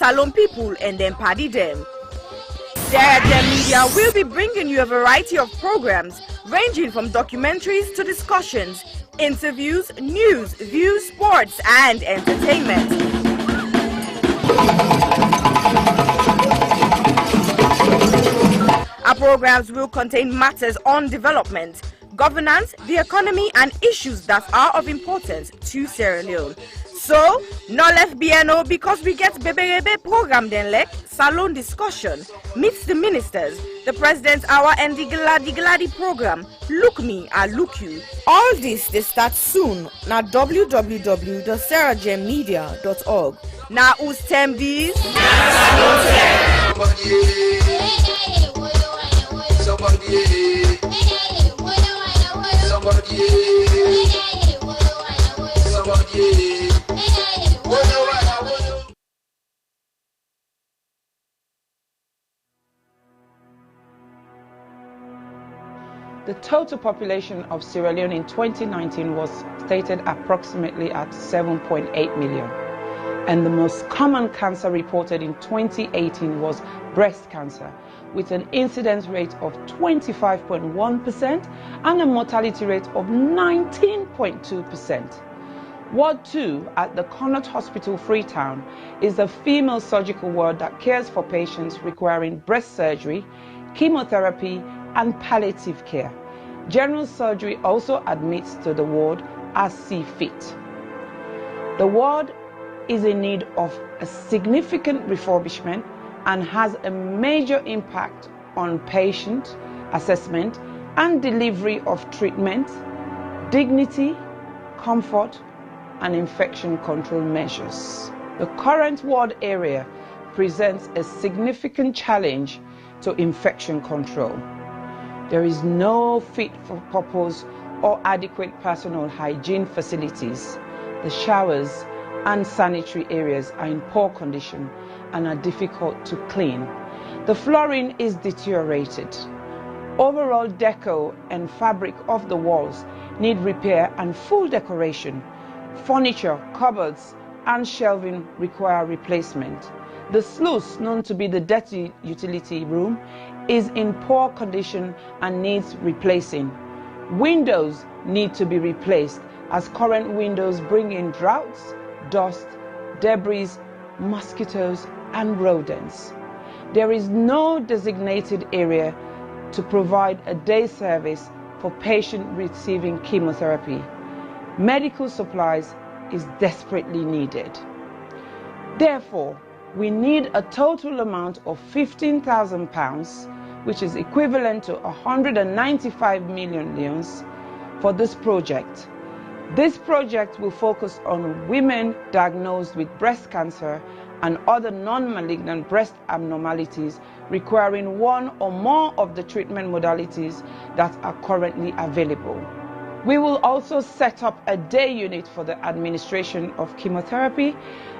Salon people and then party them. Sierra Leone Media will be bringing you a variety of programs ranging from documentaries to discussions, interviews, news, views, sports and entertainment. Our programs will contain matters on development, governance, the economy and issues that are of importance to Sierra Leone. So, no left BNO because we get Bebe program then like salon discussion, meets the ministers, the president's hour and the Gladi program. Look me, I look you. All this they start soon na www.sierragemedia.org. Now who's term these? The total population of Sierra Leone in 2019 was stated approximately at 7.8 million. And the most common cancer reported in 2018 was breast cancer, with an incidence rate of 25.1% and a mortality rate of 19.2%. Ward 2 at the Connaught Hospital, Freetown, is a female surgical ward that cares for patients requiring breast surgery, chemotherapy, and palliative care. General surgery also admits to the ward as see fit. The ward is in need of a significant refurbishment and has a major impact on patient assessment and delivery of treatment, dignity, comfort, and infection control measures. The current ward area presents a significant challenge to infection control. There is no fit-for-purpose or adequate personal hygiene facilities. The showers and sanitary areas are in poor condition and are difficult to clean. The flooring is deteriorated. Overall deco and fabric of the walls need repair and full decoration. Furniture, cupboards, and shelving require replacement. The sluice, known to be the dirty utility room, is in poor condition and needs replacing. Windows need to be replaced as current windows bring in draughts, dust, debris, mosquitoes, and rodents. There is no designated area to provide a day service for patients receiving chemotherapy. Medical supplies is desperately needed. Therefore, we need a total amount of £15,000, which is equivalent to 195 million leones, for this project. This project will focus on women diagnosed with breast cancer and other non-malignant breast abnormalities requiring one or more of the treatment modalities that are currently available. We will also set up a day unit for the administration of chemotherapy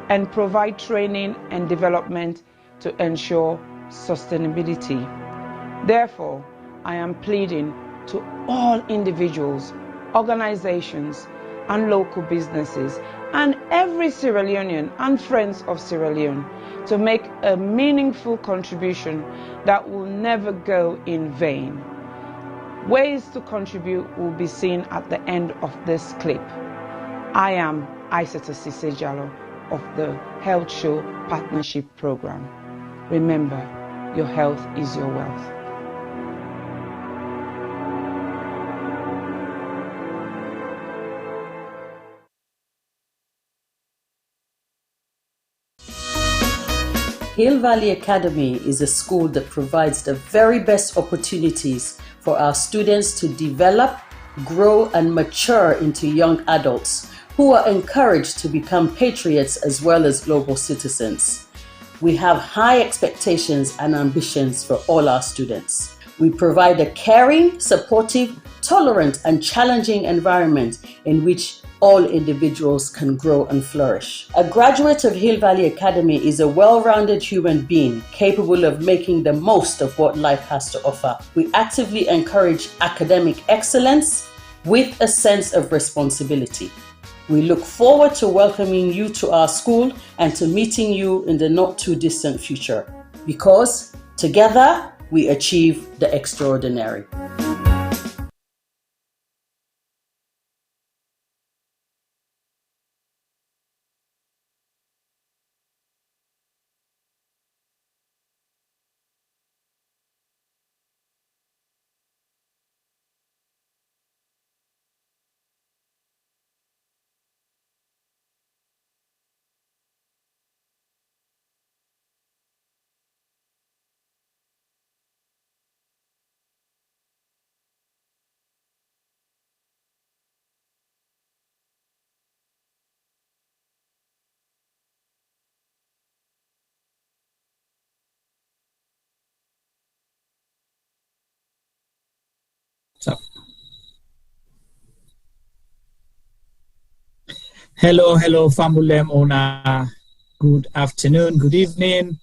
and provide training and development to ensure sustainability. Therefore, I am pleading to all individuals, organizations, and local businesses, and every Sierra Leonean and friends of Sierra Leone to make a meaningful contribution that will never go in vain. Ways to contribute will be seen at the end of this clip. I am Aissata Sisejalo of the Health Show Partnership Program. Remember, your health is your wealth. Hill Valley Academy is a school that provides the very best opportunities for our students to develop, grow, and mature into young adults who are encouraged to become patriots as well as global citizens. We have high expectations and ambitions for all our students. We provide a caring, supportive, tolerant, and challenging environment in which all individuals can grow and flourish. A graduate of Hill Valley Academy is a well-rounded human being capable of making the most of what life has to offer. We actively encourage academic excellence with a sense of responsibility. We look forward to welcoming you to our school and to meeting you in the not too distant future, because together we achieve the extraordinary. Hello, Famulem Ona. Good afternoon, good evening,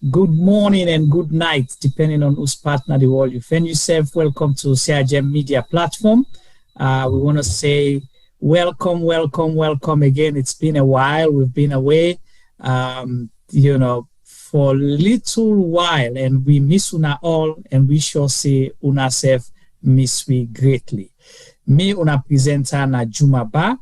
good morning, and good night, depending on whose partner the world you find yourself. Welcome to CRGM Media Platform. We want to say welcome again. It's been a while. We've been away, for a little while, and we miss una all, and we sure say una self miss we greatly. Me una presenter na Juma Ba.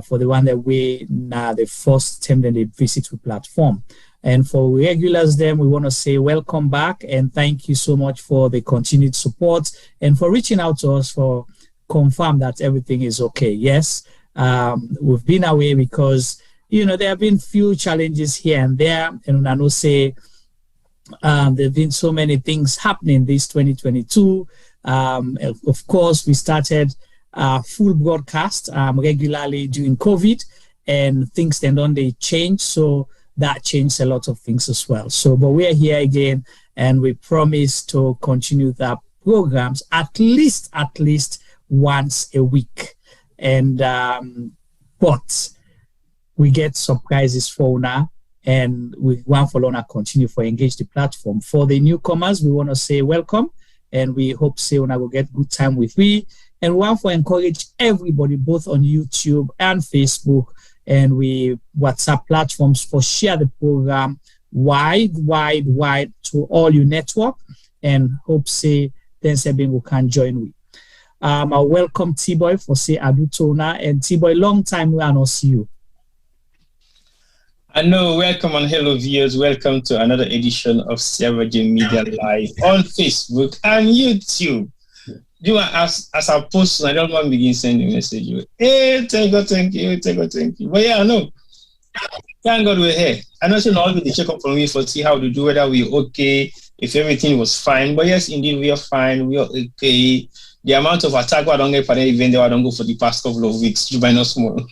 For the one that we now the first time that they visit the platform. And for regulars then we want to say welcome back and thank you so much for the continued support and for reaching out to us for confirm that everything is okay. Yes, we've been away because there have been few challenges here and there, and I know say there have been so many things happening this 2022. Of course, we started full broadcast regularly during COVID, and things then on they change, so that changed a lot of things as well. So but we're here again, and we promise to continue the programs at least once a week. And but we get surprises for now, and we want for Lona continue for engage the platform. For the newcomers, we want to say welcome, and we hope say Lona will get good time with we. And we want to encourage everybody, both on YouTube and Facebook, and we WhatsApp platforms for share the program wide to all your network, and hope say then Sebingo can join we. I welcome T-Boy for say Adutona, and T-Boy, long time we are not see you. I know, welcome and hello viewers, welcome to another edition of Sierra Leone Media Live on Facebook and YouTube. Do as I post, I don't want to begin sending message. Hey, thank you. But yeah, I know. Thank God we're here. I know she'll always be check up for me for see how to do, whether we're okay, if everything was fine. But yes, indeed, we are fine. We are okay. The amount of attack I don't get for the event, I don't go for the past couple of weeks. You might not small.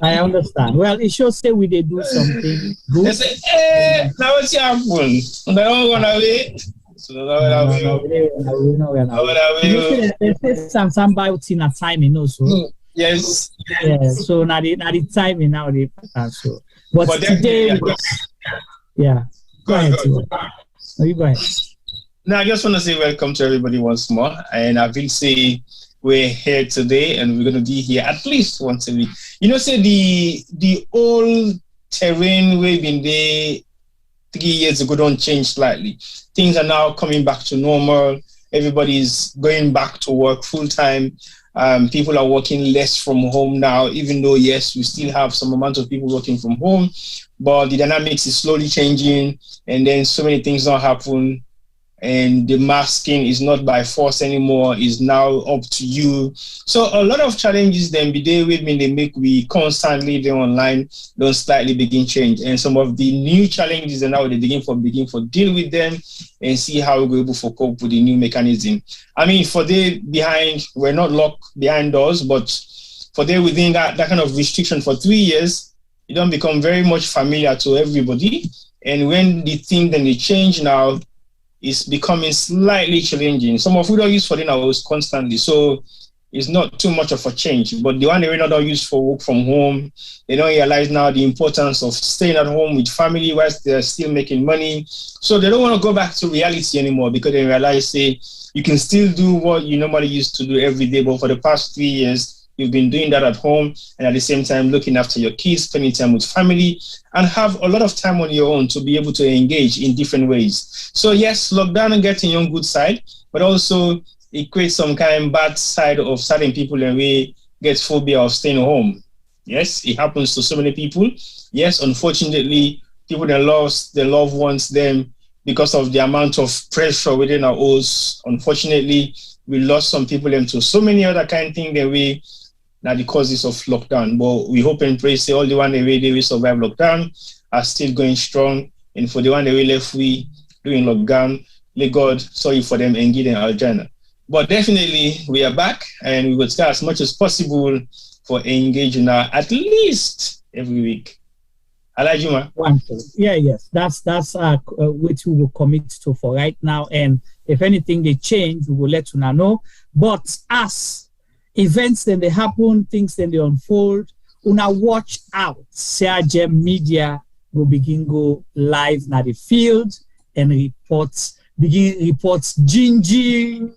I understand. Well, it should say we did do something good. They say, hey, now what's happening? And I don't want to wait. So some about timing also. Yes. Yeah. So now the timing now the so. But today, yeah. Go ahead. You go ahead. Now I just want to say welcome to everybody once more, and I will say we're here today, and we're going to be here at least once a week. Say the old terrain we've been there 3 years ago don't change slightly. Things are now coming back to normal. Everybody's going back to work full time. People are working less from home now, even though, yes, we still have some amount of people working from home, but the dynamics is slowly changing, and then so many things don't happen. And the masking is not by force anymore, is now up to you. So a lot of challenges then be there with me, they make we constantly there online, don't slightly begin change. And some of the new challenges and now they begin for deal with them and see how we're able to cope with the new mechanism. I mean, for they behind, we're not locked behind doors, but for they within that kind of restriction for 3 years, it don't become very much familiar to everybody. And when the thing then they change now, is becoming slightly challenging. Some of we don't use for dinner was constantly, so it's not too much of a change. But the one they really don't use for work from home, they don't realize now the importance of staying at home with family whilst they're still making money. So they don't want to go back to reality anymore because they realize, say, you can still do what you normally used to do every day, but for the past 3 years, you've been doing that at home, and at the same time looking after your kids, spending time with family, and have a lot of time on your own to be able to engage in different ways. So yes, lockdown and getting your good side, but also it creates some kind of bad side of certain people, and we get phobia of staying home. Yes, it happens to so many people. Yes, unfortunately, people that lost their loved ones, them, because of the amount of pressure within our homes. Unfortunately, we lost some people into so many other kind of things that we, now the causes of lockdown. But we hope and pray, say all the one that we survive lockdown are still going strong. And for the one that we left, we doing lockdown, let God sorry for them and give them our journey. But definitely we are back, and we will try as much as possible for engaging now at least every week. Alajima. Wonderful. Yeah, yes. That's what we will commit to for right now. And if anything they change, we will let you know. But as events then they happen, things then they unfold, una watch out. Sierra Media will begin go live na the field and reports Gingy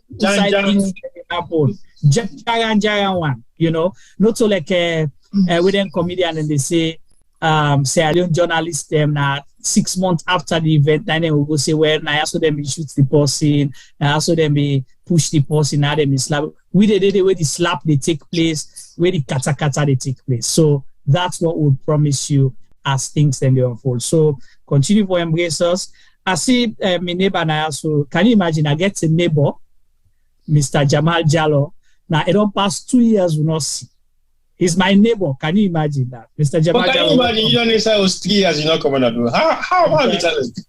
happen. Jaran one, you know, not so like within comedian and they say Sierra Leone journalists them now 6 months after the event, then they will go say, well, now also them be shoot the person, now also them be push the person, now them be slap. We did where the slap they take place, where the kata they take place. So that's what we'll promise you as things then they unfold. So continue to embrace us. I see my neighbor now. So can you imagine? I get a neighbor, Mr. Jamal Jallo. Now it don't pass 2 years we not see. He's my neighbor. Can you imagine that, Mr. Jamal? But can you imagine? You don't say it was 3 years. You not come on and do. How have you done it?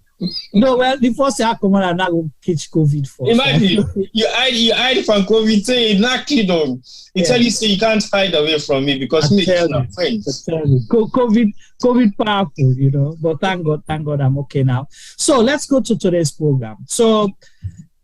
No, well, the first thing I come on and I go catch COVID first. Imagine you hide from COVID. Say not kid on. He tell you say you can't hide away from me because me and my friends. COVID powerful, you know. But thank God, I'm okay now. So let's go to today's program. So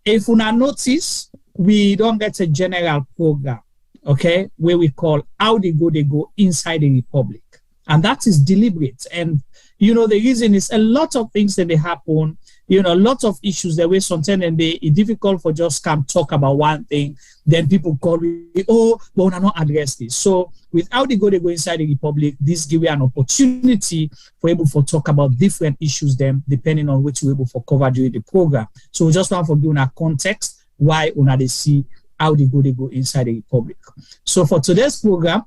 if you not notice, we don't get a general program, okay, where we call How They Go Inside the Republic. And that is deliberate. And, you know, the reason is a lot of things that they happen, you know, lots of issues that way sometimes and it's difficult for just come talk about one thing. Then people call me, oh, but we're not address this. So with How They Go Inside the Republic, this give you an opportunity for able to talk about different issues then, depending on which you're able to cover during the program. So we just want to give a context why una they see How They Go Inside the Republic. So for today's program,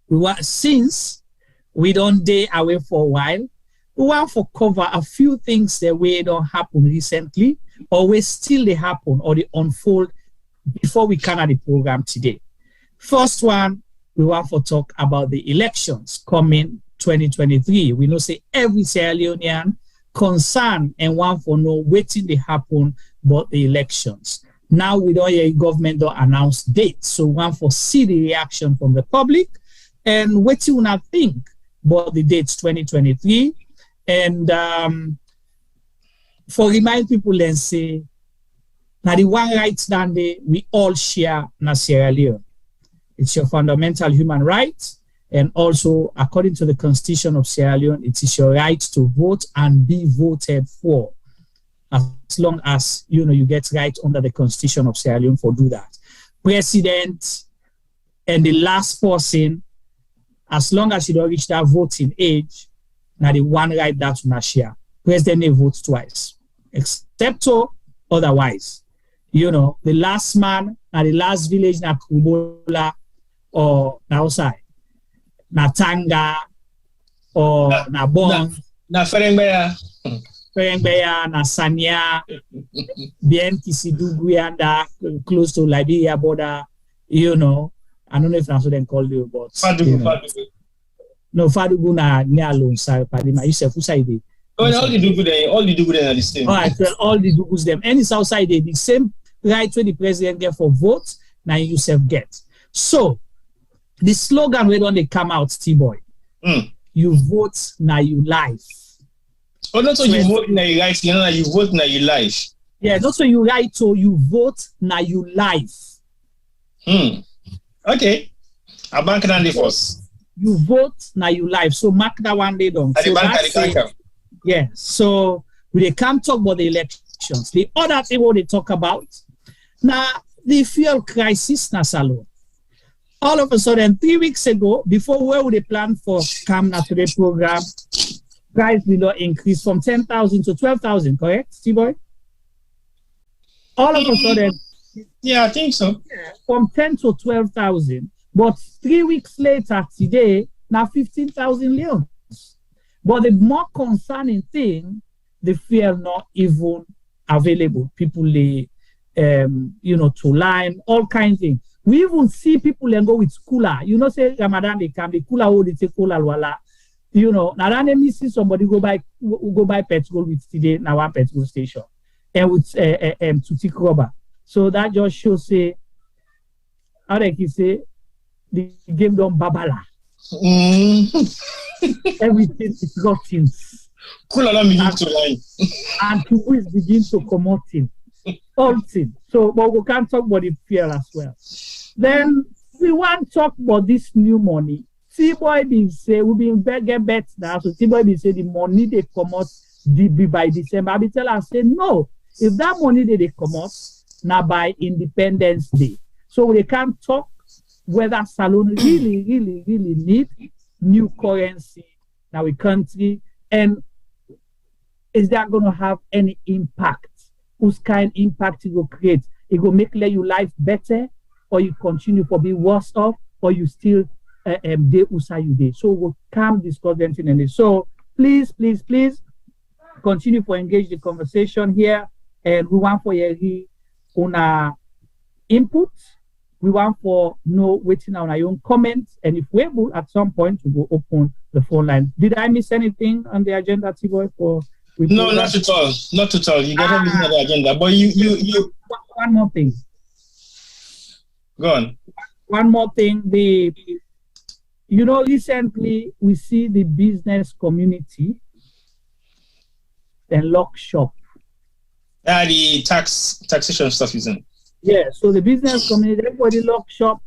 we want, since we don't day away for a while, we want to cover a few things that way don't happen recently, or we still they happen or they unfold before we come at the program today. First one, we want to talk about the elections coming 2023. We know say every Sierra Leonean concerned and want to know waiting they happen about the elections. Now we don't hear government don't announce dates, so we want to see the reaction from the public and what you not think about the dates 2023. And for remind people and say, now the one rights that we all share in Sierra Leone. It's your fundamental human right, and also according to the Constitution of Sierra Leone, it is your right to vote and be voted for, as long as you know you get right under the Constitution of Sierra Leone for do that. President and the last person, as long as you don't reach that voting age, now the one right that you share. President may vote twice, except so otherwise. You know, the last man and the last village na Kubola or na outside, na Tanga or na Bon, na Ferengbeya, na Sanya, bien Kisidugu and close to Liberia border. You know, I don't know if that's what they call you, but Fadugu. No, Fadugu na Nyalon Sar Padima. You say who side? All the Dugu there are the same. All right, well, all the Dugus them. Any outside the same right where the president get for votes, now you yourself get. So the slogan where don't they come out, T-boy. You vote now you life. Oh, not so you vote now you right, you vote now you life. Yeah, not so you right, so you vote now you life. Okay. I bank on the first. You vote now you life. So mark that one day down. So yeah. So we can't talk about the elections. The other thing what they talk about now the fuel crisis na salon. all of a sudden, 3 weeks ago, before where would they plan for Camp Today program, price will not increase from 10,000 to 12,000, correct, T-Boy? All of a sudden. Yeah, I think so. From 10 to 12,000. But 3 weeks later, today, now 15,000 leons. But the more concerning thing, the fuel not even available. People, to lime, all kinds of things. We even see people go with cooler. Say Ramadan, they can be cooler, they take cooler, wala. Now then they see somebody go buy petrol with today, now one petrol station. And with to take rubber. So that just shows, how they can say, the game done babala. Everything is rotten. Cooler don't begin to line. And people is begin to come out in. All things. So, but we can't talk about the fear as well. Then we want to talk about this new money. T-Boy been say we been get bet now. So T-Boy been say the money they come out by December. I be tell her say no. If that money they come out now by Independence Day. So we can't talk whether Salone really need new currency now in country, and is that going to have any impact? Whose kind of impact it will create? It will make you life better, or you continue to be worse off, or you still day usa you day. So we'll come discuss them in this. So please continue to engage the conversation here, and we want for your input. We want for waiting on our own comments, and if we're able at some point to go open the phone line. Did I miss anything on the agenda, T-Boy? No, not at all. Not at all. You got everything on the agenda, but you. One more thing. Go on. One more thing. Recently we see the business community then lock shop. The taxation stuff, isn't it? Yeah, so the business community, everybody lock shop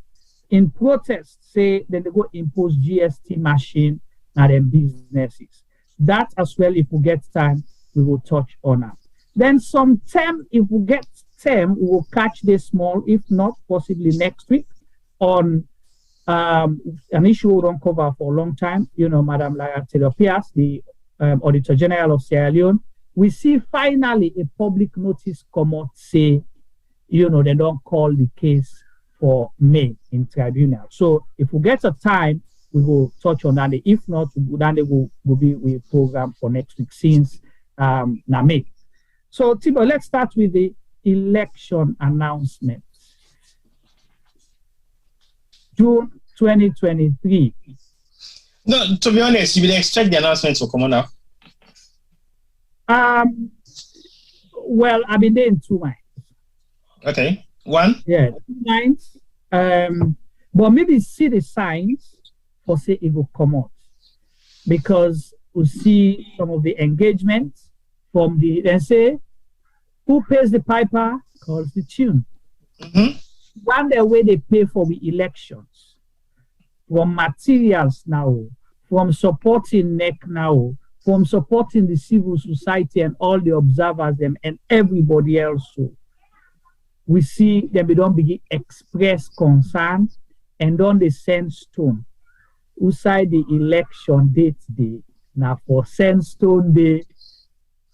in protest, say that they go impose GST machine on their businesses. That as well, if we get time, we will touch on that. Then sometime, if we get time, we will catch this small, if not possibly next week, on an issue we don't cover for a long time. Madam Lara Tedopias, the Auditor General of Sierra Leone, we see finally a public notice come out say, they don't call the case for May in tribunal. So if we get a time, we will touch on that. If not, then they will be with program for next week since May. So Tibo, let's start with the election announcement. June 2023. No, to be honest, you will expect the announcement to come on now. Well, I've been there in 2 minds. Okay. One? Yeah, 2 minds. But maybe see the signs for say it will come out. Because we see some of the engagement from then say, who pays the piper calls the tune. Mm-hmm. One the way they pay for the elections, from materials now, from supporting NEC now, from supporting the civil society and all the observers them and everybody else. So we see them they don't begin express concern and don't they send stone. Outside the election date day, now for send stone day,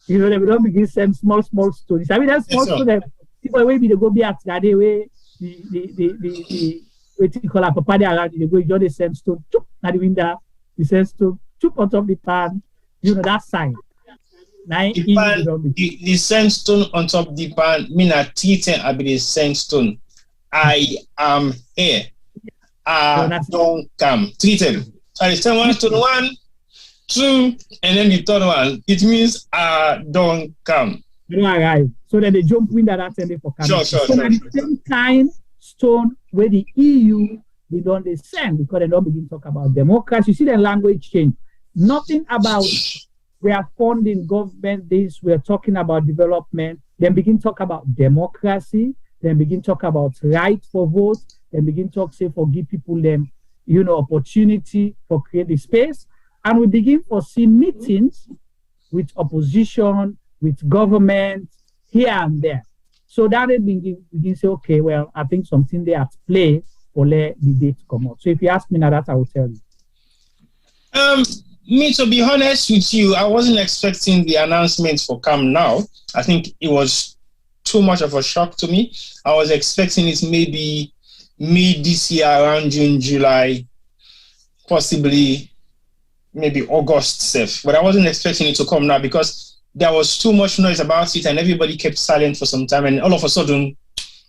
they don't begin send small stones. I mean, that's small stone. People will be the go be at that way. The what you call a papa there around the go just send stone. Choop at the window. The send stone. Choop on top of the pan. That sign. The sandstone on top of the pan mean a T10 I be the sandstone. I am here. Don't come. Treated. So the second one stone 1, 2, and then the third one. It means don't come. You don't arrive. So then they jump window that and they for coming. Sure. The same kind stone where the EU they don't send because they don't begin to talk about democracy. You see the language change. Nothing about we are funding government this, we are talking about development, then begin talk about democracy, then begin talk about right for vote, then begin talk say for give people them, opportunity for create the space. And we begin for see meetings with opposition, with government, here and there. So that they begin say, okay, well, I think something there at play for the date come out. So if you ask me now, that I will tell you. Me, to be honest with you, I wasn't expecting the announcement for Come Now. I think it was too much of a shock to me. I was expecting it maybe mid this year, around June, July, possibly maybe August safe. But I wasn't expecting it to come now because there was too much noise about it and everybody kept silent for some time, and all of a sudden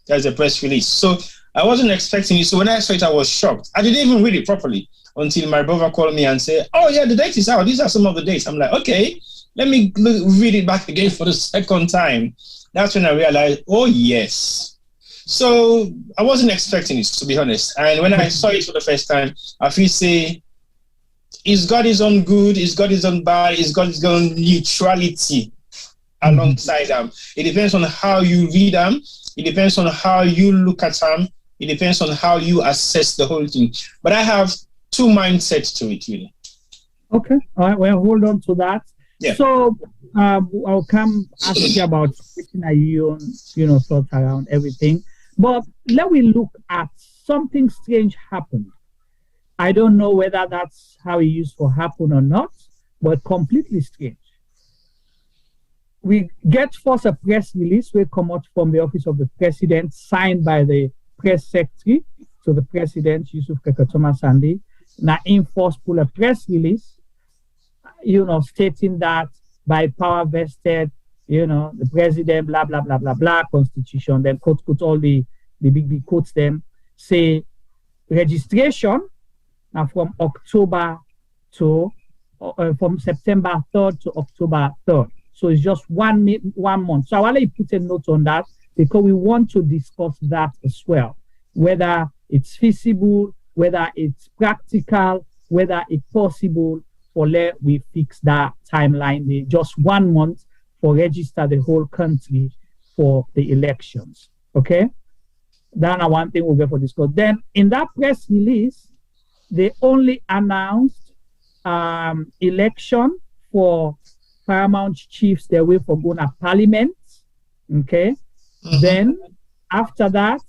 there's a press release. So I wasn't expecting it. So when I saw it, I was shocked. I didn't even read it properly until my brother called me and said, oh yeah, the date is out. These are some of the dates. I'm like, okay, let me read it back again for the second time. That's when I realized, oh yes. So I wasn't expecting it, to be honest. And when I saw it for the first time, I feel say, it's got his own good, it's got his own bad, it's got his own neutrality alongside them. It depends on how you read them. It depends on how you look at them. It depends on how you assess the whole thing. But I have two mindsets to it, really. Okay. All right. Well, hold on to that. Yeah. So I'll come ask you about your own, thoughts around everything. But let me look at something strange happened. I don't know whether that's how it used to happen or not, but completely strange. We get first a press release will come out from the office of the president, signed by the press secretary to the president, Yusuf Kekatoma Sandi. Now, in first pull a press release, stating that by power vested, the president, blah, blah, blah, blah, blah, Constitution, then quote all the big quotes them, say registration now from October to, from September 3rd to October 3rd. So it's just 1 month. So I want to put a note on that because we want to discuss that as well, whether it's feasible, whether it's practical, whether it's possible for we fix that timeline. Just 1 month for register the whole country for the elections. Okay? Then one thing we'll get for discuss. Then in that press release, they only announced election for paramount chiefs their way for going to parliament. Okay. Mm-hmm. Then after that,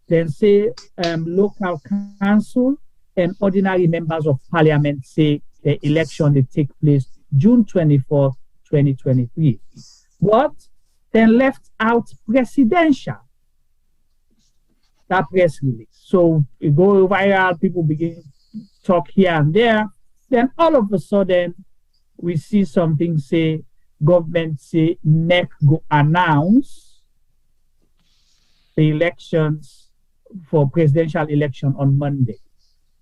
then say local council and ordinary members of parliament say the election they take place June 24th, 2023. But then left out presidential. That press release. So it go viral, people begin talk here and there. Then all of a sudden, we see something say, government say, NEC go announce the elections for presidential election on Monday.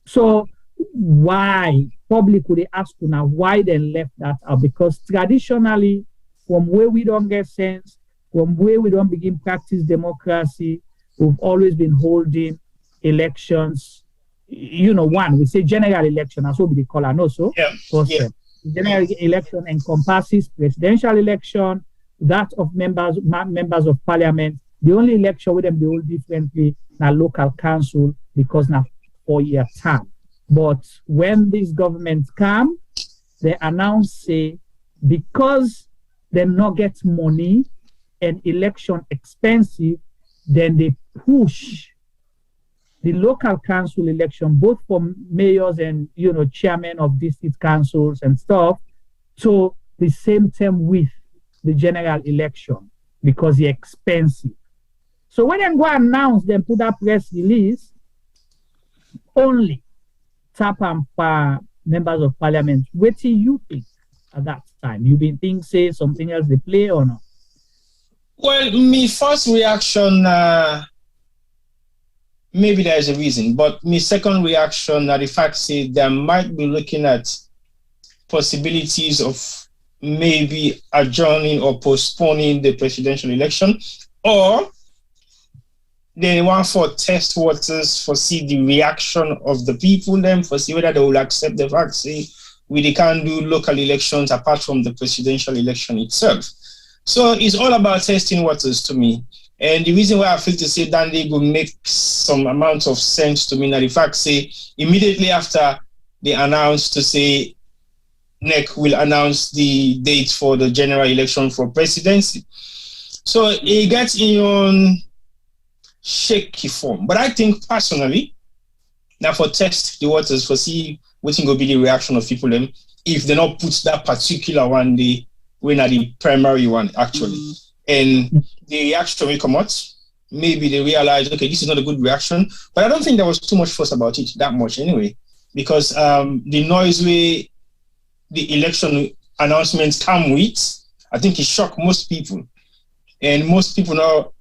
So why, public would they ask you now, why they left that out? Because traditionally, from where we don't get sense, from where we don't begin practice democracy, we've always been holding elections. We say general election, that's what we call it also. Yeah. General election encompasses presidential election, that of members of parliament. The only election with them they hold differently now local council because now 4-year term. But when this government come, they announce say because they not get money and election expensive, then they push the local council election, both for mayors and chairmen of district councils and stuff, to the same term with the general election because it's expensive. So when they go announce, then put that press release, only tap and members of parliament. What do you think at that time? You been thinking say something else they play or not? Well, my first reaction. Maybe there is a reason, but my second reaction that the fact say they might be looking at possibilities of maybe adjourning or postponing the presidential election, or they want for test waters for see the reaction of the people, then for see whether they will accept the fact say we can't do local elections apart from the presidential election itself. So it's all about testing waters to me. And the reason why I feel to say that they will make some amount of sense to me that the fact say immediately after they announced to say NEC will announce the date for the general election for presidency. So it gets in shaky form. But I think personally, now for test the waters, for see what will be the reaction of people them if they not put that particular one day when at the primary one actually. And the reaction will come out. Maybe they realize, okay, this is not a good reaction. But I don't think there was too much fuss about it that much anyway, because the noise way the election announcements come with, I think it shocked most people. And most people now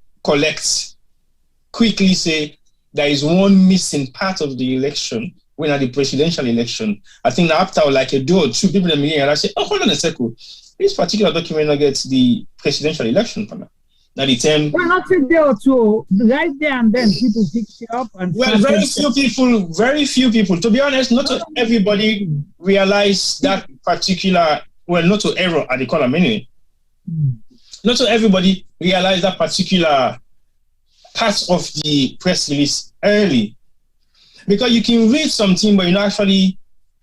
quickly say there is one missing part of the election when at the presidential election. I think after like a day or two, people in the meeting and I say, oh, hold on a second. This particular document not gets the presidential election for now. Now the term. Well, not a day or two, right there and then people pick it up and. Well, very few people. To be honest, not everybody realize that particular. Well, not to error at the column anyway. Not to everybody realize that particular part of the press release early, because you can read something, but you don't actually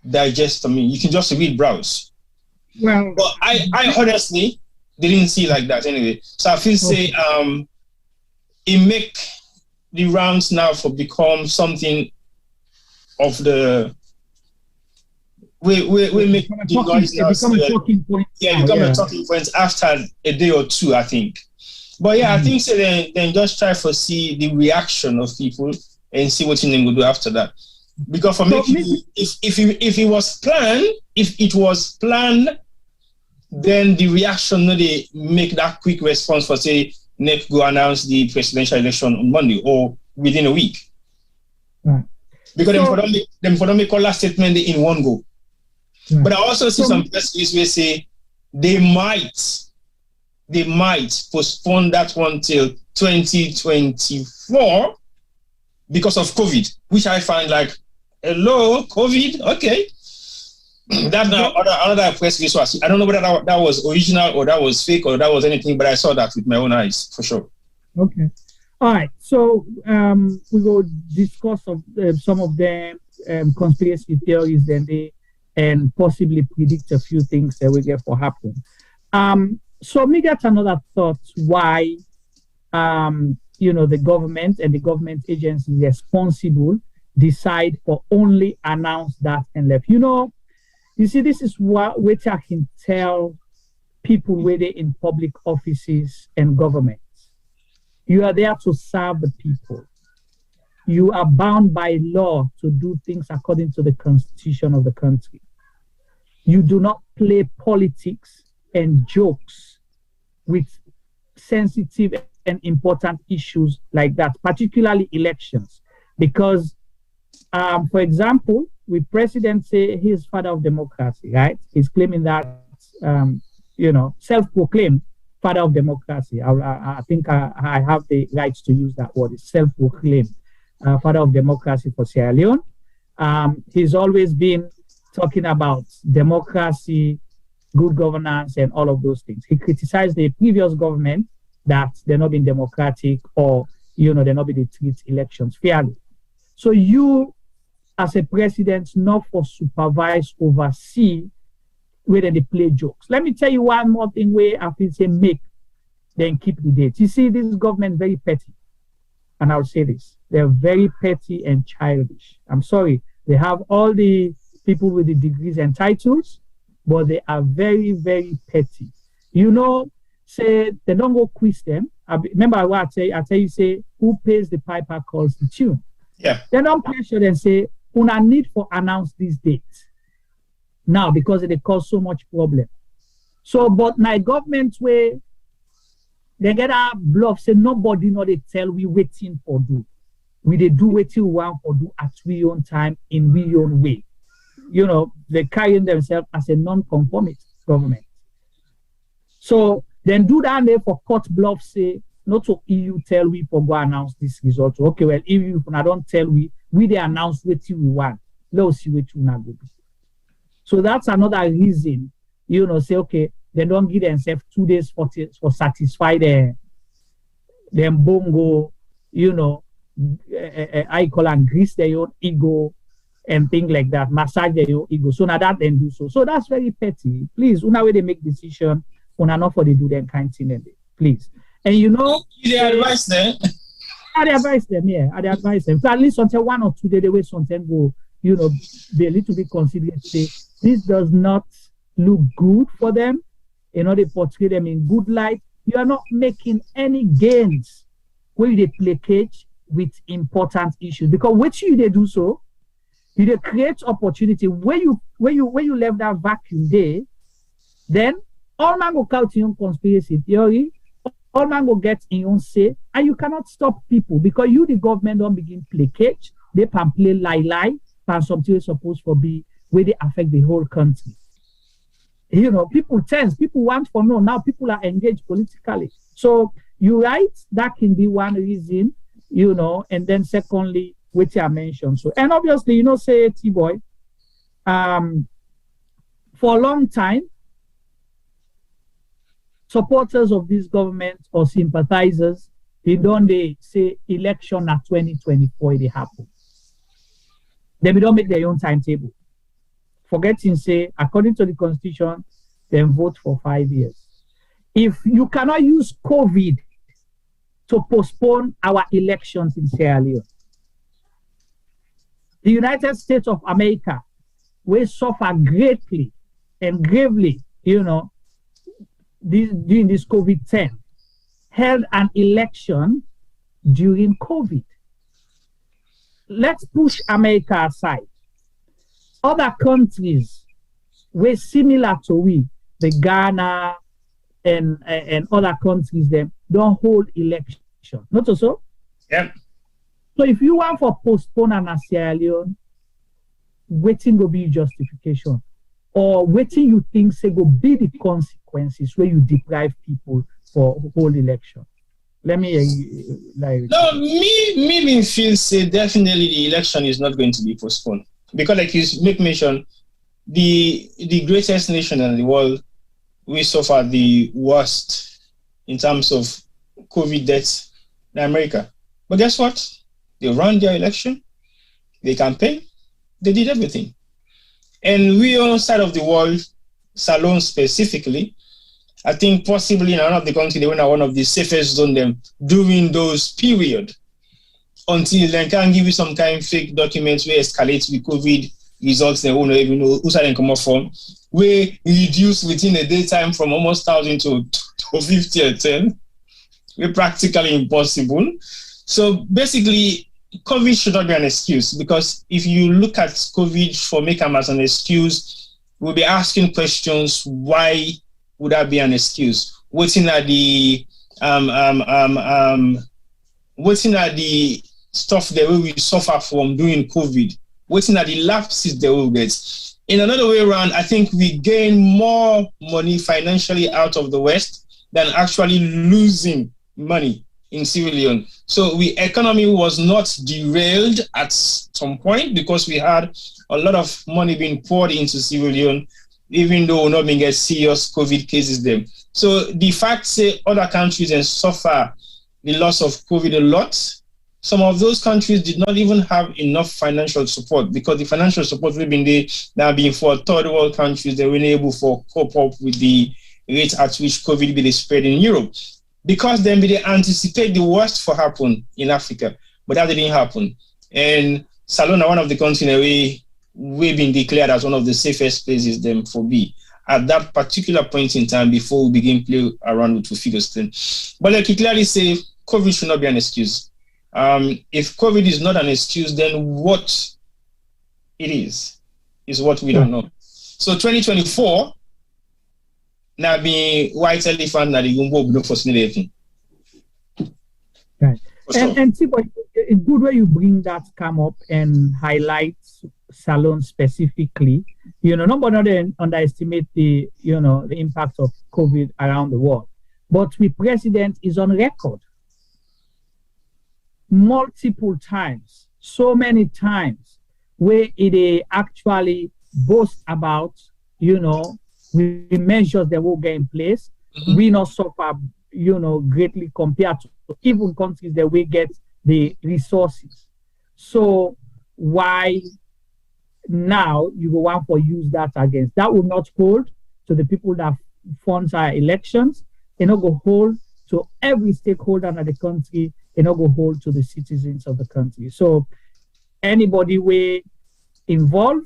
digest. I mean, you can just read, browse. Well, but I honestly didn't see like that anyway. So I feel say it make the rounds now for become something of the we make the noise now. Become a talking point. Yeah, become a talking point after a day or two, I think. But yeah, I think so then just try to see the reaction of people and see what you will do after that. Because for me, if it was planned, then the reaction, they make that quick response for say, NEC go announce the presidential election on Monday or within a week. Right. Because them for them make all that statement in one go. Right. But I also see some press releases where say they might postpone that one till 2024 because of COVID, which I find like, hello, COVID, okay. That's now another press release. I don't know whether that was original or that was fake or that was anything, but I saw that with my own eyes for sure. Okay. All right. So we will discuss some of the conspiracy theories and possibly predict a few things that will get for happen. So me get another thought why the government and the government agencies responsible decide or only announce that and left. You see, this is which I can tell people where they're in public offices and governments. You are there to serve the people. You are bound by law to do things according to the constitution of the country. You do not play politics and jokes with sensitive and important issues like that, particularly elections. Because, for example, with President say he's father of democracy, right? He's claiming that, self-proclaimed father of democracy. I think I have the rights to use that word. It's self-proclaimed father of democracy for Sierra Leone. He's always been talking about democracy, good governance, and all of those things. He criticized the previous government that they're not being democratic or, they're not being treat elections fairly. So you, as a president, not for supervise, oversee, whether they play jokes. Let me tell you one more thing where I feel say make, then keep the date. You see, this government is very petty. And I'll say this. They're very petty and childish. I'm sorry. They have all the people with the degrees and titles, but they are very, very petty. Say they don't go quiz them. Remember what I tell you, say, who pays the piper calls the tune. Yeah. They don't pressure and say, una need for announce these dates now because they cause so much problem. So, but my government way, they get a bluff, say nobody know they tell we waiting for do. We they do waiting we want for do at we own time in we own way. They carrying themselves as a non-conformist government. So then do that there for court bluff say not to EU tell we for go announce this result. Okay, well, if you don't tell we they announce what we want. Let's see what you not go do. So that's another reason, say, okay, they don't give themselves 2 days for satisfy them bongo, I call and grease their own ego and things like that, massage their own ego. So now that then do so. So that's very petty. Please, una way they make decision, una not for they do them kind of thing, please. And the advice there. I advise them, yeah. I advise them. So at least until 1 or 2 days, the way something go, be a little bit considerate. Say, this does not look good for them. They portray them in good light. You are not making any gains when they placate with important issues. Because what they do so, they create opportunity where you left that vacuum there, then all man go count in your conspiracy theory, all man go get in your say, and you cannot stop people because the government don't begin placate, they can play lie, and something is supposed to be where they affect the whole country. People tense, people want for no, now people are engaged politically. So you're right, that can be one reason, and then secondly, which I mentioned. So, and obviously, say T-Boy, for a long time, supporters of this government or sympathizers, they say election at 2024 they happen. They don't make their own timetable. Forgetting say, according to the Constitution, then vote for 5 years. If you cannot use COVID to postpone our elections in Sierra Leone, the United States of America will suffer greatly and gravely, during this COVID-10, held an election during COVID. Let's push America aside. Other countries were similar to we, the Ghana and other countries, them don't hold election. Not so? Yeah. So if you want for postpone a Sierra Leone, waiting will be justification. Or waiting you think say will be the consequences where you deprive people for whole election. Let me me feel say definitely the election is not going to be postponed. Because like you make mention, the greatest nation in the world, we suffer the worst in terms of COVID deaths in America. But guess what? They ran their election, they campaigned, they did everything. And we on side of the world, Salone specifically, I think possibly in another country, they were one of the safest zone them during those period until they can give you some kind of fake documents where escalate with COVID results they won't even know who side come up from. We reduce within a daytime from almost 1,000 to 50 or 10. We're practically impossible. So basically, COVID should not be an excuse because if you look at COVID for make them as an excuse, we'll be asking questions. Why would that be an excuse? Waiting at the stuff that we suffer from during COVID, waiting at the lapses they will get. In another way around, I think we gain more money financially out of the West than actually losing money in Sierra Leone. So the economy was not derailed at some point because we had a lot of money being poured into Sierra Leone, even though we're not being get serious COVID cases there. So the fact say other countries and suffer the loss of COVID a lot, some of those countries did not even have enough financial support because the financial support we've been there now being for third world countries, they weren't able to cope up with the rate at which COVID be spread in Europe. Because then they anticipate the worst for happen in Africa, but that didn't happen. And Salona, one of the countries we've been declared as one of the safest places them for be at that particular point in time before we begin play around with figures then. But like you clearly say, COVID should not be an excuse. If COVID is not an excuse, then what it is what we don't know. So 2024 now be white elephant na the gumbo for anything. Right. And Tibo, it's good when you bring that come up and highlight Salone specifically. Nobody underestimate the the impact of COVID around the world. But the president is on record multiple times, so many times, where it actually boasts about, the measures that will get in place. Mm-hmm. We not suffer, greatly compared to even countries that we get the resources. So why now you go want for use that against? That will not hold to the people that funds our elections. It not go hold to every stakeholder in the country and not go hold to the citizens of the country. So anybody we involve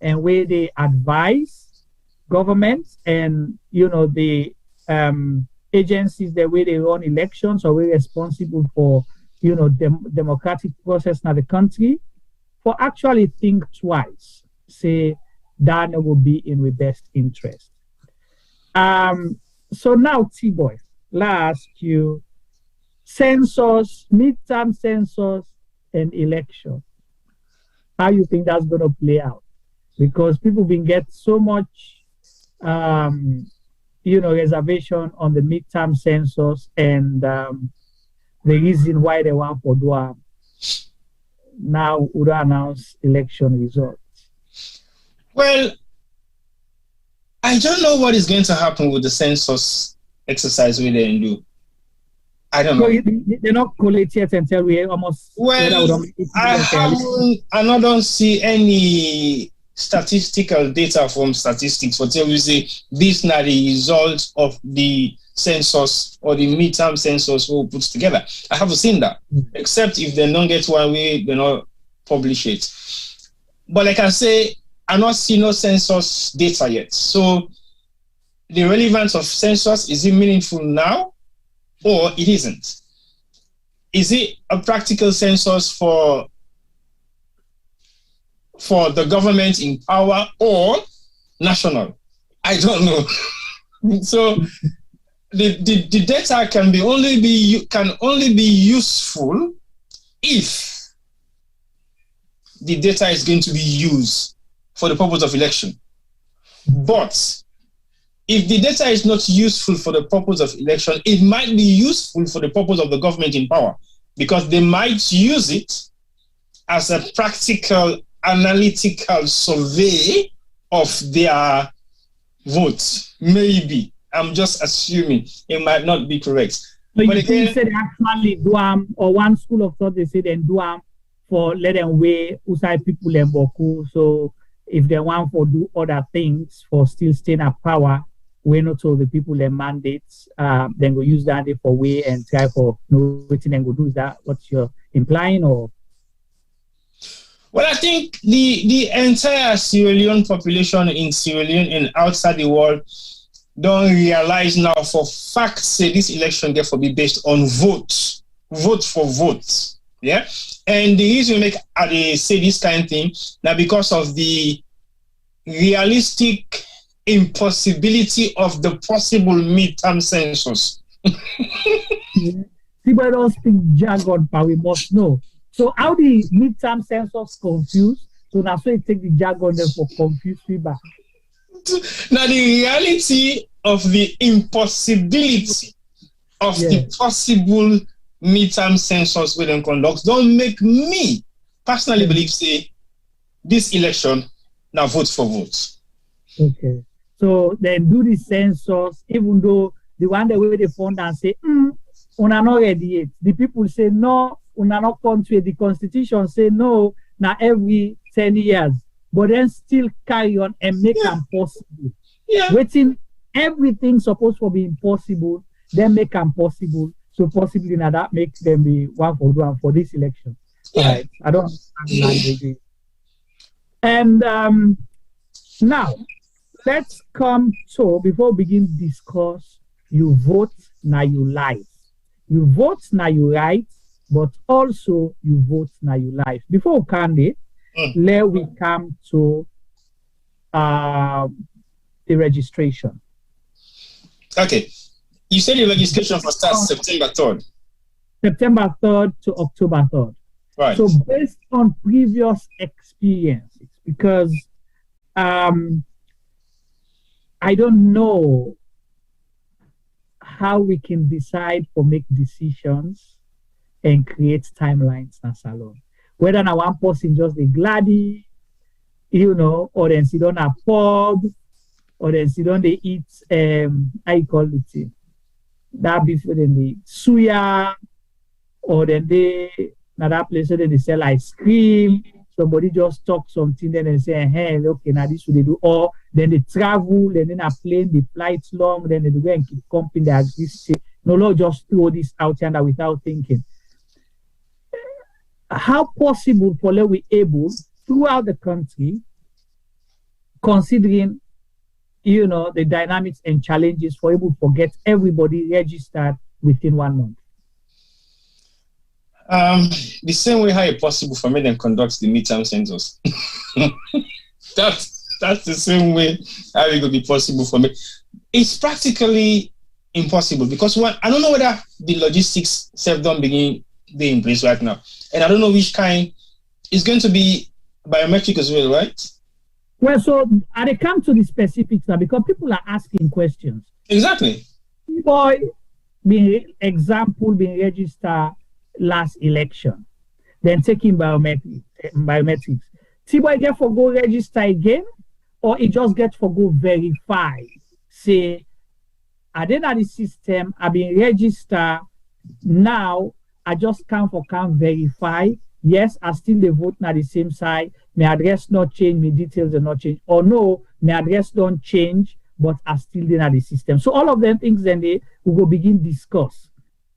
and where they advise governments and the agencies the way they run elections or we're responsible for democratic process in the country, for actually think twice, say that will be in the best interest. So now T-Boy, let's ask you, census, midterm census and election. How you think that's going to play out? Because people been get so much, reservation on the midterm census and the reason why they want for do now would announce election results. Well, I don't know what is going to happen with the census exercise we then do. I don't know. They're not collect yet until we almost. Well, I don't see any statistical data from statistics for tell you say this not the result of the census or the midterm census we put together. I haven't seen that, except if they don't get one way, they not publish it. But like I say, I not see no census data yet. So the relevance of census, is it meaningful now or it isn't? Is it a practical census for the government in power or national? I don't know. So the data can only be useful if the data is going to be used for the purpose of election. But if the data is not useful for the purpose of election, it might be useful for the purpose of the government in power, because they might use it as a practical analytical survey of their votes. Maybe. I'm just assuming. It might not be correct. So but you again, said actually do or one school of thought they say then do for let them weigh outside people and boku. So if they want for do other things for still staying at power, we not all the people their mandates, then go use that for way and try for no waiting and go do. Is that what you're implying or? Well, I think the entire Sierra Leone population in Sierra Leone and outside the world don't realize now for fact say this election therefore be based on vote for votes. Yeah. And the reason they say this kind of thing now because of the realistic impossibility of the possible midterm census. People don't speak jargon, but we must know. So how the midterm census confused? So now so you take the jargon then for confused people. Now the reality of the impossibility of the possible midterm census we don't conduct don't make me personally believe say this election now vote for votes. Okay. So then do the census, even though the one that way they found and say, una not ready yet. The people say no, una not country. The constitution say no, now every 10 years. But then still carry on and make them possible. Yeah. Waiting everything supposed to be impossible, then make them possible. So possibly now that makes them be one for this election. Yeah. Right. I don't understand the language. And now let's come to, before we begin discuss, you vote, now you lie. You vote, now you write, but also you vote, now you lie. Before we can let we come to the registration. Okay. You said the registration for starts September 3rd. September 3rd to October 3rd. Right. So based on previous experiences, because I don't know how we can decide or make decisions and create timelines in a salon. Whether now one person just the gladdy, or then sit on a pub, or then sit on they eat how you call it, that before then the suya, or then they now that place then they sell ice cream. Somebody just talk something, then they say, hey, okay, now this what they do. Or then they travel, then they are plane, the flight's long, then they go and keep comping, they agree. No, just throw this out here without thinking. how possible for we able throughout the country, considering the dynamics and challenges for able to get everybody registered within 1 month? The same way how it possible for me to conduct the midterm census. That's the same way how it could be possible for me. It's practically impossible because I don't know whether the logistics don't begin being in place right now, and I don't know which kind. It's going to be biometric as well, right? Well, so I come to the specifics now because people are asking questions. Exactly. Boy, being registered last election, then taking biometrics. T-boy get for go register again, or it just get for go verify. Say, I did not the system, I've been registered, now I just can't verify. Yes, I still the vote na the same side. My address not change, my details are not change. Or no, my address don't change, but I still in the system. So all of them things then we go begin discuss.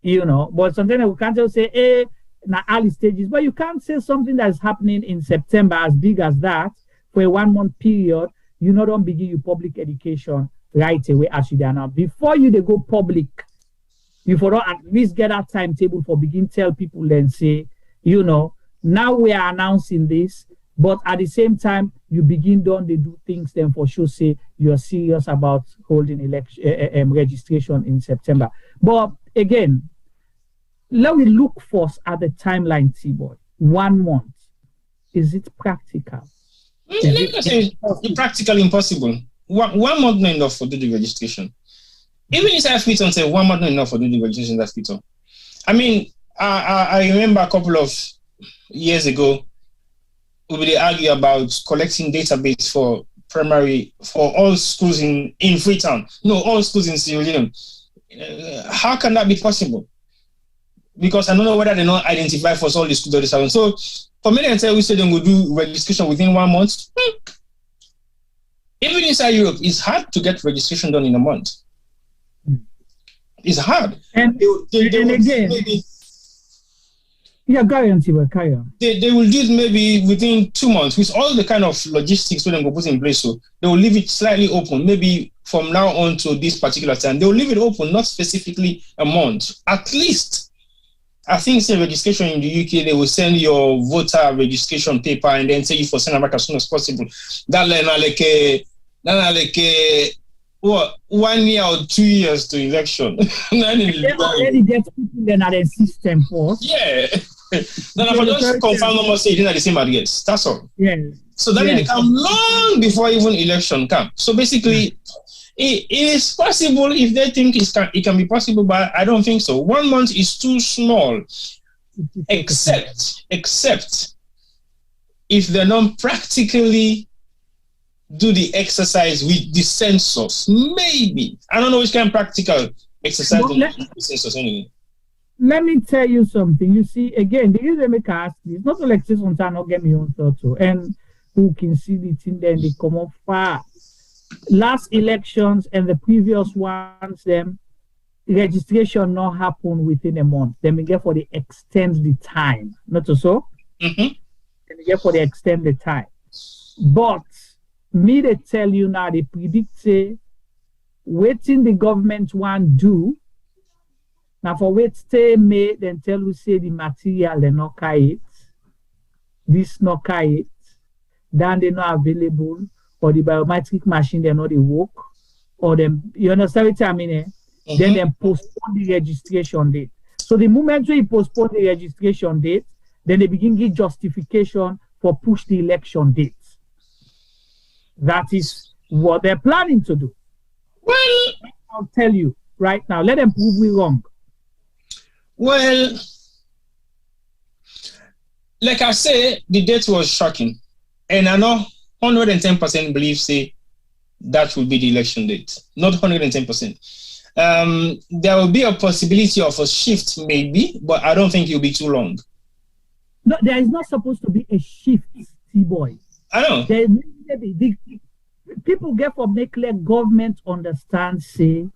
But sometimes we can't just say, hey, na early stages. But you can't say something that's happening in September as big as that for a 1 month period. Don't begin your public education right away as you are now. Before you they go public, you for at least get that timetable for begin tell people then say, now we are announcing this, but at the same time, you begin they do things then for sure say you're serious about holding election registration in September. But again, let me look first at the timeline, T-boy. 1 month. Is it practical? It's practically impossible. 1 month not enough for do the registration. Even if I fit on say 1 month not enough for do the registration that fit on. I mean, I remember a couple of years ago, we would argue about collecting database for all schools in Freetown. No, all schools in Sierra Leone. How can that be possible? Because I don't know whether they not identify for all the schools that they have. So for many and we say they will do registration within 1 month. Even inside Europe, it's hard to get registration done in a month. It's hard. And again, maybe, yeah, carry on. They will do it maybe within 2 months with all the kind of logistics we go put in place. So they will leave it slightly open, maybe from now on to this particular time. They will leave it open, not specifically a month. At least, I think say registration in the UK, they will send your voter registration paper and then say you for send back as soon as possible. That like 1 year or 2 years to election. They already get people in the system first. Yeah. Then I just confirm no more say you the same address. That's all. Yeah. So then they come long before even election come. So basically, it is possible if they think it can be possible, but I don't think so. 1 month is too small, except if they don't practically do the exercise with the census. Maybe. I don't know which kind of practical exercise the census anyway. Let me tell you something. You see, again, the reason I ask this, not like this one time not get me on thought to, and who can see the thing then they come up fast. Last elections and the previous ones, them registration not happen within a month. Then we get for the extend the time, not so. Mm-hmm. Then we get for the extend the time. But me they tell you now they predict say waiting the government want do. Now for wait stay May, then tell you say the material they not it, this not it, then they not available, or the biometric machine they not they work, or them you understand what I mean? Mm-hmm. Then they postpone the registration date. So the moment you postpone the registration date, then they begin give justification for push the election date. That is what they're planning to do. Well, I'll tell you right now. Let them prove me wrong. Well, like I say, the date was shocking. And I know 110% believe say that will be the election date. Not 110%. There will be a possibility of a shift maybe, but I don't think it will be too long. No, there is not supposed to be a shift, T-boy. I know. People get for make clear government understand, say,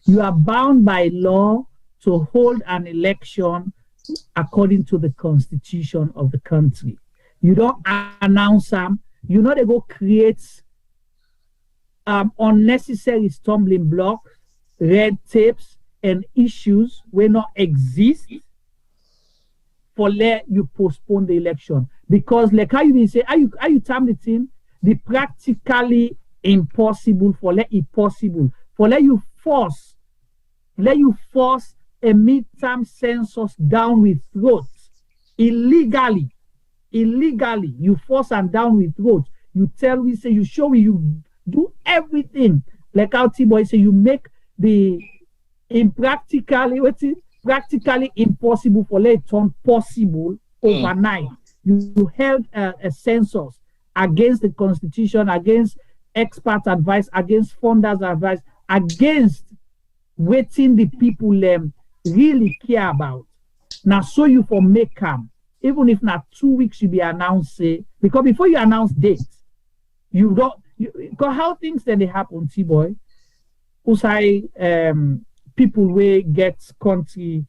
you are bound by law to hold an election according to the constitution of the country. You don't announce them. You know they go create unnecessary stumbling blocks, red tapes, and issues will not exist for let you postpone the election. Because like how you say, are you term the thing? The practically impossible for let it possible. For let you force a midterm census down with throats. Illegally, you force and down with throats. You tell we say you show we you do everything. Like how T-Boy say you make the practically impossible for let it turn possible overnight. You held a census against the constitution, against expert advice, against funders advice, against waiting the people really care about. Now so you for make them, even if not 2 weeks you be announced, because before you announce dates, you don't because how things then they happen, T-Boy. Usai people will get country,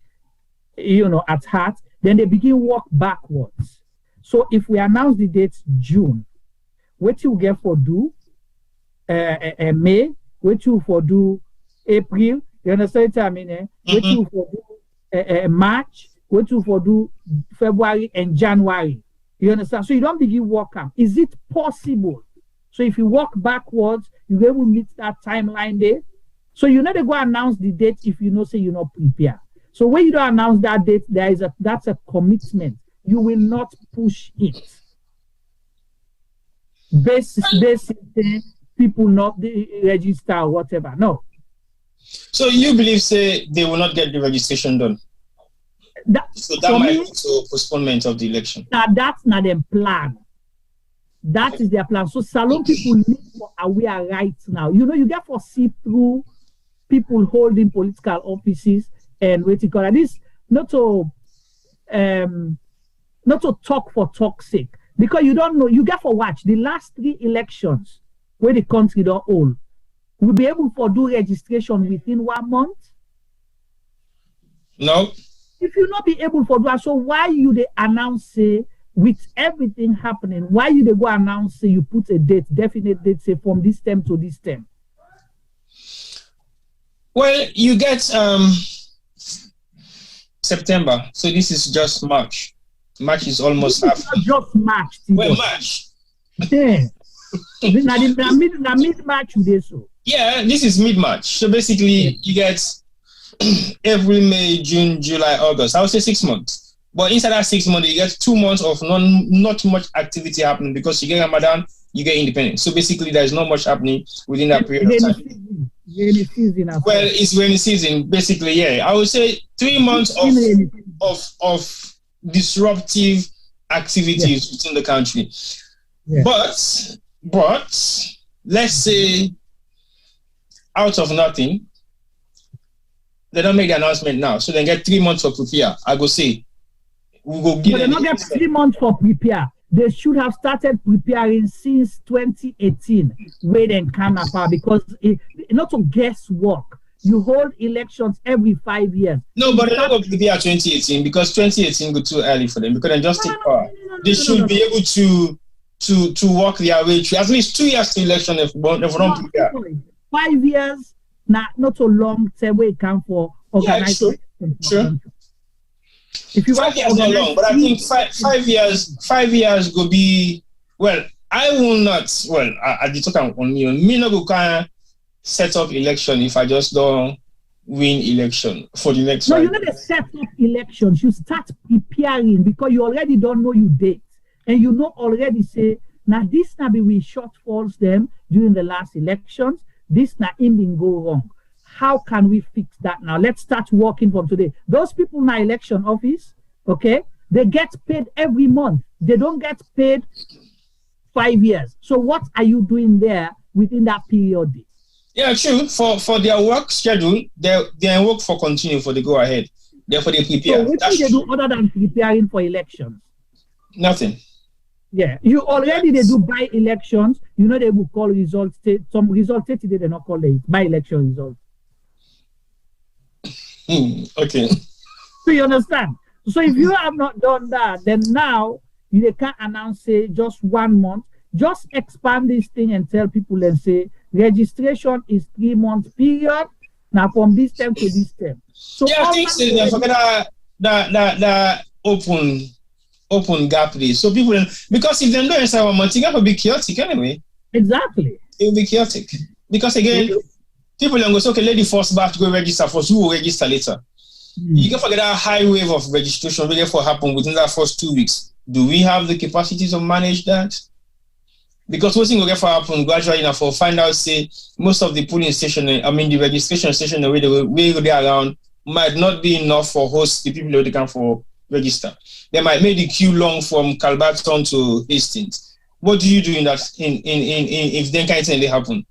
at heart, then they begin walk backwards. So if we announce the dates June, what you get for do May, what you for do April, you understand what I mean? What you for do March, what you for do February and January. You understand? So you don't begin walk up. Is it possible? So if you walk backwards, you will meet that timeline there. So you know they go announce the date if you know say you're not prepared. So when you don't announce that date, that's a commitment. You will not push it. Basically, people not register or whatever. No. So you believe say they will not get the registration done? So that might lead to postponement of the election. Now that's not their plan. That is their plan. So Salon people need for aware right now. You get for see through people holding political offices and what you call it. This not to talk for talk's sake. Because you don't know, you get for watch the last 3 elections where the country don't hold. We'll be able to do registration within 1 month. No. If you not be able to do that, so why you they announce with everything happening, why you they go announce you put a date, definite date, say from this term to this term? Well, you get September, so this is just March. March is almost half. Just March. Well, March. Yeah. Mid-March today, so. Yeah, this is mid-March. So basically, you get April, May, June, July, August. I would say 6 months. But inside that 6 months, you get 2 months of not much activity happening because you get Ramadan, you get independence. So basically, there's not much happening within that period of time. Rainy season. Well, it's rainy season, basically, yeah. I would say 3 months of disruptive activities within the country. Yeah. But let's say out of nothing, they don't make the announcement now, so they get 3 months for prepare. I go say we go give. But they don't get 3 months for prepare. They should have started preparing since 2018, where they can because not to guesswork. You hold elections every 5 years. No, but they're not going to prepare 2018 because 2018 go too early for them because they just take power. They should be able to work their way through at least 2 years to election if don't prepare. 5 years, not so long term where it come for organizing. Yeah, sure. If you 5 years not long, but I think 5 years go be well. I will not. Well, I did talk on me not go kind set up election if I just don't win election for the next. No, you not set up elections. You start preparing because you already don't know your date, and you know already say now this now be we shortfalls them during the last elections. This now in go wrong. How can we fix that now? Let's start working from today. Those people in our election office, okay, they get paid every month. They don't get paid 5 years. So what are you doing there within that period? Yeah, true. For their work schedule, they work for continue for the go ahead. Therefore, they prepare. So what do they do other than preparing for elections? Nothing. Yeah, you already they do by elections. You know they will call results. Some results today they not call it by election results. Okay. So you understand? So if you have not done that, then now you can't announce say just 1 month. Just expand this thing and tell people and say registration is 3 months period. Now from this time to this time. So yeah, I think so. They forget that open gap there. So people, because if they don't answer 1 month, it will be chaotic anyway. Exactly. It will be chaotic. Because again, people will go say, okay, let the first batch go register first, who will register later? You can forget that high wave of registration will therefore happen within that first 2 weeks. Do we have the capacity to manage that? Because what's going to happen gradually enough for find out, say, most of the polling station, the registration station, the way they are around, might not be enough for host the people that can for register. They might make the queue long from Calbaton to Hastings. What do you do in that if that kind of thing happen?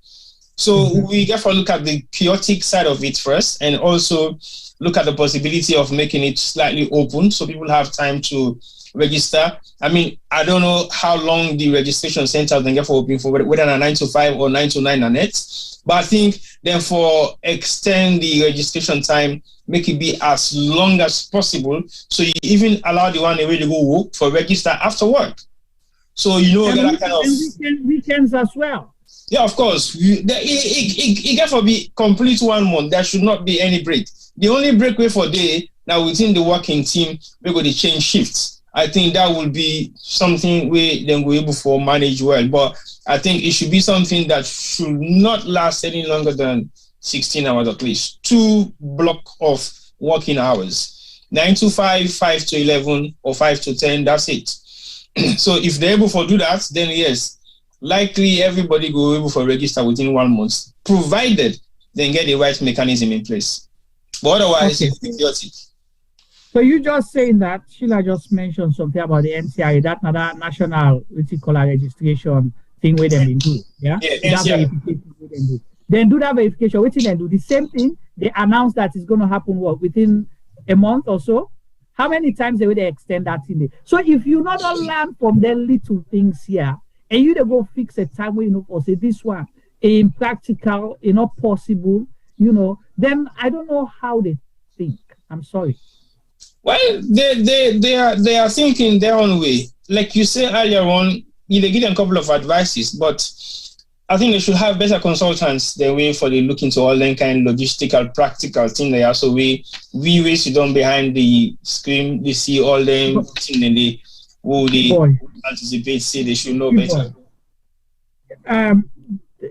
So we have to look at the chaotic side of it first, and also look at the possibility of making it slightly open so people have time to register. I mean, I don't know how long the registration center can get for open for, whether a 9 to 5 or 9 to 9 and net. But I think then for extend the registration time, make it be as long as possible. So you even allow the one away to go work for register after work. So that kind of weekends as well. Yeah, of course. It got to be complete 1 month. There should not be any break. The only breakaway for day now within the working team, we're going to change shifts. I think that will be something we then we're able to manage well. But I think it should be something that should not last any longer than 16 hours at least. 2 block of working hours. 9 to 5, 5 to 11, or 5 to 10, that's it. So if they're able to do that, then yes, likely everybody will be able to register within 1 month, provided they get the right mechanism in place. But otherwise, it's chaotic. So you just saying that Sheila just mentioned something about the NCRA, that national registration thing where they been do. Yeah? That verification where they do. Then do that verification, what they do? The same thing, they announce that it's going to happen within a month or so. How many times they will extend that in there? So if you not learn from the little things here, and you go fix a time where or say this one impractical, not possible, then I don't know how they think. I'm sorry. Well, they are thinking their own way. Like you said earlier on, they give them a couple of advices, but I think they should have better consultants the way for they look into all them kind of logistical, practical thing they are. So we sit down behind the screen, they see all them thing and they anticipate, say they should know better.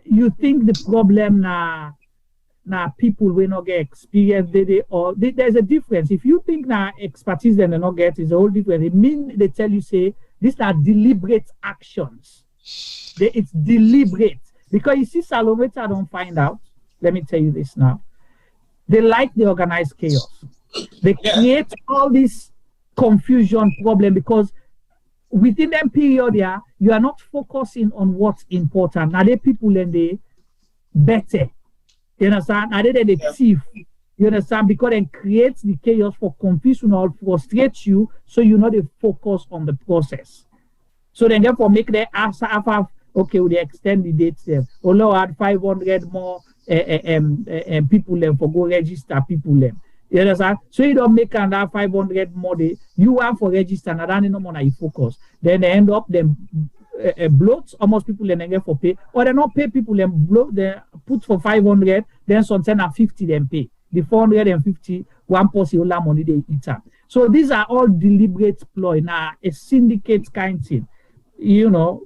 You think the problem now people will not get experience, there's a difference. If you think now expertise they not get, is a whole difference. It means they tell you, say, these are deliberate actions. It's deliberate. Because you see, Salometa don't find out. Let me tell you this now. They like the organized chaos. They create all this confusion problem because within them period here, you are not focusing on what's important. Now, they people and they better. You understand? Now, they thief. You understand? Because it creates the chaos for confusion or frustrate you, so you know they focus on the process. So then therefore make the after okay, we extend the dates there. Oh Lord, 500 more people them for go register people them. You understand? So you don't make another 500 more day. You want for register, and then no more you focus. Then they end up them bloats almost people then get for pay, or they not pay people them bloat they put for 500, then sometimes at 50 them pay. The 450, one person all money they eat up. So these are all deliberate ploy. Now a syndicate kind thing. Now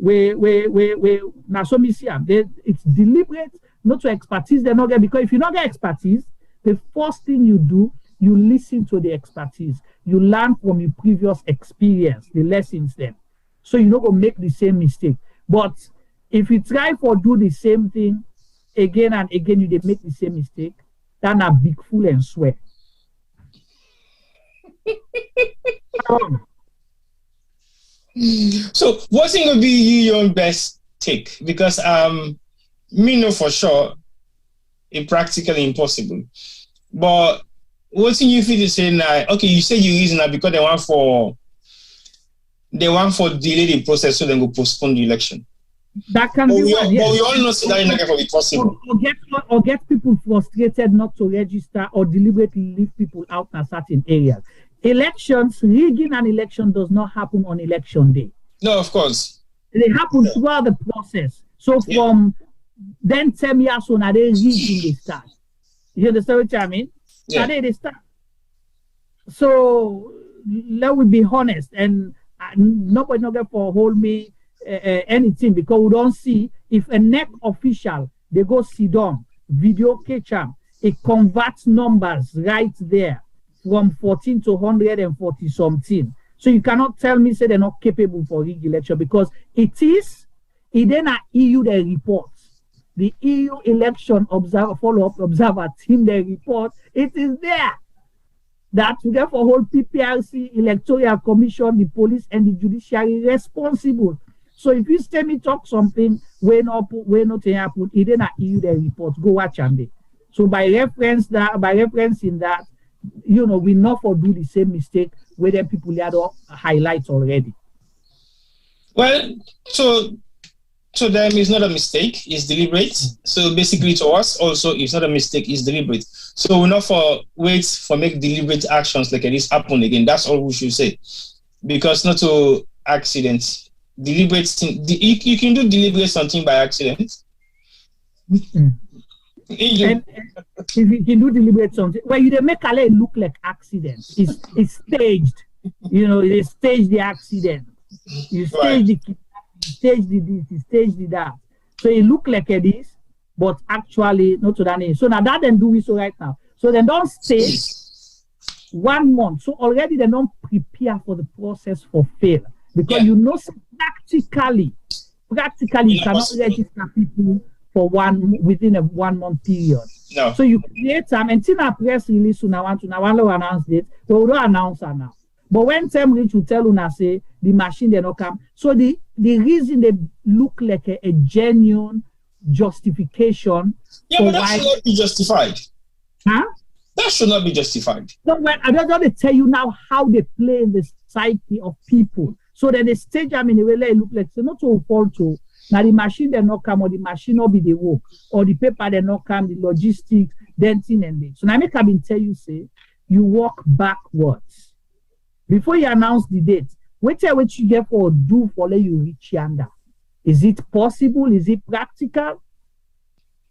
so it's deliberate, not to expertise they not get, because if you not get expertise, the first thing you do, you listen to the expertise. You learn from your previous experience, the lessons then. So you're not going to make the same mistake. But if you try for do the same thing again and again, you make the same mistake, then a big fool and swear. So what's going to be your best take? Because me know for sure it's practically impossible. But what's in you feel to say now? Okay, you say you reason that because they want for delay the process so they go postpone the election. That can be one, yes. But we all know that it's not going to be possible. Or get people frustrated not to register or deliberately leave people out in certain areas. elections, rigging an election does not happen on election day. No, of course. They happen throughout the process. So from then 10 years on, are they rigging the start? You understand what I mean? Yeah. Are they start? So let me be honest, and nobody not going to hold me anything, because we don't see if a NEC official they go sit down, video catcher, it converts numbers right there from 14 to 140 something. So you cannot tell me say they're not capable for rig election, because it then a EU they report. The EU election follow-up observer team they report, it is there that we get for whole PPRC, Electoral Commission, the police and the judiciary responsible. So if you tell me talk something where nothing happen, it then a EU they report. Go watch and they. So by referencing that, you know, we not for do the same mistake where them people had highlights already. Well, so them is not a mistake, it's deliberate. So basically to us also, it's not a mistake, it's deliberate. So we not for wait for make deliberate actions like this happen again. That's all we should say. Because not to accident. Deliberate thing, you can do deliberate something by accident. And if you can do deliberate something, well, you make it look like accident. It's staged. You know, they stage the accident. You stage the stage the this, you stage the that. So it look like it is, but actually not to that name. So now that then do we so right now. So they don't stage 1 month. So already they don't prepare for the process for fail. Because you know practically you cannot register people for within a 1 month period. No. So you create some and till a press release now want to announce it, we will not announce her now. But when time reach will tell una say the machine they not come. So the reason they look like a genuine justification. Yeah, but that should not be justified. Huh? That should not be justified. So when I don't want to tell you now how they play in the psyche of people. So then they stage them in a way they look like so not to fall to now the machine they not come, or the machine not be the work, or the paper they not come, the logistics, denting and this. So now make I tell you say you walk backwards. Before you announce the date, what you get for do for let you reach yonder. Is it possible? Is it practical?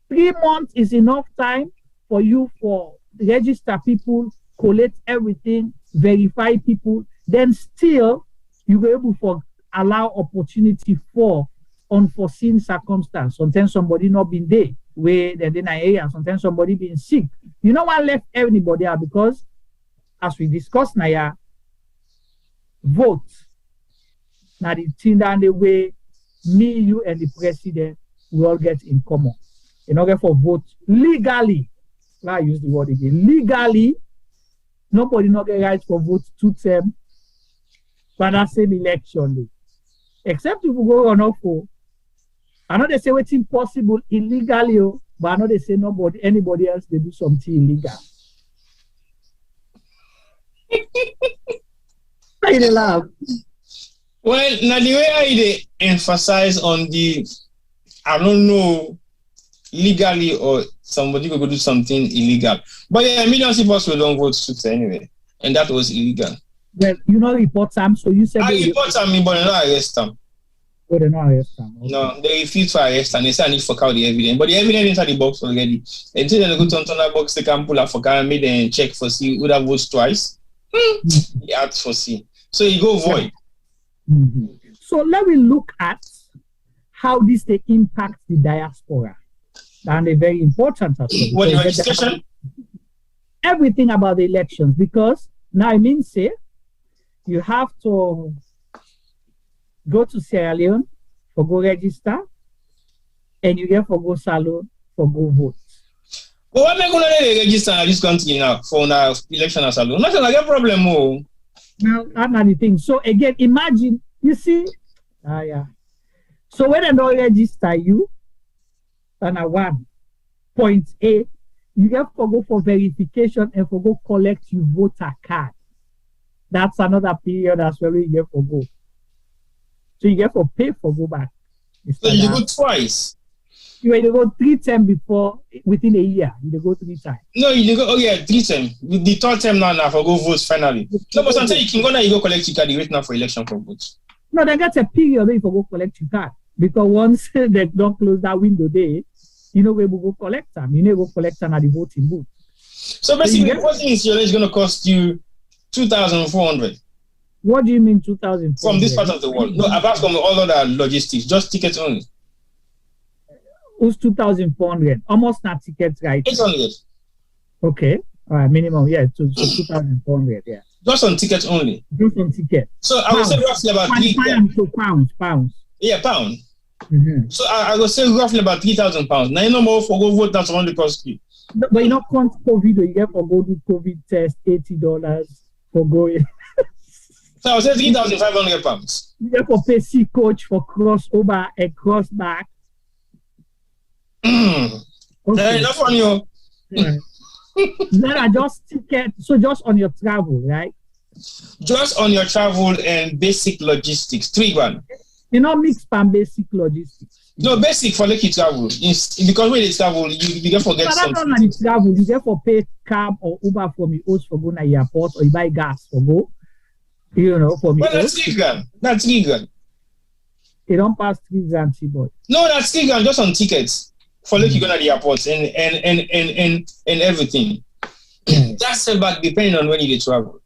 3 months is enough time for you for register people, collect everything, verify people, then still you were able to allow opportunity for unforeseen circumstance. Sometimes somebody not been there where they're in an area, sometimes somebody being sick. You know what left anybody out, because as we discussed now, vote. Now the thing down the way me, you and the president we all get in common. In order for vote legally. I use the word again. Legally, nobody not get right for vote 2 terms for that same election day. Except if we go on off for. I know they say what's impossible illegally, but I know they say anybody else they do something illegal. I laugh. Well, now the way I emphasize on the, I don't know, legally or somebody could go do something illegal. But yeah, millions of people don't vote suits anyway, and that was illegal. Well, you know report them, so you said I report them, but they not arrest them. Oh, they not arrest them. Okay. No, they refuse to arrest them. They say I need to fork out the evidence, but the evidence inside the box already. Until they go to that box, they can pull out fork and make them check for see who that votes twice. He asked for see, so you go void. Mm-hmm. So let me look at how this they impact the diaspora. And they're very important as well. What, the registration? Everything about the elections, because now I mean say you have to go to Sierra Leone for go register, and you get for go salon for go vote. But what make you register in this country now for an election as salon? Nothing like a problem. Now that's not the thing. So again, imagine you see, So when they don't register you, and a 1.8, you get to go for verification and for go collect your voter card. That's another period as well you get for go. So you get for pay for go back. So you go twice. You go 3 times before, within a year. You go 3 times. No, you go, 3 times. The third time now for go vote finally. No, but sometimes you can go now, you go collect your card, you wait now for election for votes. No, they get a period where you go collect your card. Because once they don't close that window there, you know where we go collect them. You know, go collect them at the voting booth. So basically, voting in Sierra Leone is going to cost you 2,400. What do you mean 2,400? From this part of the world? No, apart from all other logistics, just tickets only. Who's 2,400? Almost not tickets, right? 800. Okay. All right, minimum, yeah, so 2,400, yeah. Just on tickets only. Just on ticket. So I would say roughly about pounds. Yeah, pound. Mm-hmm. So I would say roughly about 3,000 pounds. Now you know more for go vote, that's on the cost you. But you know, COVID, you get for go do COVID test, $80 for going. So I would say 3,500 pounds. You get for pay C coach for crossover and cross back. Okay. Enough on you. Yeah. Then I just ticket, so just on your travel, right? Just on your travel and basic logistics, 3 grand. You know, mixed and basic logistics. No, basic for lucky travel. Because when you travel, you get forget something. Not only travel, you get for pay cab or Uber from your host for go to the airport, or you buy gas for go. You know, for me. Well, that's 3 grand. That's 3 grand. It don't pass 3 grand, boy. No, that's 3 grand just on tickets. For lucky go to the airports and everything. That's about depending on when you travel.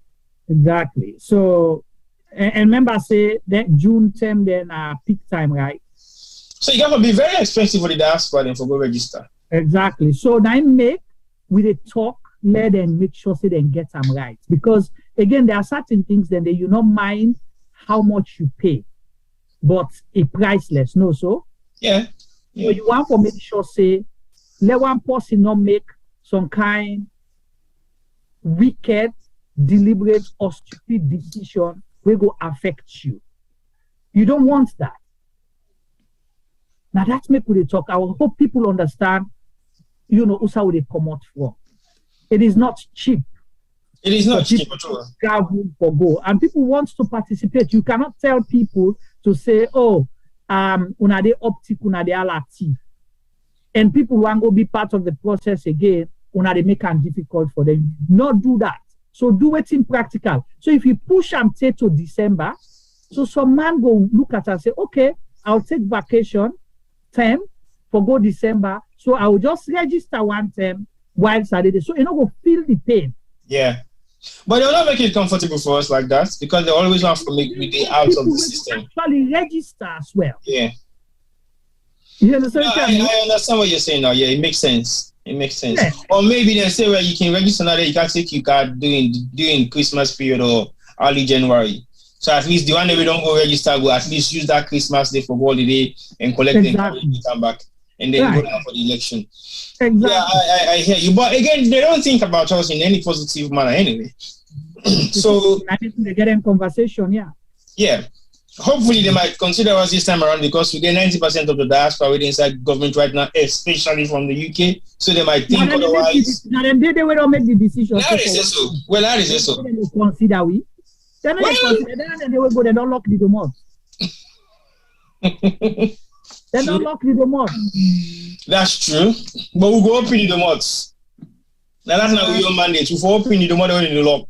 Exactly. So, and remember, say that June term then peak time, right? So you got to be very expensive for the diaspora then for go register. Exactly. So now make with a talk, let them make sure say they get them right. Because again, there are certain things then they you not mind how much you pay, but a priceless. No, so yeah. So you want to make sure say let one person not make some kind wicked, deliberate, or stupid decision will go affect you. You don't want that. Now that's make we talk. I will hope people understand, you know, how they come out from. It is not cheap. It is not cheap at all. Travel for go. And people want to participate. You cannot tell people to say, oh, una de optic, una de alati. And people want to be part of the process again, una de make it difficult for them. Not do that. So do it in practical. So if you push and say to December, so some man go look at and say, okay, I'll take vacation term for go December. So I will just register one term while Saturday. So you know go feel the pain. Yeah. But they'll not make it comfortable for us like that because they always want to make me out of the system. Actually register as well. Yeah. You understand? No, I understand what you're saying now. Yeah, it makes sense. It makes sense. Yeah. Or maybe they say, well, you can register now that you can take your card during Christmas period or early January. So at least the one that we don't go register, go at least use that Christmas day for holiday and collect them and come back. And then go down for the election. Exactly. Yeah, I hear you. But again, they don't think about us in any positive manner anyway. So I think they get in conversation, yeah. Yeah. Hopefully they might consider us this time around because we get 90% of the diaspora within inside government right now, especially from the UK. So they might think otherwise. Now then they will not make the decision. That is so. Well, that is so. They consider we. They will go, they don't lock the doors. They don't lock the doors. That's true. But we'll go open the doors. Now that's not your mandate. If we open the doors, they will lock.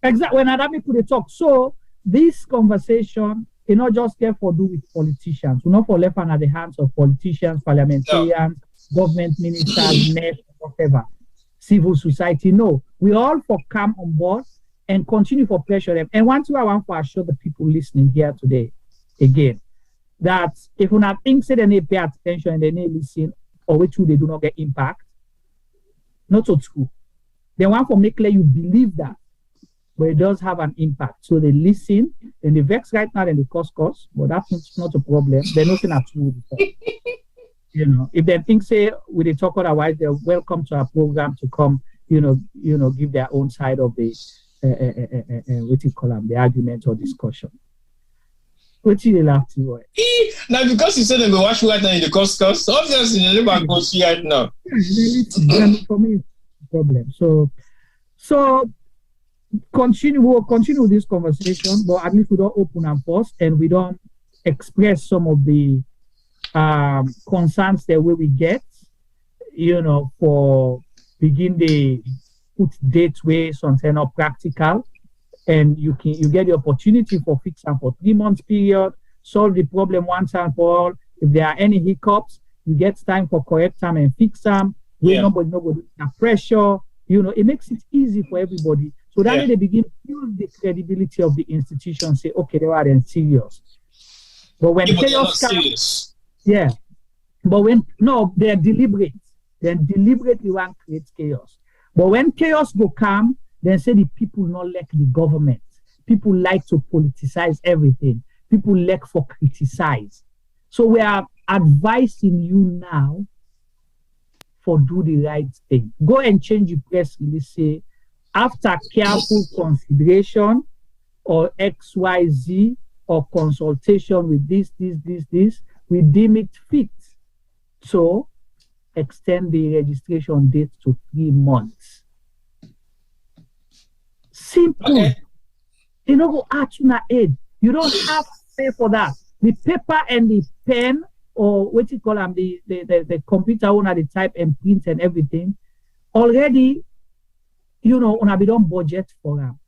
Exactly. When Adami put the talk. So this conversation is not just get for do with politicians. We're not for left hand at the hands of politicians, parliamentarians, government ministers, NEF, whatever, civil society. No, we all for come on board and continue for pressure them. And one thing I want to assure the people listening here today, again, that if you not think say they pay attention and they listen, or which they do not get impact, not so true. They want to make clear you believe that, but it does have an impact. So they listen, and they vex right now, and they cause, but that's not a problem. They're nothing at all. You know, if they think say we they talk otherwise, they're welcome to our program to come. You know, give their own side of the what you call them, the argument or discussion. What you laugh to? Now because you said they go watch right now in the cost, obviously they never go see right now. For me, it's a problem. So we'll continue this conversation, but at least we don't open and pause and we don't express some of the concerns the way we get, for begin the put date way something not practical, and you get the opportunity for fix them for 3 months period, solve the problem once and for all. If there are any hiccups, you get time for correct them and fix them. Nobody pressure. It makes it easy for everybody. So that way they begin to build the credibility of the institution. Say, okay, they are then serious. But when chaos comes, but they're deliberate. They deliberately want to create chaos. But when chaos go come, then say the people not like the government. People like to politicize everything. People like for criticize. So we are advising you now for do the right thing. Go and change your press release. Say, after careful consideration or XYZ or consultation with this, we deem it fit. So extend the registration date to 3 months. Simple. Okay. You know, go out to aid. You don't have to pay for that. The paper and the pen, or what you call them, the computer owner, the type and print and everything, already, we don't budget for them.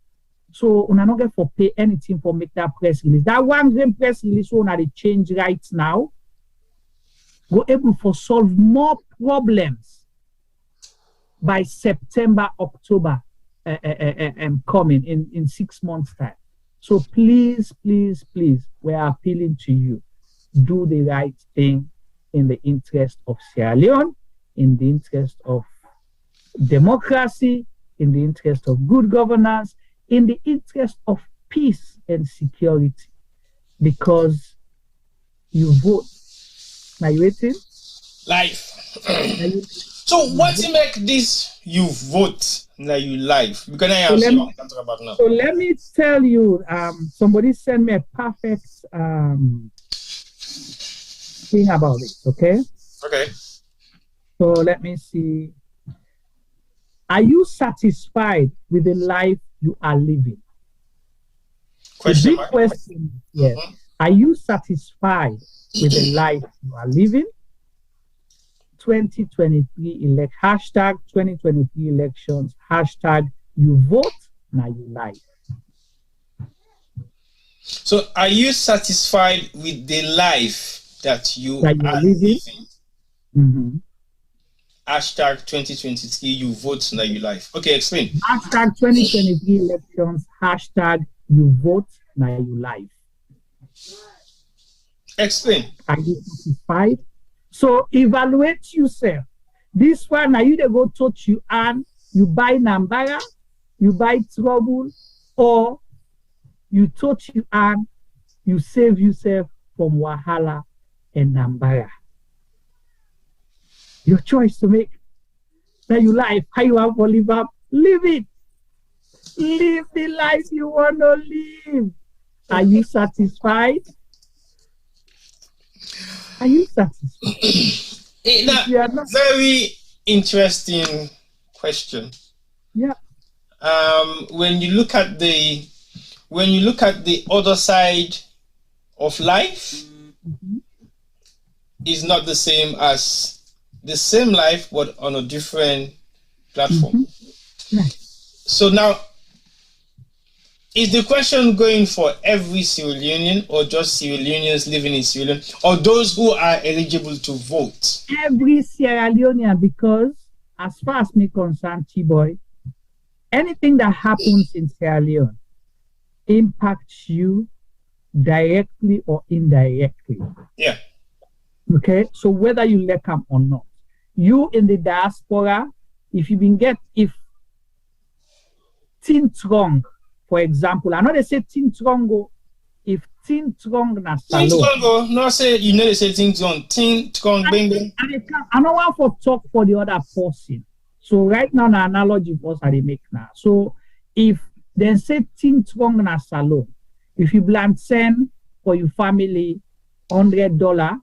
So we not get for pay anything for make that press release. That one great press release we the change right now. Go able for solve more problems by September, October, and coming in 6 months' time. So please, please, please, we are appealing to you. Do the right thing in the interest of Sierra Leone, in the interest of democracy, in the interest of good governance, in the interest of peace and security. Because you vote. Are you waiting? Life. So what to make this you vote now you live? Because I have something to talk about now. So let me tell you, somebody sent me a perfect thing about it, okay? Okay. So let me see. Are you satisfied with the life you are living? Question The big mark? question, yes. Are you satisfied with the life you are living? 2023 hashtag 2023 elections, hashtag you vote, now you live. So are you satisfied with the life that you are living? Mm-hmm. Hashtag 2023 you vote, now you live. Okay, explain. Hashtag 2023 elections, hashtag you vote, now you live. Explain. Are you satisfied? So evaluate yourself. This one, now you they go touch you and you buy Nambara, you buy trouble, or you touch you and you save yourself from Wahala and Nambara. Your choice to make. Now you life, how you have to live up, live it. Live the life you want to live. Are you satisfied? Are you satisfied? Very interesting question. Yeah. When you look at the other side of life, is not the same as the same life, but on a different platform. Right. So now, is the question going for every Sierra Leonean, or just Sierra Leoneans living in Sierra Leone, or those who are eligible to vote? Every Sierra Leonean, because as far as me concerned, T-Boy, anything that happens in Sierra Leone impacts you directly or indirectly. Yeah. Okay, so whether you like them or not, you in the diaspora, if Tin Trong, for example, I know they say Tin Trongo, if Tin Trong na Tin salo. Trongo, no say you know they say Tin Trong, Tin Trong bing. I don't want to talk for the other person. So right now, the analogy for us they make now. So if they say Tin Trong na salo, if you send for your family $100,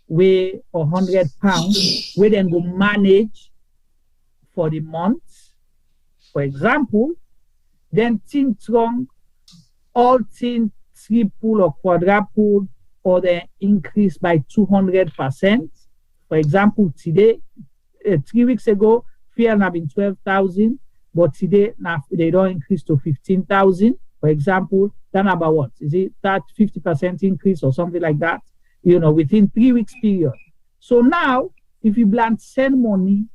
way or £100, we then go manage for the month, for example, then Tin Trong, all tin triple or quadruple or they increase by 200%. For example, today, 3 weeks ago, fuel have been 12,000, but today now they don't increase to 15,000. For example, then about what? Is it that 50% increase or something like that? You know, within 3 weeks period. So now, if you send money,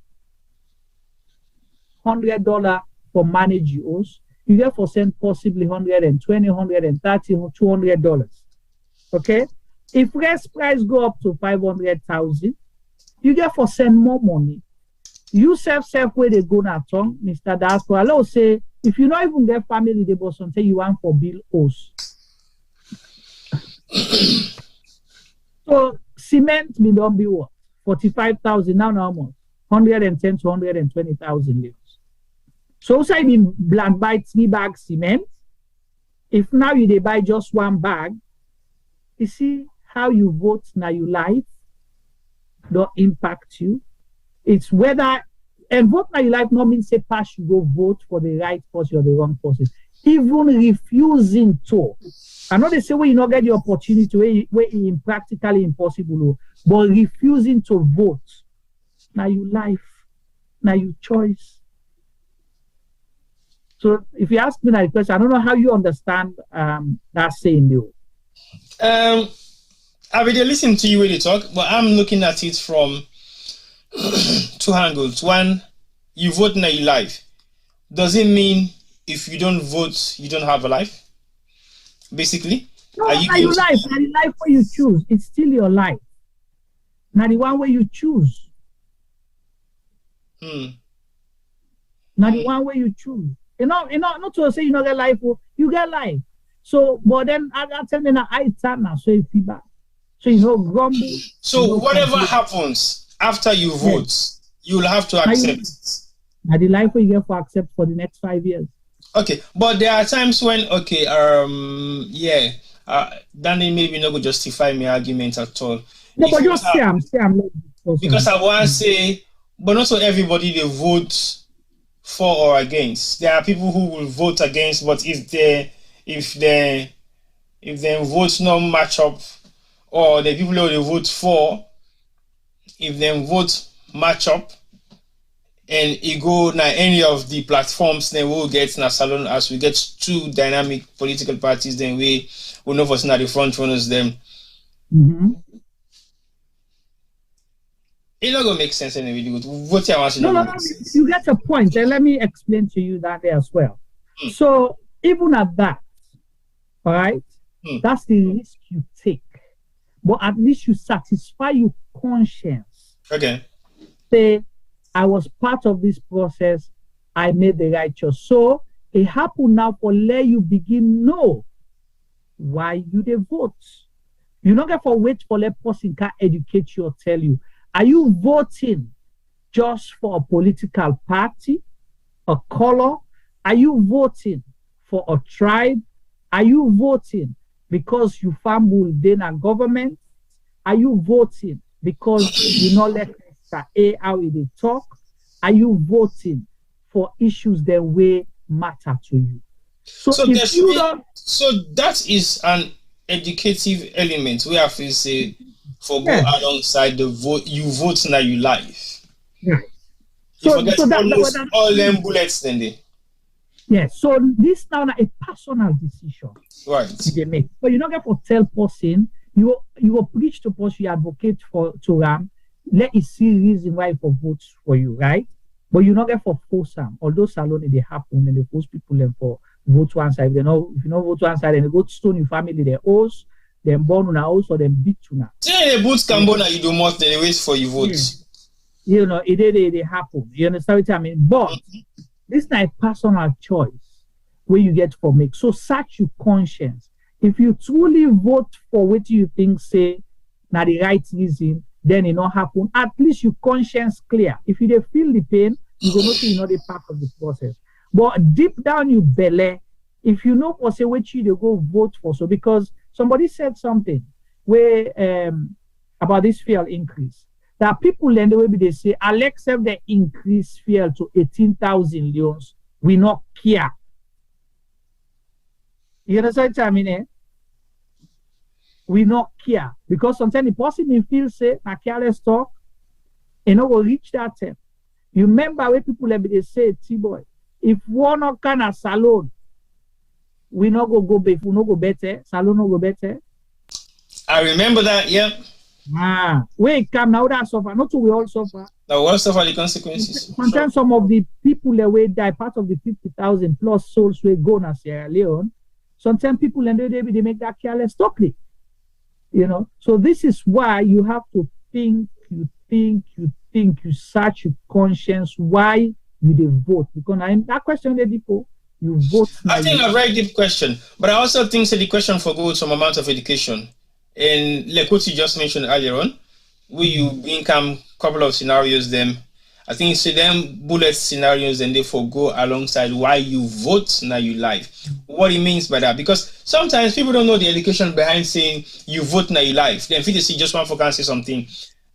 $100 for manage yours, you therefore send possibly $120, $130, $200. Okay? If gas price go up to 500,000, you therefore send more money. You self where they go now, Mr. Diaspora. Let's say if you not even get family, they boss until you want for bill house. So cement will don't be what? 45,000 now almost 110 to 120,000 litres. So say you buy 3 bags cement. If now you they buy just 1 bag, you see how you vote now your life don't impact you. It's whether and vote now your life not mean say pass you go vote for the right person or the wrong person. Even refusing to. I know they say when you not get the opportunity where it's practically impossible, but refusing to vote. Now your life, now your choice. So if you ask me that question, I don't know how you understand that saying though. I will listen to you when you talk, but I'm looking at it from 2 angles. One, you vote now your life. Does it mean if you don't vote, you don't have a life? Basically? No, now your life, now the life where you choose, it's still your life. Now the one where you choose. Now the one where you choose. You know, not to say you don't get life, you get life. So, but then I tell you now, I turn now, so if you back. So you know, grumble. So whatever happens after you vote, you'll have to accept it. Now the life where you get for accept for the next 5 years. Okay, but there are times when Danny maybe not go justify my argument at all. No, but just say I'm because I want to say, but not so everybody they vote for or against. There are people who will vote against, but if their votes not match up, or the people who they vote for, if them vote match up, and it go now any of the platforms, then we'll get in a salon as we get 2 dynamic political parties, then we will know what's not the front runners them. It's not gonna make sense anyway. What you want to know? No, you get a point, and let me explain to you that as well. So even at that, all right, that's the risk you take, but at least you satisfy your conscience. Okay. Say, I was part of this process. I made the right choice. So it happened now for let you begin know why you they vote. You not get for wait for let person can educate you or tell you. Are you voting just for a political party, a color? Are you voting for a tribe? Are you voting because you fumble in a government? Are you voting because you not let how they talk? Are you voting for issues that way matter to you? So that is an educative element we have to say for go alongside the vote. You vote now your life. Right. So that all them bullets then they. Yes. So this now a personal decision. Right. They make. So you not get for tell person you will preach to person, you advocate for to them. Let it see reason why for votes for you, right? But you not get for force them. Although salon they happen and they force people them for vote one side. If you not vote one side and they go to stone your family, they house, them born on a house or them beat you now. Say the boots can born and you do more than they wait for your votes. Yeah. You know, they happen. You understand what I mean? But this is not a personal choice where you get for make. So search your conscience. If you truly vote for what you think say now the right reason, then it not happen. At least your conscience clear. If you feel the pain, you will not say you're not a part of the process. But deep down your belly, if you know for say what you go vote for, so because somebody said something where about this fuel increase. There are people then the way they say, I'll accept the increase fuel to 18,000 leons. We not care. You understand what I mean? we not care. Because sometimes the person in feel say, na careless talk, and not go reach that time. You remember when people they say, T-boy, if one not kind of salon, we not go if we not go better, salon not go better. I remember that, yeah. Wait, come now that suffer. Not we all suffer. Now what suffer the consequences? Sometimes some of the people that way die, part of the 50,000 plus souls will go na Sierra Leone. Sometimes people and they make that careless talk. You know, so this is why you have to think, you search your conscience why you dey vote. Because that question the people you vote. I think a very deep question, but I also think the question for go some amount of education. And like what you just mentioned earlier on, where you income couple of scenarios them. I think so them bullet scenarios and therefore go alongside why you vote now you life. What it means by that, because sometimes people don't know the education behind saying you vote now you life. Then if you see just one for can say something.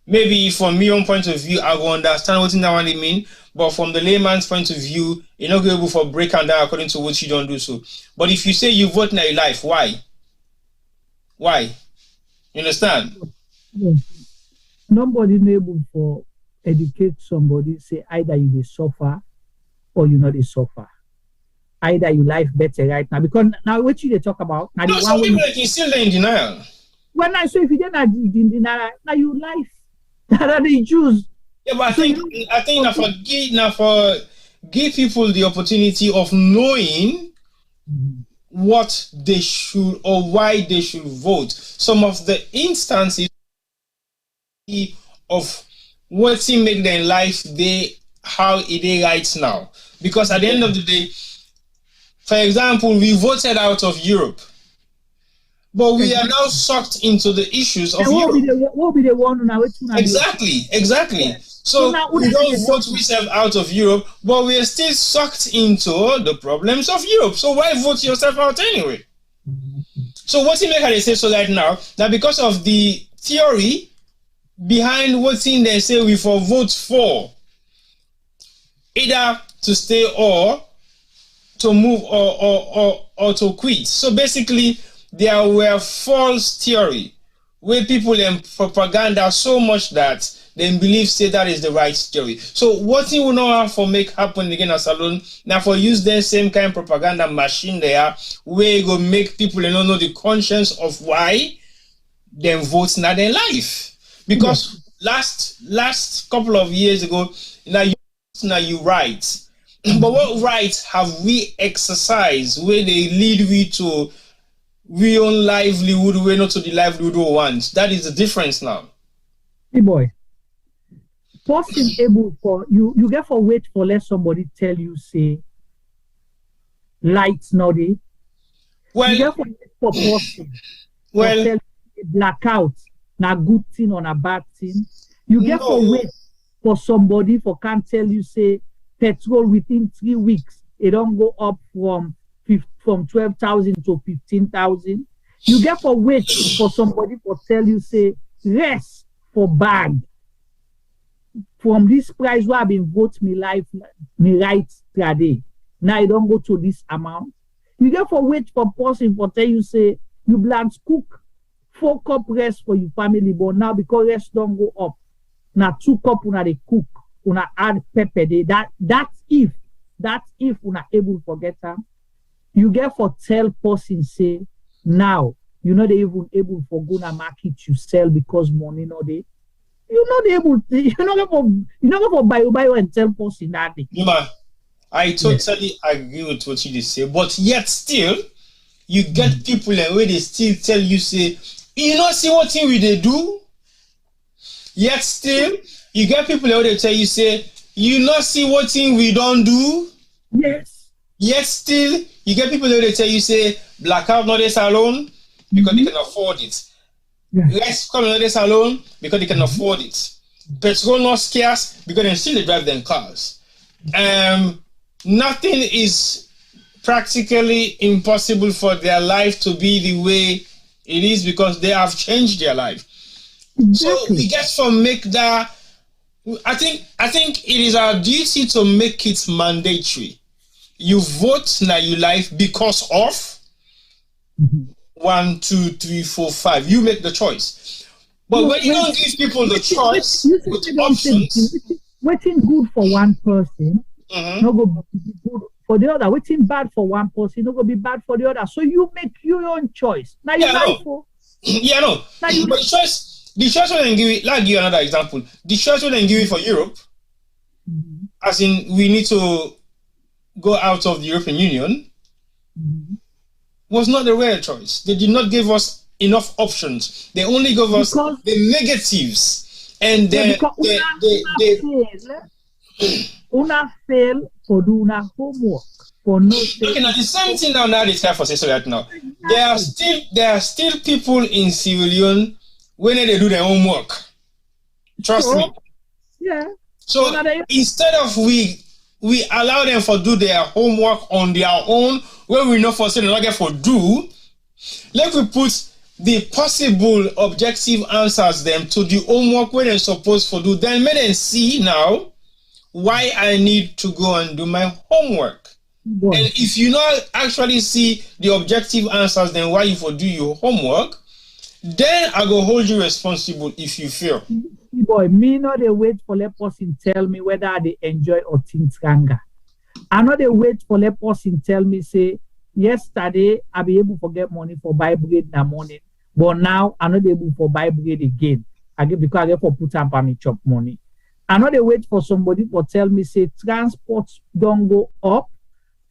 Maybe from your own point of view, I will understand what that one mean, but from the layman's point of view, you're not able for break and down according to what you don't do so. But if you say you vote now your life, why? Why? You understand? Yes. Nobody able for educate somebody say either you suffer or you not suffer. Either you life better right now. Because now what you talk about now no, some people like still in denial. When I say if you didn't in denial, now you life. That they choose. Yeah, but I think for give people the opportunity of knowing what they should or why they should vote. Some of the instances of what's in make their life how it is right now. Because at the end of the day, for example, we voted out of Europe, but we are now sucked into the issues of Europe. What be the one now? Exactly. So we don't vote ourselves out of Europe, but we are still sucked into the problems of Europe. So why vote yourself out anyway? So what you make they say so right now, that because of the theory behind what's they say we for vote for either to stay or to move or to quit. So basically there were false theory where people propaganda so much that they believe say that is the right theory. So what you will not have for make happen again as alone now for use the same kind of propaganda machine there where you go make people don't know the conscience of why them votes not their life. Because last couple of years ago now you right. But what rights have we exercised where they lead we to we own livelihood, we're not to the livelihood we want? That is the difference now. Hey boy, person able for you get for wait for let somebody tell you say lights not there. Well, you get for wait for person well tell you blackout na good thing or a bad thing. You get for wait for somebody for can't tell you say petrol within 3 weeks it don't go up from 12,000 to 15,000. You get for wait for somebody for tell you say rest for bag from this price where I've been vote me life me right today. Now I don't go to this amount. You get for wait for person for tell you say you blank cook 4 cup rest for your family, but now because rest don't go up. Now 2 cup una they cook, una add pepper day. That's if una able to get them. You get for tell person say now you're not even able for go na market you sell because money not there. You're not able to, you're not for buy and tell person that day. Nima, I totally agree with what you just say, but yet still you get people and where they still tell you say you not see what thing we they do. Yet still you get people where they tell you say you not see what thing we don't do. Yes. Yet still you get people where they tell you say blackout not this alone because they can afford it. Let's come on this alone because they can afford it. Petrol not scarce because they still drive them cars. Nothing is practically impossible for their life to be the way it is because they have changed their life. So we get to make that. I think it is our duty to make it mandatory. You vote now your life because of 1, 2, 3, 4, 5. You make the choice. But when you don't give people the choice with options, waiting good for one person, no go be good for the other. Waiting bad for one person, no go be bad for the other. So you make your own choice. Now you life for. Yeah, no. But the choice when they give it, like give you another example. The choice when they give it for Europe, as in we need to go out of the European Union, was not the real choice. They did not give us enough options. They only gave us the negatives, and they una fail for do una homework for no. Okay, now the same thing now they try for say right now. There are still people in Sierra Leone when they do their homework. Trust me. Yeah. So instead of we allow them for do their homework on their own, when we know for certain not get for do, let we put the possible objective answers them to the homework where they're supposed to do. Then may they see now why I need to go and do my homework. Boy. And if you not actually see the objective answers, then why you for do your homework, then I go hold you responsible if you fail. Boy, me not they wait for let person tell me whether they enjoy or think anger. I know they wait for let person tell me say yesterday I be able to get money for buy bread in the morning, but now I'm not able to buy bread again. Because I get for put up on me chop money. I know they wait for somebody to tell me say transport don't go up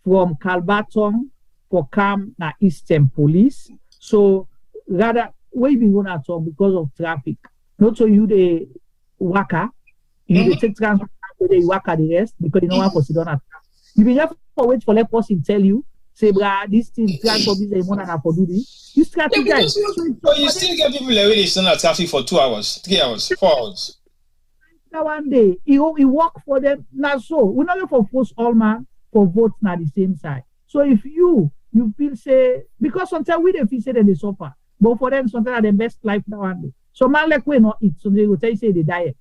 from Calbaton for Cam na Eastern Police. So rather we been gonna talk because of traffic. Not so you the worker, you take transport the worker the rest because you know one for sit down at. You be have to wait for let person tell you, say brah, this thing transport is more than I for do this. You strategize. But you still get people that really stand at traffic for 2 hours, 3 hours, 4 hours. Now one day he work for them. Now so we're not going for force all man for votes na the same side. So if you feel say because sometimes we don't feel say that they suffer, but for them sometimes the best life now one day. So man like we not eat, so they will tell you say they diet.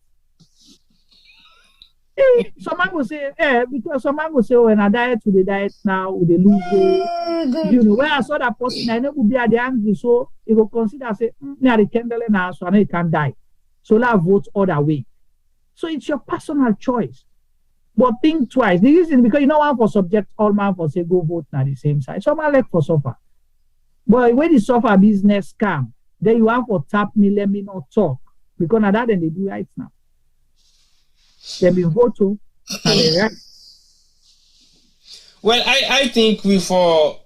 Some man will say, because some man will say, when I diet to the diet now, with the lose weight. You know, when I saw that person, I know would be at the angry, so he will consider say, near the candle now, so I know he can die. So now vote other way. So it's your personal choice. But think twice. The reason because you know one for subject, all man for say go vote now the same side. Some man like for suffer. But when the suffer business come, then you have for tap me, let me not talk. Because now that then they do right now. They be vote to and they right. Well, I think we for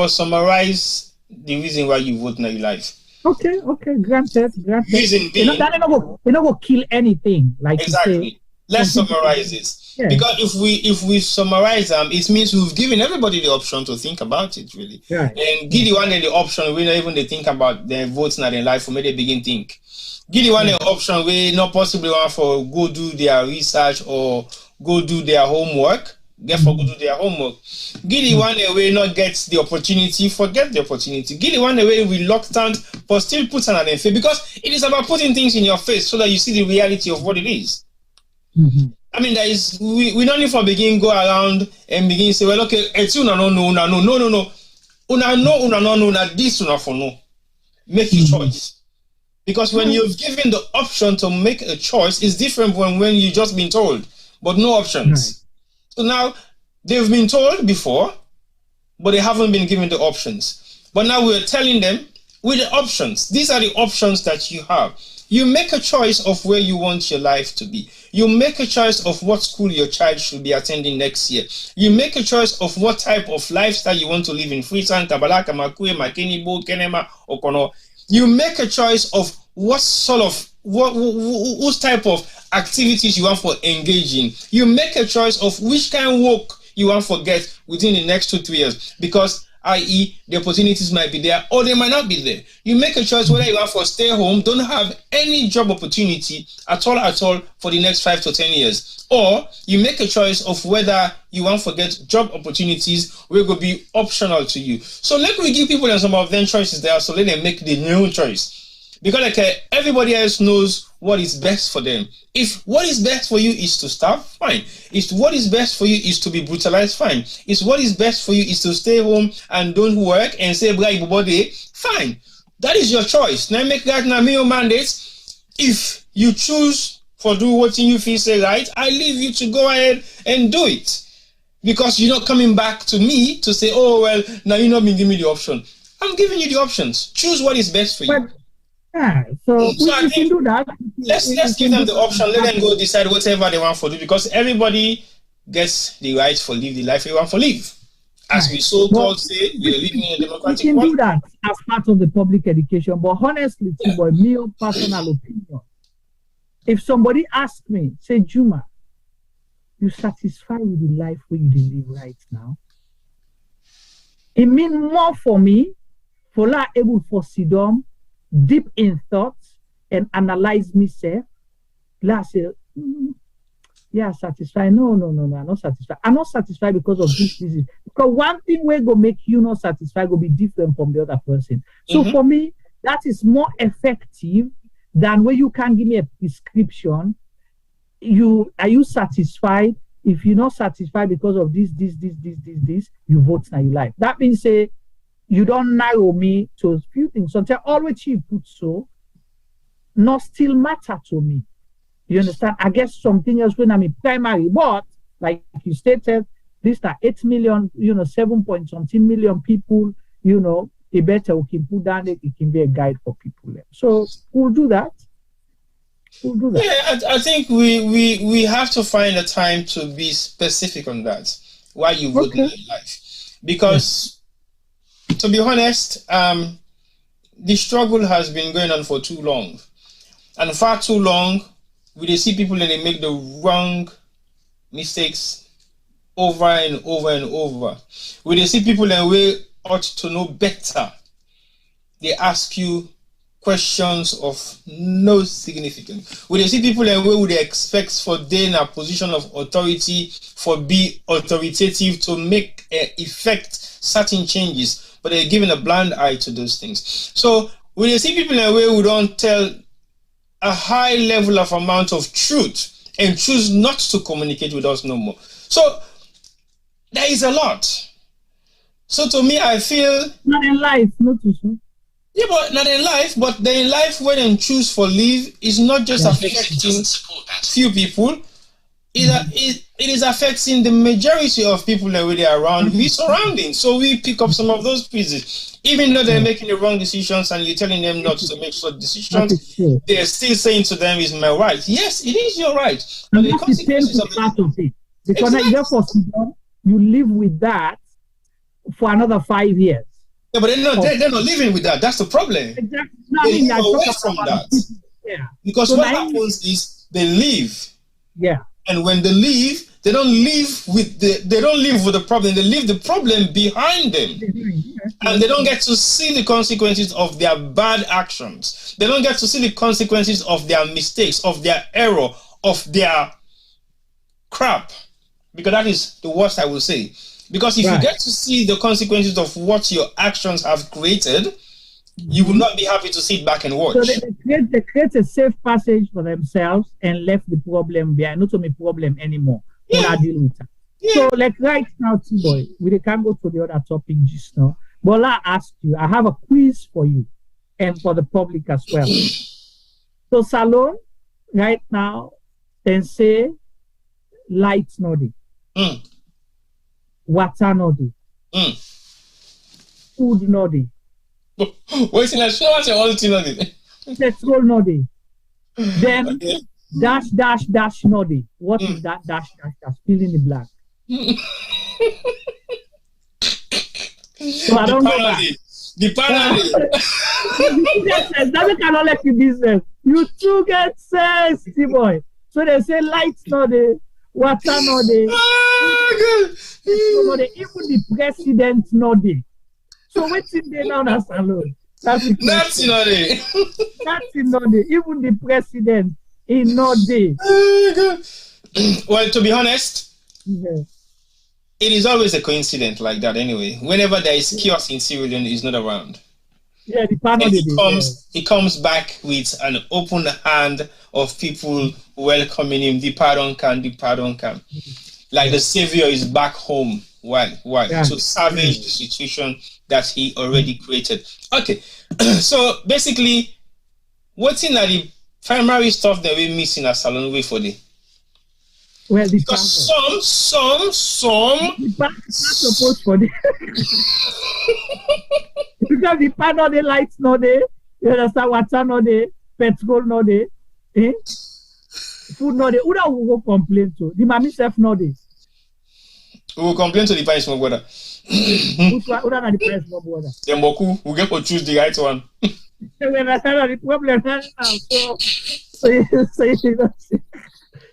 summarize the reason why you vote in your life. Okay, granted. Reason being, they not go kill anything, like exactly. You say. Let's summarize this. Yeah. Because if we summarize them, it means we've given everybody the option to think about it, really. Yeah. And give the one the option we not even they think about their votes in their life for me they begin think. Give the one the option we not possibly want for go do their research or go do their homework. Therefore, go do their homework. Give the one way not get the opportunity, forget the opportunity. Give the one way reluctant, but still put on their face because it is about putting things in your face so that you see the reality of what it is. I mean, there is we don't need to begin go around and begin say, well, okay, it's no, this una for no. Make your choice. Because when you've given the option to make a choice, it's different when you just been told, but no options. So now they've been told before, but they haven't been given the options. But now we're telling them with the options. These are the options that you have. You make a choice of where you want your life to be. You make a choice of what school your child should be attending next year. You make a choice of what type of lifestyle you want to live in. Freetown, Tabalaka, Makue, Makenibo, Kenema, Okono. You make a choice of what sort of, what type of activities you want for engaging. You make a choice of which kind of work you want to get within the next 2-3 years. Because i.e. the opportunities might be there or they might not be there. You make a choice whether you want to stay home, don't have any job opportunity at all for the next 5 to 10 years. Or you make a choice of whether you want to get job opportunities where it will be optional to you. So let me give people some of them choices there, so let them make the new choice. Because everybody else knows what is best for them. If what is best for you is to starve, fine. If what is best for you is to be brutalized, fine. If what is best for you is to stay home and don't work and say fine. That is your choice. Now make that your mandate. If you choose for do what you feel say right, I leave you to go ahead and do it. Because you're not coming back to me to say, oh well, now you're not giving me the option. I'm giving you the options. Choose what is best for you. So we can do that. Let's give them the option. Let them go decide whatever they want to do, because everybody gets the right for live the life they want to live. As we so-called say, we are living in a democratic world. We can world. do that as part of the public education. But honestly, boy, my personal opinion, if somebody asks me, say, Juma, you satisfied with the life where you live right now? It means more for me for la able for sit down deep in thoughts and analyze myself. La say, yeah, satisfied. No, I'm not satisfied. I'm not satisfied because of this. Because one thing will go make you not satisfied will be different from the other person. So for me, that is more effective than where you can give me a prescription. Are you satisfied? If you're not satisfied because of this, you vote now you like. That means say you don't narrow me to a few things. Sometimes all what you put so not still matter to me. You understand? I guess something else when I'm in primary, but like you stated, this are 8 million, 7 point something million people, it better we can put down it can be a guide for people. So we'll do that. Yeah, I think we have to find a time to be specific on that. Why you vote in life? Because to be honest, the struggle has been going on for too long, and far too long. We see people and they make the wrong mistakes over and over and over. We see people and we ought to know better. They ask you questions of no significance. We see people and we would expect for they in a position of authority, for be authoritative to make effect certain changes, but they're giving a blind eye to those things. So we see people and we who don't tell a high level of amount of truth and choose not to communicate with us no more. So there is a lot. So to me, I feel not in life, not to so. Yeah, but not in life. But the in life when they choose for leave is not just affecting few people. It is affecting the majority of people that we are around, we surrounding. So we pick up some of those pieces, even though they're making the wrong decisions, and you're telling them not to make such decisions. They're still saying to them, "Is my right?" Yes, it is your right. But the consequences of it, because therefore you live with that for another 5 years. Yeah, but they're not living with that. That's the problem. Exactly. They live away from that. Yeah. Because what happens is they leave. Yeah. And when they leave, they don't live with the problem. They leave the problem behind them. And they don't get to see the consequences of their bad actions. They don't get to see the consequences of their mistakes, of their error, of their crap. Because that is the worst I will say. Because if you get to see the consequences of what your actions have created, you will not be happy to sit back and watch. So they create a safe passage for themselves and left the problem behind. Not only problem anymore. Yeah. Deal with it. Yeah. So like right now, T-Boy, we can go to the other topic just now. But I ask you, I have a quiz for you and for the public as well. So Salon, right now, then say lights nodi. Water nodi. Food nodi. Wait, show us your whole thing on it. Petrol nodi. Then dash nodi. What is that dash? Fill in the blank. So I don't know that. The penalty. That cannot let you business. You two get sense, boy. So they say lights nodi, water nodi. Even the president nodi. So what's in there now? That's alone. That's not it. That's not it. Even the president is not there. Well, to be honest, it is always a coincidence like that anyway. Whenever there is chaos in Sierra Leone, is not around. Yeah, the panel. He comes back with an open hand of people welcoming him. The pardon can. Like the savior is back home. Why? Yeah. To salvage the situation that he already created. Okay, so basically, what's in the primary stuff that we're missing at Salon Way for the? Well, the because some the bank is not supposed for the because the panel, the lights no there, you understand, water no there, petrol no there, food no there. Who that will go complain to? The mommy self no there. We will complain to the price more brother. Who that the price more brother? Then Boku, we get to choose the right one. When I the problem now, so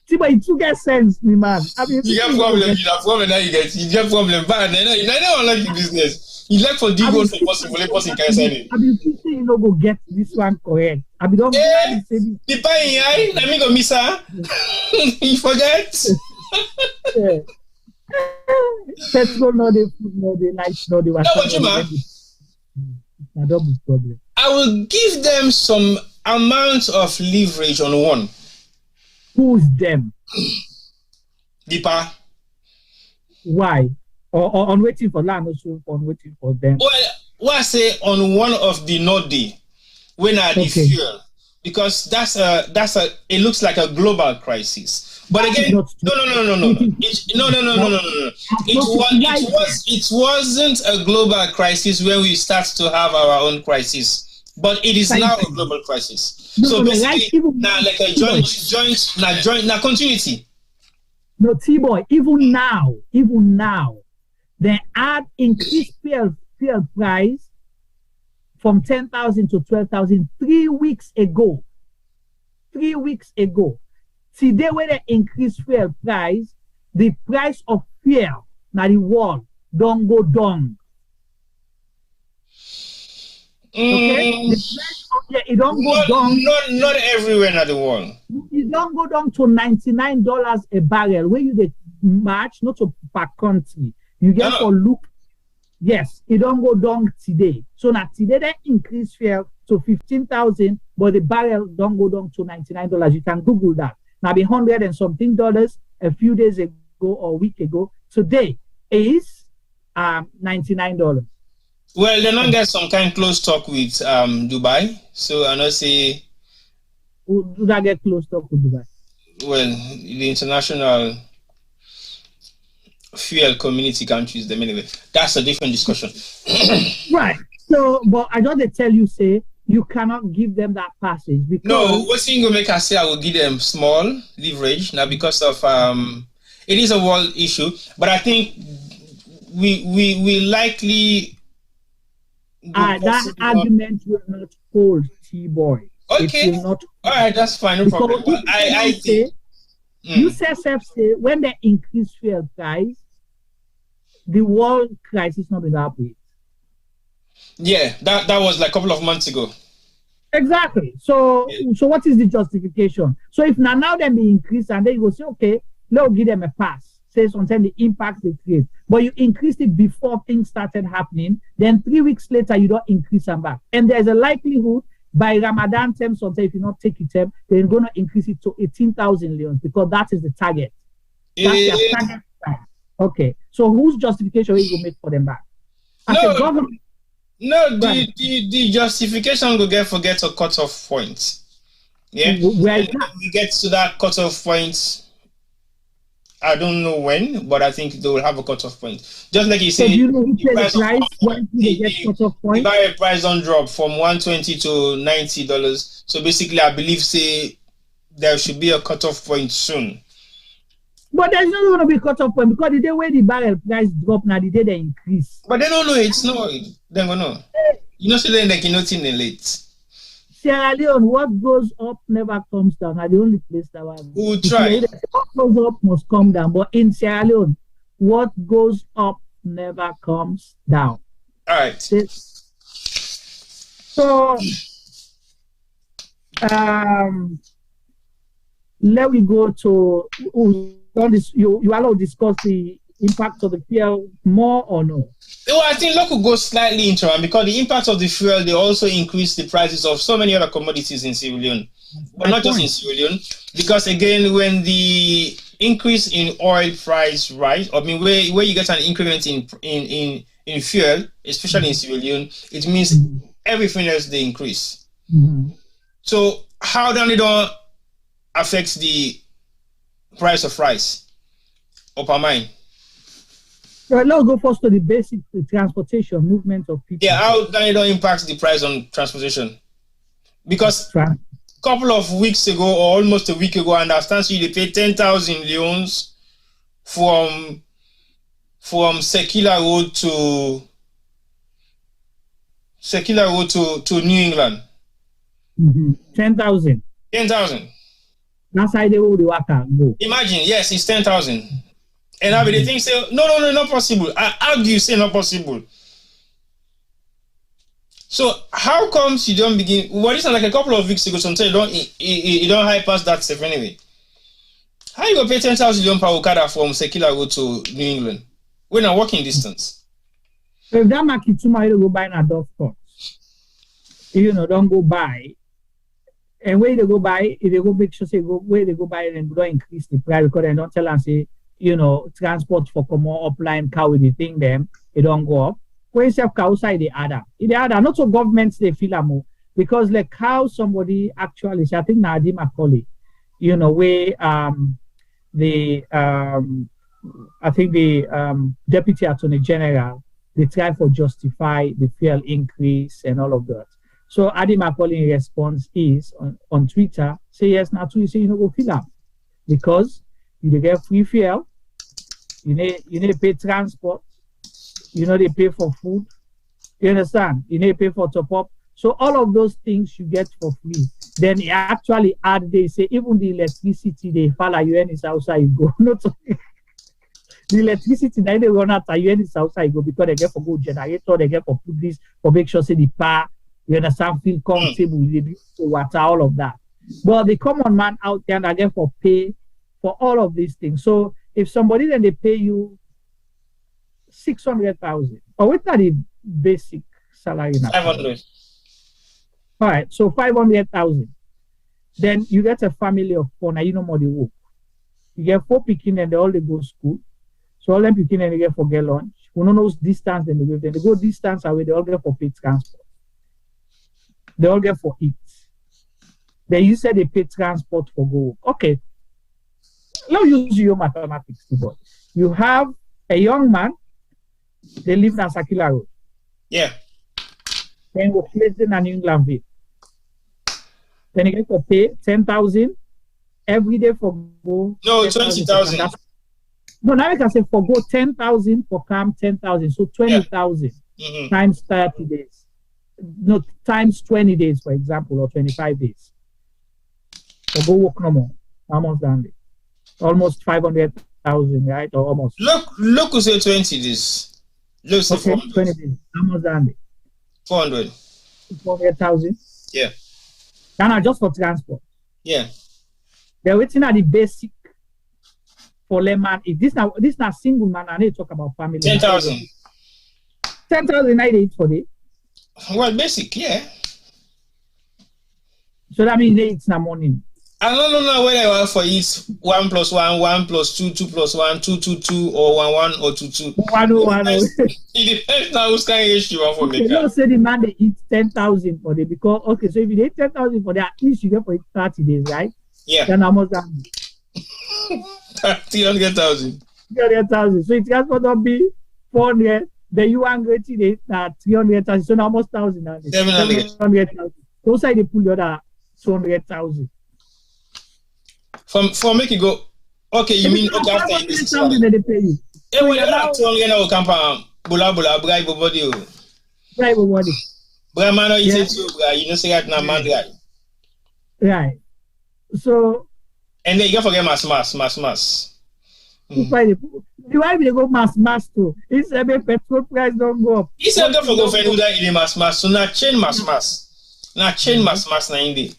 see, but it do get sense, me man. I mean, you get problem now. You get problem. But I don't like the business. You like for Digo for possible person can say. I mean, you know, go get this one correct. I mean, don't the pay eye. Let me go, miss her. You forget. Yeah. Petrol no the food no the lights no the water. No, but you man. That's double problem. I will give them some amount of leverage on one. Who's them? Deeper. Why? Or on waiting for land, also on waiting for them. Well, what I say on one of the Nodi when I the fuel, because that's a it looks like a global crisis. But again, no. It wasn't a global crisis when we start to have our own crisis, but it is now a global crisis. So basically, now like a joint continuity. No, T-boy, even now, they add increased fuel price from 10,000 to 12,000 3 weeks ago. 3 weeks ago. Today, when they increase fuel price, the price of fuel now the world don't go down. Okay, the price of it don't go down. Not everywhere in the world. It don't go down to $99 a barrel. Where you get match, not to per country. You get for look. Yes, it don't go down today. So now today they increase fuel to 15,000, but the barrel don't go down to $99. You can Google that. Now be $100 and something a few days ago or a week ago. Today is $99. Well, they don't get some kind of close talk with Dubai. So I know say do that get close talk with Dubai? Well, the international fuel community countries, them anyway. That's a different discussion. Right. So, but I don't tell you, say you cannot give them that passage because no. What thing will make us say I will give them small leverage now because of it is a world issue, but I think we likely that argument will not hold, T-boy. Okay. All right, that's fine. No problem. I think you say when they increase fuel price, the world crisis not been that big. Yeah, that was like a couple of months ago. Exactly. So what is the justification? So if now they be increased and then you go say, okay, let's give them a pass. Say something the impact they create. But you increased it before things started happening, then 3 weeks later you don't increase them back. And there's a likelihood by Ramadan term, sometimes if you not take it term, they're gonna increase it to 18,000 leons because that is the target. That's their target price. Okay. So whose justification will you make for them back? As a government. No, the justification will forget a cutoff point. Yeah, where is that? We get to that cutoff point. I don't know when, but I think they will have a cutoff point. Just like you said, you know who the price when they get cutoff point? The barrel price don't drop from $120 to $90. So basically, I believe there should be a cutoff point soon. But there's not going to be cutoff point because the day where the barrel price drop now, the day they increase. But they don't know it's not. They don't know. You know, so then they cannot in the late. Sierra Leone, what goes up never comes down. Are the only place that was. We'll try. What goes up must come down. But in Sierra Leone, what goes up never comes down. All right. So, let me go to you allow discuss the impact of the fuel more or no? Well, I think that could go slightly into it because the impact of the fuel, they also increase the prices of so many other commodities in Sierra Leone. But not just in Sierra Leone, because again, when the increase in oil price rise, I mean, where you get an increment in fuel, especially in Sierra Leone, it means everything else they increase. So how then it all affects the price of rice upper mine? So let's go first to the basic transportation movement of people. Yeah, how then it all impacts the price on transportation? Because a couple of weeks ago, or almost a week ago, I understand they paid 10,000 leones from Sekila Road to New England. 10,000. 10,000. That's how they will go. Imagine, yes, it's 10,000. And I mean, the thing say, no, not possible. I argue, say not possible. So how comes you don't begin? Well, this is like a couple of weeks ago. Sometimes you don't high past that stuff anyway. How you gonna pay 10,000 per Okada from Sekila Road to New England? We're not walking distance. So if that market tomorrow you go buy a dog spot, don't go buy. And where they go buy, if they go make sure say go where they go buy and don't increase the price because they don't tell and say, transport for come upline car with the thing them, it don't go up. When you car outside the other. In the other, not so governments they feel more because like how somebody actually I think Nadim Macaulay, where I think the Deputy Attorney General, they try for justify the fuel increase and all of that. So Adi Macaulay response is on Twitter, say yes, now you say go fill up because you get free fuel, you need to pay transport, they pay for food, you understand? You need to pay for top up. So all of those things you get for free. Then you actually add, they say even the electricity they follow you any outside you go. Not the electricity that they run out you any outside you go because they get for good generator, they get for put this for make sure say the power, you understand, feel comfortable, they do water, all of that. But the common man out there and again for pay for all of these things. So if somebody then they pay you 600,000, or what are the basic salary now? 500. All right, so 500,000. Then you get a family of 4. Now you know more the work. You get 4 picking and they all they go school. So all them picking and they get for get lunch. Who don't know distance then they go. Then they go distance away. They all get for paid transport. They all get for eat. Then you said they pay transport for go work. Okay. Let's use your mathematics, boy. You have a young man. They live in Sakila Road. Yeah. Then we place them in New England Ville. Then you get to pay 10,000 every day for go. No, 20,000. No, now you can say for go 10,000 for come 10,000. So 20,000 times 30 days. No, times 20 days, for example, or 25 days. For go work no more. Almost done it. Almost 500,000, right? Or almost. Look who say 20 days. Look, say okay, 20 days. Almost done it. 400. 400,000. Yeah. Now just for transport. Yeah. They're waiting at the basic for layman. If this not single man, I need to talk about family. 10,000. 10,000 I need for it. Well, basic, yeah. So that means it's not money. I don't know whether I want for each 1 + 1, 1 + 2, 2 + 1, 2 2 2, or 1 1 or 2 2. 1 1. It depends now who's kind of issue you want for me. Don't say the man they eat 10,000 for them because okay, so if you eat 10,000 for that, at least you get for it 30 days, right? Yeah. Then how much that? 300,000. 300,000. So it transport will be 400. Then you want to get 300,000. So now almost 1,000. 700,000. So say they pull the other 200,000. For make it go. Okay, you mean okay after you this one. They pay you. Yeah, well, you're not 200 now. Campa bula bribe body. Bribe body. Bribe man, you say too. You know say that na man guy. Right. So. And then you forget mass. The why they go mass too? It's a petrol price don't go up. It's a go for you that in mass. So na chain mass. Na chain mass na indi.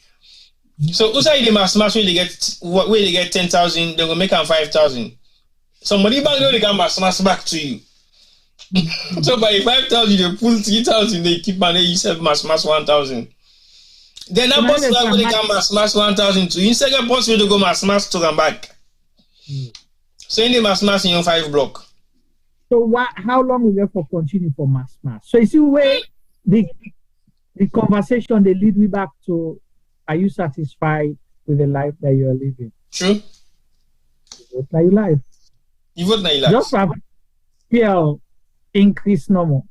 So who say the mass where they get 10,000, they will make them 5,000. Somebody back there, they can smash back to you. So by 5,000, you pull 3,000, they keep and you sell mass 1,000. Then that boss like when they can mass 1,000 to you. Instead of boss will go mass to come back. So in the mass in your 5 block. So how long will you for continue for mass? So you see where the conversation they lead me back to, are you satisfied with the life that you are living? True. You vote now your life. You vote now your life. Just have increase nomo.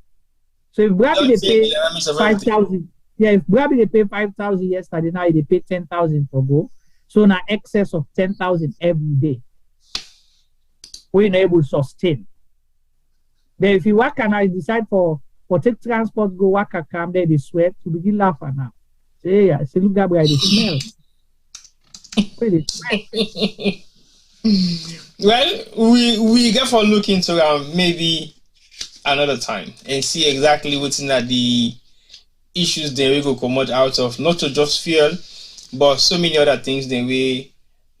So if Brabi they pay 5,000, if Brabi they pay 5,000 yesterday, now they pay 10,000 for Go. So now excess of 10,000 every day. We're not able to sustain. Then if you work and I decide for take transport, go work and come there, they sweat to begin laughing now. Say, yeah, say look that way, they smell. Well, we get for look into maybe another time and see exactly what's in that the issues that we go come out of, not to just fuel, but so many other things that we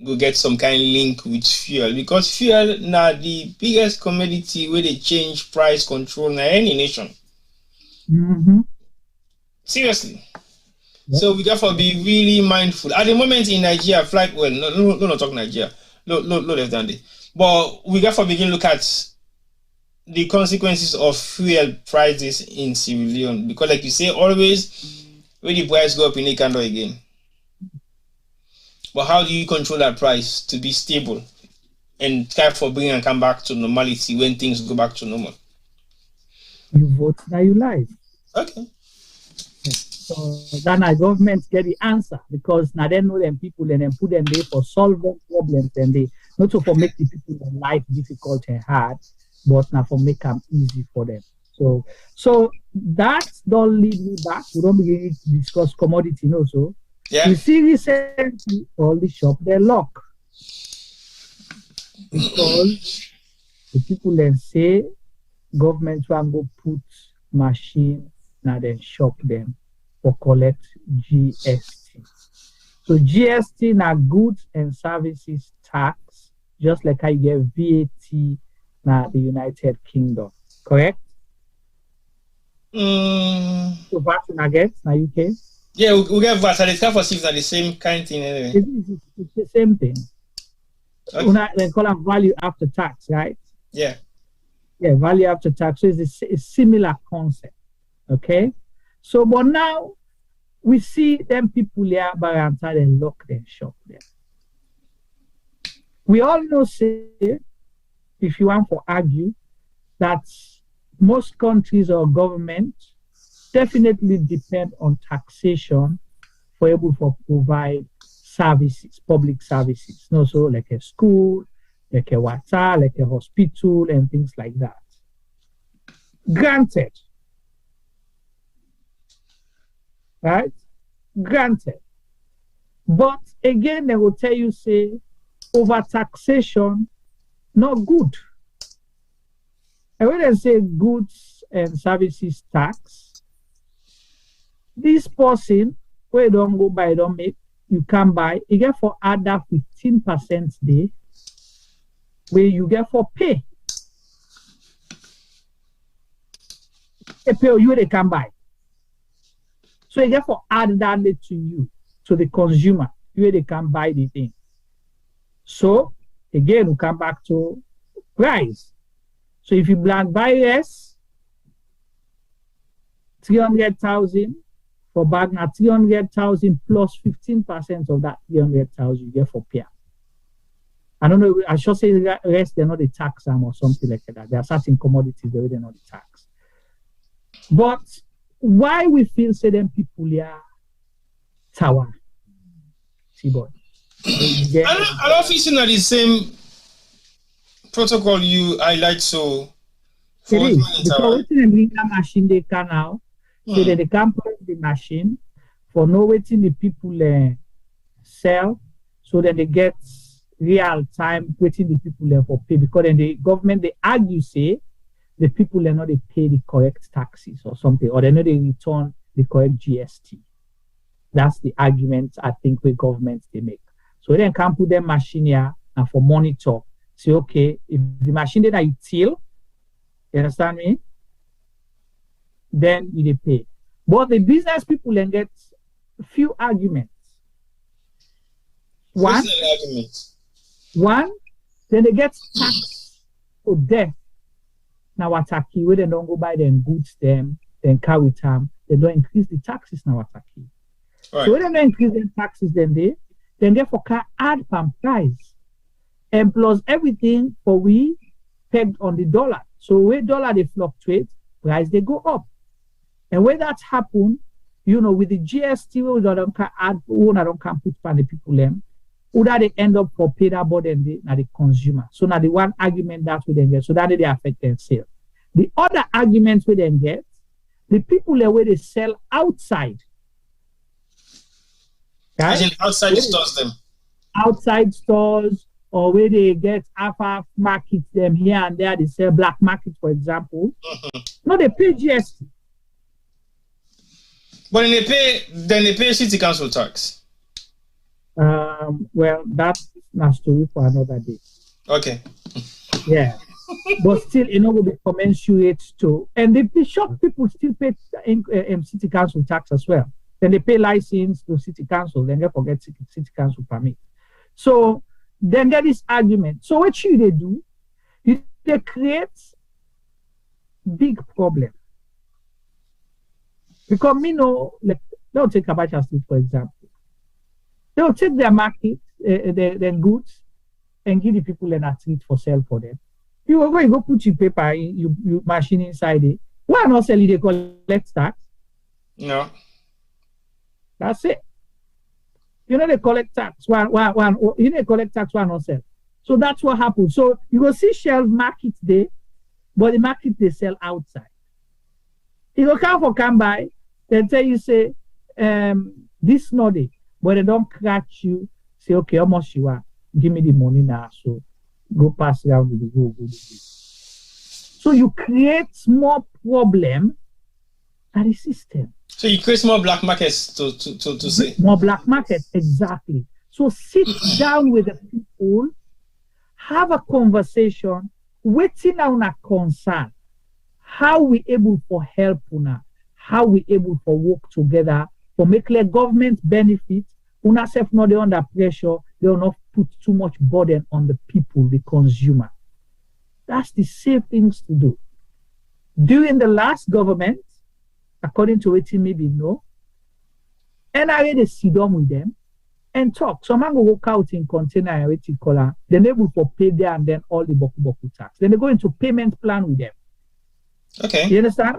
go get some kind of link with fuel, because fuel now the biggest commodity where they change price control in any nation. Seriously. Yep. So we therefore be really mindful. At the moment in Nigeria, not talk Nigeria, no less than that. But we therefore begin look at the consequences of fuel prices in Sierra Leone, because like you say, always when the price go up in Ekando again. But how do you control that price to be stable and try for bring and come back to normality when things go back to normal? You vote now you life. Okay. So then our government get the answer, because now they know them people and then put them there for solving problems, and they not so for make the people in life difficult and hard, but now for make them easy for them. So that don't lead me back. We don't begin to discuss commodity also. Yeah. You see recently all the shop they lock because the people then say government will go put machine now then shop them for collect GST. So GST now goods and services tax, just like how you get VAT now the United Kingdom, correct? So VAT now get now UK. Yeah, we get VAT, and it's kind of the same kind of thing anyway. It's the same thing. Okay. They call it value after tax, right? Yeah. Yeah, value after tax. So it's a similar concept. Okay. So, but now we see them people here by enter and lock their shop there. We all know, say, if you want to argue, that most countries or government definitely depend on taxation for able to provide services, public services. No, so like a school, like a water, like a hospital, and things like that. Granted. Right? Granted. But again, they will tell you, say, over taxation, not good. And when they say goods and services tax, this person, where you don't go buy, don't make, you can buy, you get for other 15% day, where you get for pay. They pay you, they can buy. So you get for add that to you, to the consumer, where they can buy the thing. So again, we come back to price. So if you black buy less, 300,000 for bag now, 300,000 plus 15% of that 300,000 you get for pay. I don't know, I should say the rest, they're not the tax or something like that. There are certain commodities that they're not the tax. But why we feel say them people here tower? See, boy. I don't feel that the same protocol you highlight so. It is because when they bring that machine they can now, so that they can press the machine for no waiting the people sell, so that they get real time waiting the people for pay, because then the government they argue say the people are not they pay the correct taxes or something, or they know they return the correct GST. That's the argument I think with governments they make. So they can put their machine here and for monitor say, okay, if the machine that you till, you understand me? Then you pay. But the business people then get few arguments. One, then they get tax for death. Now Wataki, where they don't go buy them goods, them, then carry them, they don't increase the taxes now Wataki. Right. So when they don't increase the taxes, then therefore can add some price. And plus everything for we pegged on the dollar. So where dollar they fluctuate, price they go up. And when that happen, you know, with the GST, we don't can add, we don't can put on the people them, or that they end up for pay that burden the consumer. So now the one argument that we then get, so that they affect their sale. The other argument we then get, the people where they sell outside. As in outside the stores them. Outside stores, or where they get half market them here and there, they sell black market, for example. No, they pay GST. But then they pay city council tax. Well, that's a story for another day. Okay. Yeah. But still, it will be commensurate to, and the shop people still pay city council tax as well. Then they pay license to city council, then they forget city council permit. So then get this argument. So what should they do? They create big problem. Because me know, like, they'll take Abacha Street, for example. They'll take their market, their goods, and give the people an street for sale for them. You are going to go put your paper, your machine inside it. Why not sell it? They collect tax. No. That's it. You know they collect tax. You know they collect tax, one not sell. So that's what happens. So you will see shelf market there, but the market they sell outside. You go come buy, they tell you say, this not it, but they don't catch you. Say, okay, how much you want? Give me the money now. So go pass around with the go. So you create more problem at the system. So you create more black markets to say. More black markets, exactly. So sit down with the people, have a conversation, waiting on a concern. How we able for help una? How we able for work together for make the government benefit? Una self not they under pressure, they will not put too much burden on the people, the consumer. That's the safe things to do. During the last government, according to what you maybe know, NRA they sit down with them and talk. Some man go walk out in container and what you call then they will for pay there and then all the boku tax. Then they go into payment plan with them. Okay. You understand?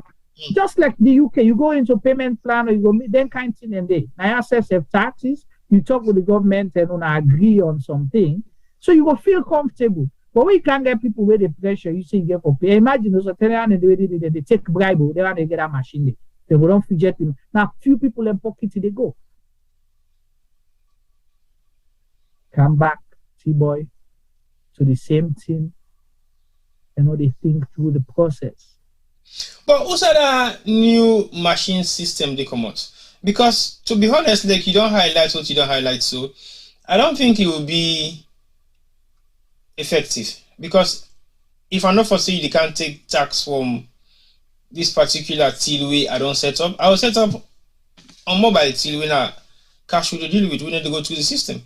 Just like the UK, you go into payment plan or you go then kind of thing and they now assess taxes, you talk with the government and agree on something, so you will feel comfortable. But we can't get people where the pressure you say you get for pay. Imagine those they take bribe, they want to get a machine. They will not fidget him. Now few people in pocket they go. Come back, T-boy, to the same thing. They think through the process. But also that new machine system they come out. Because to be honest, like you don't highlight what you don't highlight, so I don't think it will be effective. Because if I not foresee they can't take tax from this particular till way I don't set up, I will set up on mobile till when I cash will deal with, we need to go through the system.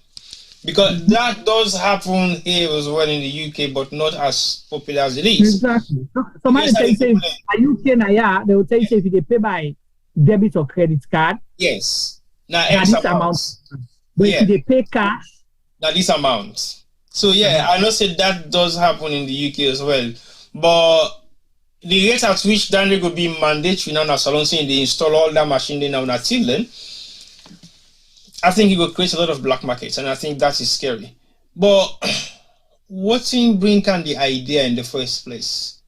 Because that does happen here as well in the UK, but not as popular as it is. Exactly. Somebody say, are you Kenya? They will tell you if they pay by debit or credit card. Yes. Now this amount. But if they pay cash. Now this amount. So yeah, I know say that does happen in the UK as well. But the rate at which then they could be mandatory now, so long saying they install all that machine now until then. I think it will create a lot of black markets, and I think that is scary. But what's in bring on the idea in the first place?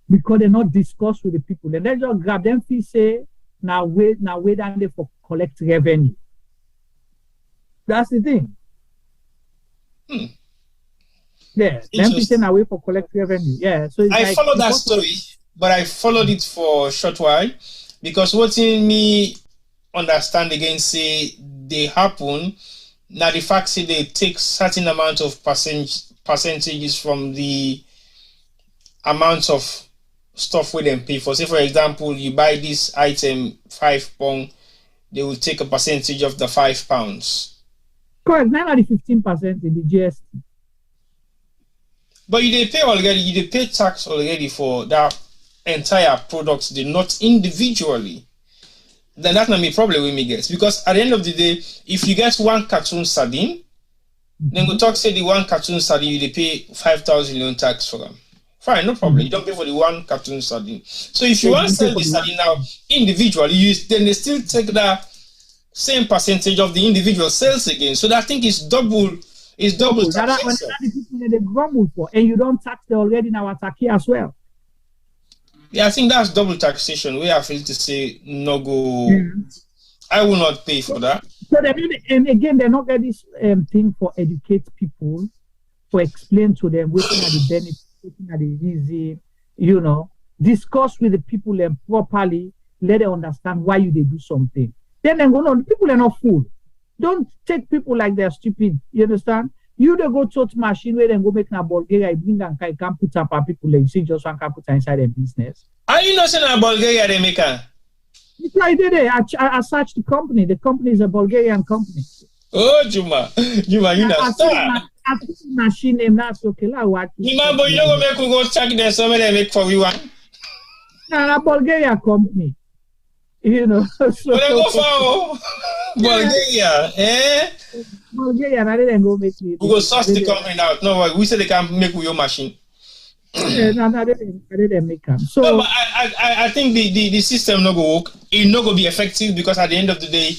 Because they're not discussed with the people. They just grab them, say, now wait down there for collect revenue. That's the thing. Yeah, them say now wait for collect revenue. Yeah, so I followed that story, but I followed it for a short while because what's in me understand again say they happen now the fact say they take certain amount of percentage percentages from the amount of stuff we then pay for. Say, for example, you buy this item £5, they will take a percentage of the £5. Correct, 9 out of 15% in the GST. But you pay already, you pay tax already for that entire product, not individually. Then that's not a problem with me, guys. Because at the end of the day, if you get one cartoon sardine, then go talk say the one cartoon sardine, you pay 5,000 loan tax for them. Fine, no problem. You don't pay for the one cartoon sardine. So if you want to sell the sardine now individually, then they still take that same percentage of the individual sales again. So that thing is double. It's double tax. That's the people that they grumble for, and you don't tax them already in our tax here as well. Yeah, I think that's double taxation. We are free to say no go. I will not pay for that. So and again, they're not getting this thing for educate people, for explain to them what are the benefits, what are the reason, discuss with the people and properly let them understand why they do something. Then they go, no, the people are not fool. Don't take people like they're stupid. You understand? You they go touch machine where then go make na Bulgaria, bring them can put up our people like you see just one can put inside their business. Are you not saying that Bulgaria they make a? I did it. I searched the company. The company is a Bulgarian company. Oh, Juma, you know star. I put the machine name. That's okay. Like what? Juma, but you don't go make go check there. Some of them make for you one. Nah, a Bulgarian company. So they go for Bulgaria, Bulgaria, I didn't go make it. We go source the company out. No, we say they can make with your machine. No, I didn't make them. So, no, but I think the system no go work. It no go be effective because at the end of the day,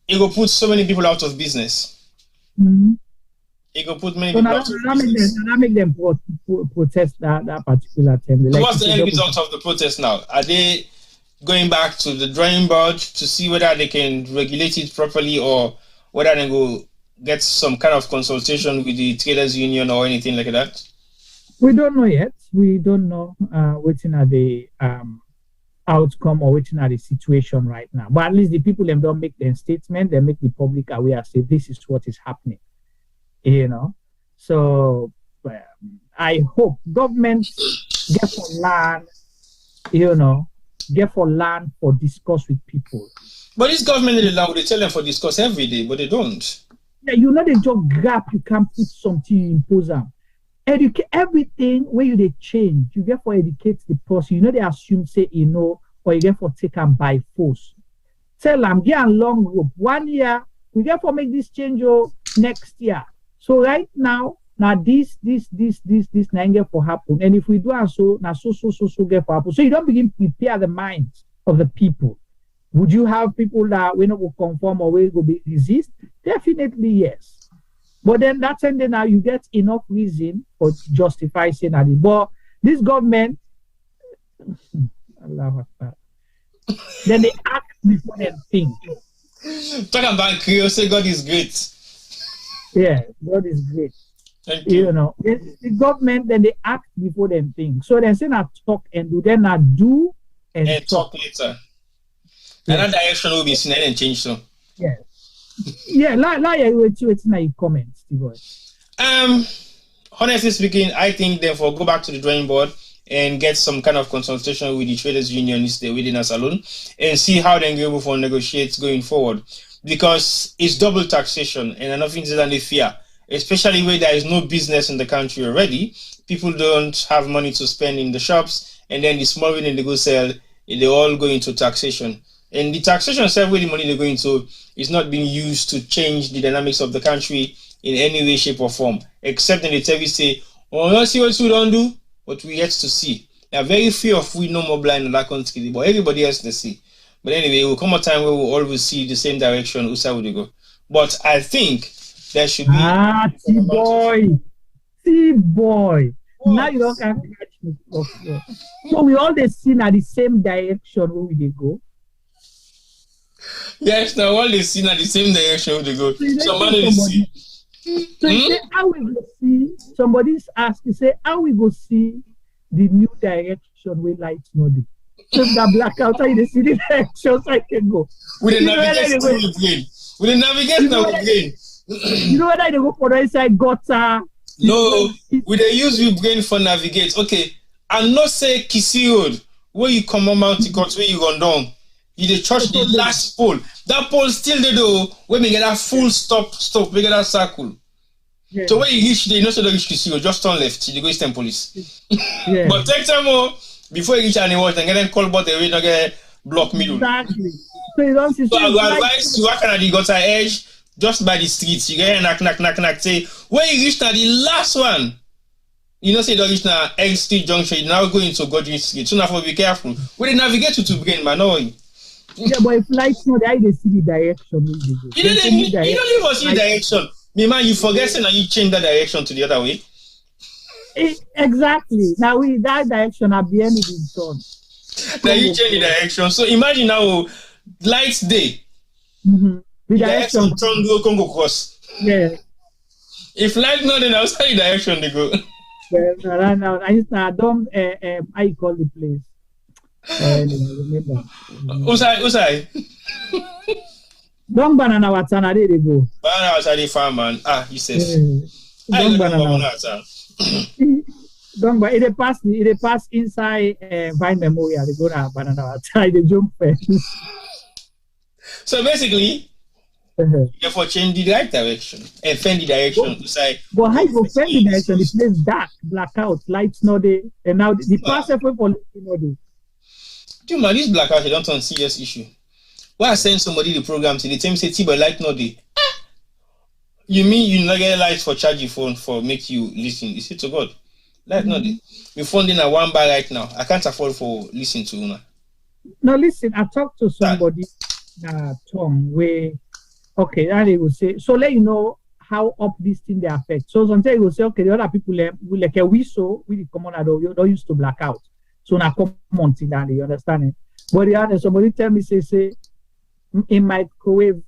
it will put so many people out of business. It will put many people out of business. I make them protest that particular thing. So what's the end result of the protest now? Are they going back to the drawing board to see whether they can regulate it properly or whether they go get some kind of consultation with the traders union or anything like that? We don't know yet. We don't know waiting at the outcome or waiting at the situation right now. But at least the people them don't make their statement. They make the public aware. Say this is what is happening. So I hope government get for land. Get for land for discuss with people. But this government they tell them for discuss every day, but they don't. Yeah, they just grab. You can't put something you impose them. Educate everything where they change. You get for educate the person. They assume say or you get for take them by force. Tell them get a long rope. 1 year we get for make this change next year. So right now this now get for happen. And if we do so get for happen. So you don't begin to prepare the minds of the people. Would you have people that will not conform or will be resist? Definitely yes. But then that's and then now you get enough reason for justify saying that. But this government, Allah Akbar, then they act before they think. Talk about Creole, say God is great. Yeah, God is great. Thank you. The government, then they act before they think. So they say not talk and do, then not do and talk later. And that direction will be seen and change so. Yeah. Yeah, like it's in your comments, boy. Honestly speaking, I think therefore go back to the drawing board and get some kind of consultation with the traders unionists within us alone and see how they can able to negotiate going forward. Because it's double taxation and nothing is than the fear. Especially where there is no business in the country already. People don't have money to spend in the shops, and then the small winning they go sell, they all go into taxation. And the taxation itself, where the money they go into, is not being used to change the dynamics of the country in any way, shape, or form. Except in the TV say, oh, let's see what we don't do, but we yet to see. There are very few of we no more blind in that country, but everybody else they see. But anyway, it will come a time where we'll always see the same direction, USA would go. But I think there should be T-boy. Now you don't can catch me. So we all see at the same direction where we go. Yes, now all they see at the same direction where they go. Somebody see. So you say how we go see somebody's asking, say how we go see the new direction where lights no day. So the blackout, I see the directions I can go. We didn't navigate now again. You know whether they go for the inside gutter, No, we dey use we brain for navigate. Okay, and not say Kisi Road where you come on Mount Court where you run down. You dey touch the last pole. That pole still dey though. When we get that full stop, we get that circle. Yeah. So when you reach there, you know so don't reach Kisi Road, just turn left. You go Eastern Police. Yeah. But take time more before you reach anyone, then get them call about the way not get block middle. Exactly. So you don't see. So I go advise you walk on the gutter edge. Just by the streets, you get knock. Say when you reach now the last one, you know say you don't reach now Egg Street Junction. You now go into Godwin Street. So now for be careful. When they navigate to brain, man, no. Yeah, but if lights no, they see the direction. You don't even see the direction. Me man, you forget and you change that direction to the other way. Exactly. Now we that direction at the end of the sun. Now you change the direction. So imagine now lights day. Mm-hmm. The direction turn go Congo cross. Yeah. If light not then outside the direction they go. Well, no. I don't how you call the place. Remember. Usai. Don't banana watana they go. Banana watana farm man. You say. Don't banana. Don't but it pass inside Vine Memorial. They go to banana watana. They jump fence. So basically. Therefore, change the right direction and fend the direction. But how you go fend the direction? The place dark, blackout, lights not there, and now the pass for police not there. Dude, man, this blackout you don't turn serious issue. Why I send somebody the program to the team say T but light not there? You mean you not get lights for charge your phone for make you listen? You say to God, light not there. Your phone in a one bar right now. I can't afford for listen to una. No, listen. I talked to somebody, Tom, where. Okay, and they will say, so let you know how up this thing they affect. So sometimes you will say, okay, the other people will like we saw we the common adult, you don't used to black out. So now come on thing and you understand it. But the other somebody tell me say in microwave,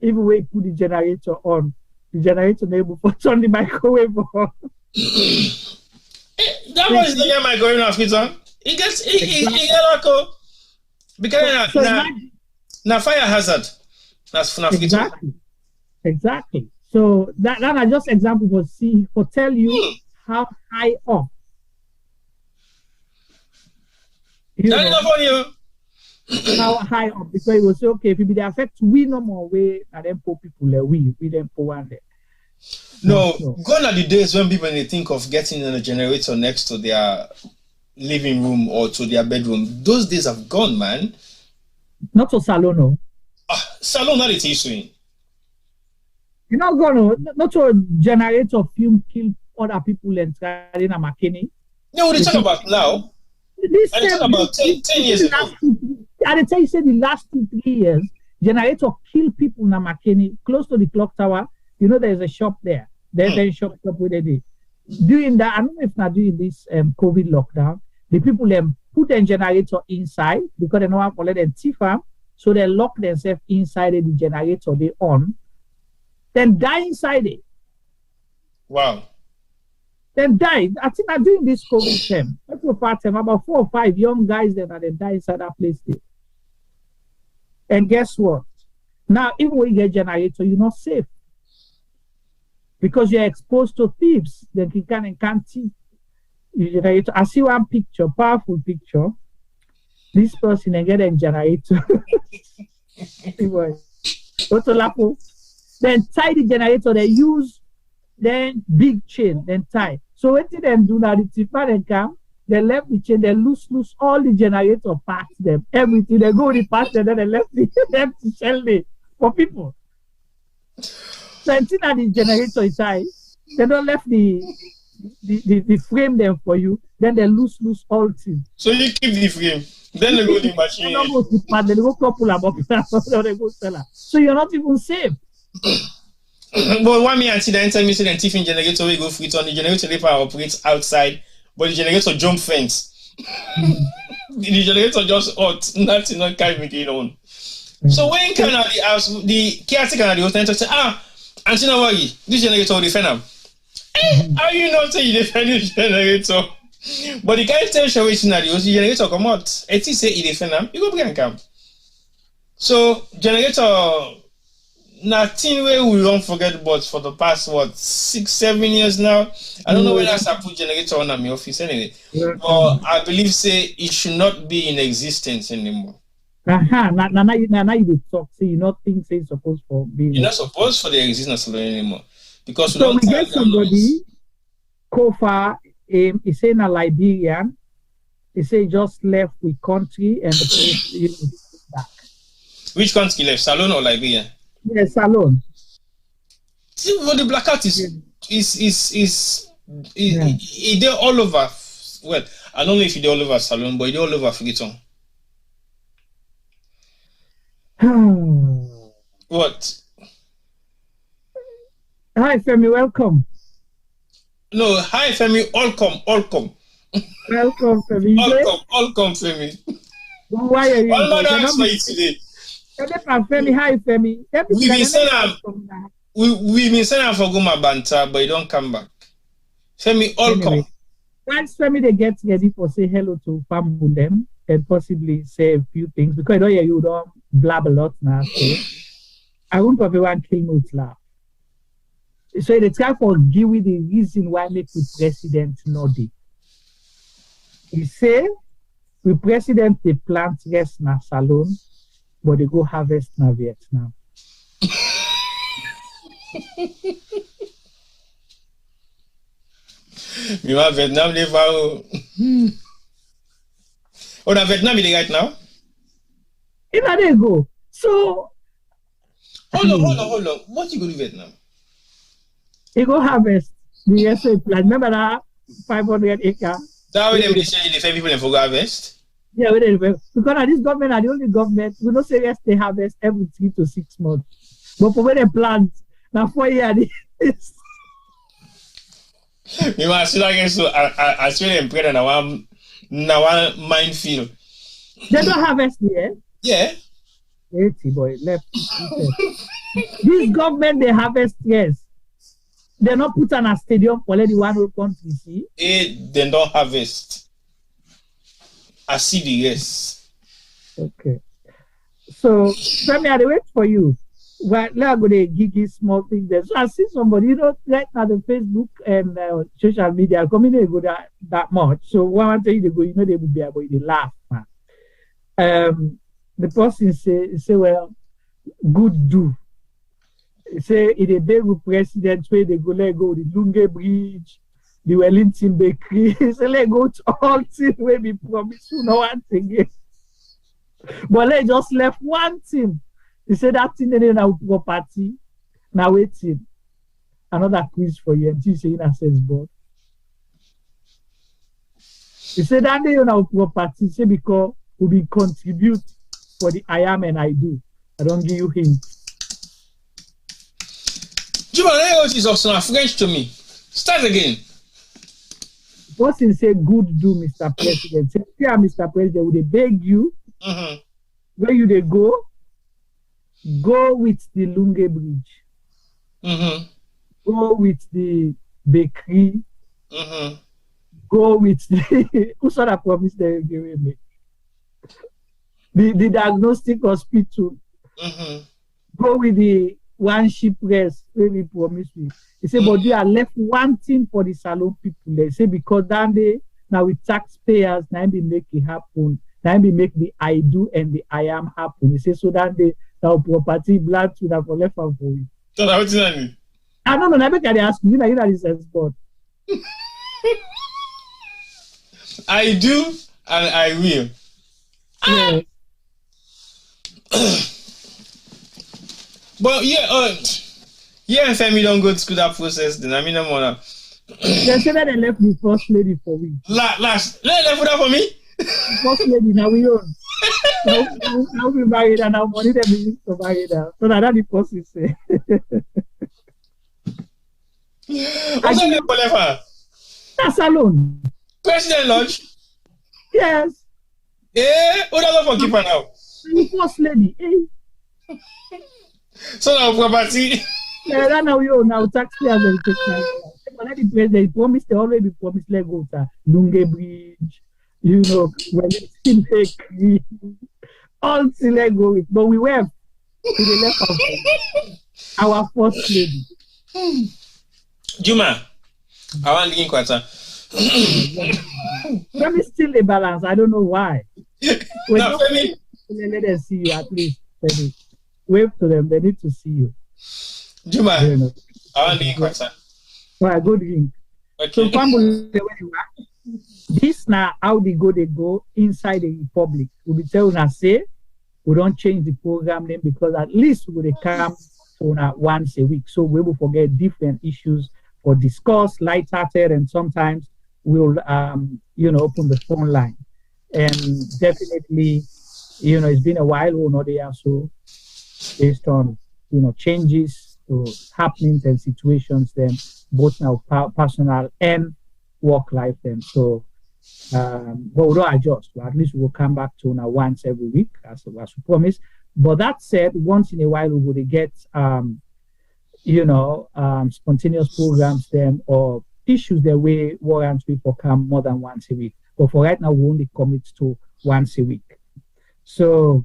even when you put the generator on, the generator able to turn the microwave on. That one is not your microwave now, Peter. It gets because now fire hazard. That's exactly. So that are just example for tell you how high up. How high up because it was okay if it be the effect we no more way and then poor people we then poor one there. No, gone are the days when people they think of getting a generator next to their living room or to their bedroom. Those days have gone, man. Not to salon, no. Salon not it issue. You're not gonna not to generator fume kill other people and try in a McKinney. No, what they talk about now. They talk about 10 years ago. I tell you, say the last 2-3 years, generator kill people in a McKinney close to the clock tower. You know, there's a shop there. There's shop where they did. Doing that, I don't know if not doing this COVID lockdown, the people put a generator inside because they know how to let them tiffer. So they lock themselves inside the generator they on, then die inside it. Wow. Then die. I think I'm doing this COVID term. That's a part time. About 4 or 5 young guys then and they die inside that place there. And guess what? Now, even when you get generator, you're not safe. Because you're exposed to thieves. Then you can't see your generator. I see one picture, powerful picture. This person and get a generator. Then tie the generator, they use then big chain, then tie. So what did them do now? The tipper then come, they left the chain, they loose all the generator parts, them, everything. They go the parts and then they left the empty shell there for people. So until now the generator is high, they don't left the frame them for you, then they loose all things. So you keep the frame. Then they go to the machine. They go couple about they go sell. So you're not even safe. But one me and see the time you see the tiffin generator we go free on the generator they operates outside, but the generator jump fence. The generator just hot, nothing not carry me on. So when can the house the caretaker and the host say, and you know what this generator will defend them. How you not say you defend the generator? But the guy tell you waiting at the generator come out. It say he defend them, you go bring and come. So generator nothing where we don't forget, but for the past 6-7 years now, I don't know when I put generator on at my office anyway. But I believe it should not be in existence anymore. Now you talk, say you not think it's supposed for being. You're not supposed for the existence anymore. Because so we get somebody Kofa, he say a Liberian, he say just left with country and the place back. Which country left? Salone or Liberia? Yes, Salone. See, what the blackout is they're all over. Well, I don't know if they're all over Salone, but they're all over Frigiton. What? Hi, Femi, welcome. No, hi, Femi, all come. Welcome, Femi. All come, Femi. Why are you? All not for you today. Femi, hi, Femi. We've been sending for Guma Banta, but you don't come back. Femi, all come. Once Femi they get ready for say hello to Pambu them and possibly say a few things because I know you don't blab a lot now. So I won't probably want kill notes laugh. So they try for give me the reason why make the president Nodi. He say the president they plant rest na Salone, but they go harvest na Vietnam. You want Vietnam they follow. Oh, na Vietnam is right now? Here they go. So hold on. What you go to Vietnam? He go harvest the SA plant. Remember that 500 acres? That way they say the people in for harvest? Yeah, because this government are the only government we don't say yes they harvest every 3 to 6 months. But for when they plant, now 4 years. You must see again, so I swear I'm pregnant now one minefield. They don't harvest here? Yeah. 80 boy left. This government they harvest, yes. They not put on a stadium for the one who country see. They don't harvest. I see the yes. Okay. So Femi, I wait for you. Well, let's go to gigi small thing there. So I see somebody, right now the Facebook and social media community go that much. So what I want to tell you, they go, they will be able to laugh, man. The person say, well, good do. Say it a big president where they go let go the Lunge Bridge, the Wellington Bakery. Say let go to all things where we promise you no one thing again. But they just left one thing. He said that thing in our property. Now waiting. Another quiz for you until you say in access board. He said that day on our property, say because we will contribute for the I am and I do. I don't give you hints. Jumaneo is also French to me. Start again. Person say good do, Mr. President. Say, yeah, Mr. President, would they beg you? Where you they go? Go with the Lunge Bridge. Go with the bakery. Go with the who sort of promise they give me? The diagnostic hospital. Go with the one shipwreck where we promise me. He said, but they are left one thing for the Salone people. They say because then they now with taxpayers, now they make it happen. Now they make the I do and the I am happen. He said so that they now property blood to that for left and for you. So that what's that? I don't know. Never can ask you. You know this sport. I do and I will. Yeah. But and family don't go to school that process. Then I mean, I'm on. They say that they left the first lady for me. Last, let them put that for me. The first lady now we own. Now we married and now money them is to marry her. So that's the person say. What's that for left? That's alone. President Lodge. Yes. Who doesn't for keeper now? The first lady. So now property. Yeah, that now you now taxpayers will take care. But the president promised, they already promised let go to Lunge Bridge, Wellington Bakery, all to let go with. But we were to the left of Our first lady. Juma, I want to quarter. Femi still a balance. I don't know why. No, Femi. Let them see you at least. Femi. Wave to them. They need to see you. Juma, I want to quarter. All right, good drink. Okay. So, this now how they go inside the Republic. We be telling us say we don't change the program name because at least we will come to once a week. So we will forget different issues for discuss, light-hearted, and sometimes we'll open the phone line. And definitely, it's been a while we're not there, so based on changes to happenings and situations, then both now personal and work life then. So but we don't adjust. Well, at least we'll come back to now once every week as we promised. But that said, once in a while we would get spontaneous programs then or issues that we warrant we for come more than once a week. But for right now we only commit to once a week. So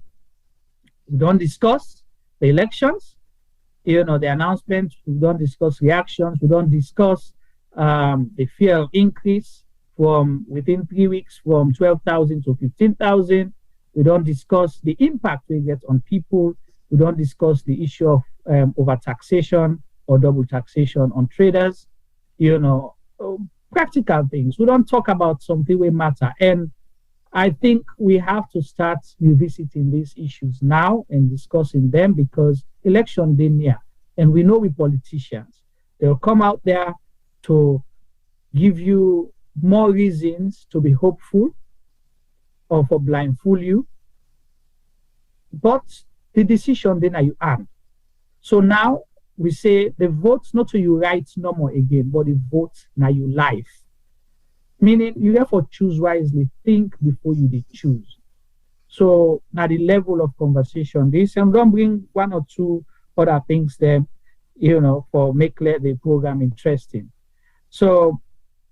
we don't discuss the elections, the announcements, we don't discuss reactions, we don't discuss the fear increase from within 3 weeks from 12,000 to 15,000. We don't discuss the impact we get on people. We don't discuss the issue of over taxation or double taxation on traders, practical things. We don't talk about something we matter. And I think we have to start revisiting these issues now and discussing them because election day near. And we know with politicians, they'll come out there to give you more reasons to be hopeful or for blindfold you. But the decision then are you earn. So now we say the votes not to you right no more again, but the votes now you life. Meaning you therefore choose wisely, think before you choose. So now the level of conversation, this and don't bring one or two other things there, for make the program interesting. So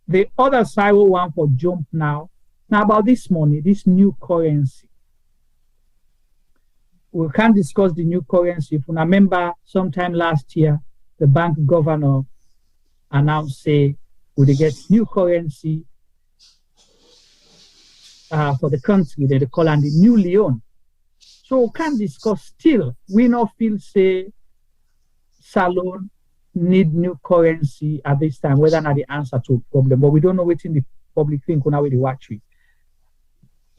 the other side we want for jump now about this money, this new currency. We can't discuss the new currency. If you remember, sometime last year, the bank governor announced, say, would they get new currency for the country that they call it the new Leone. So we can't discuss still. We not feel, say, Salone need new currency at this time, whether or not the answer to a problem. But we don't know what in the public think on how they watch it.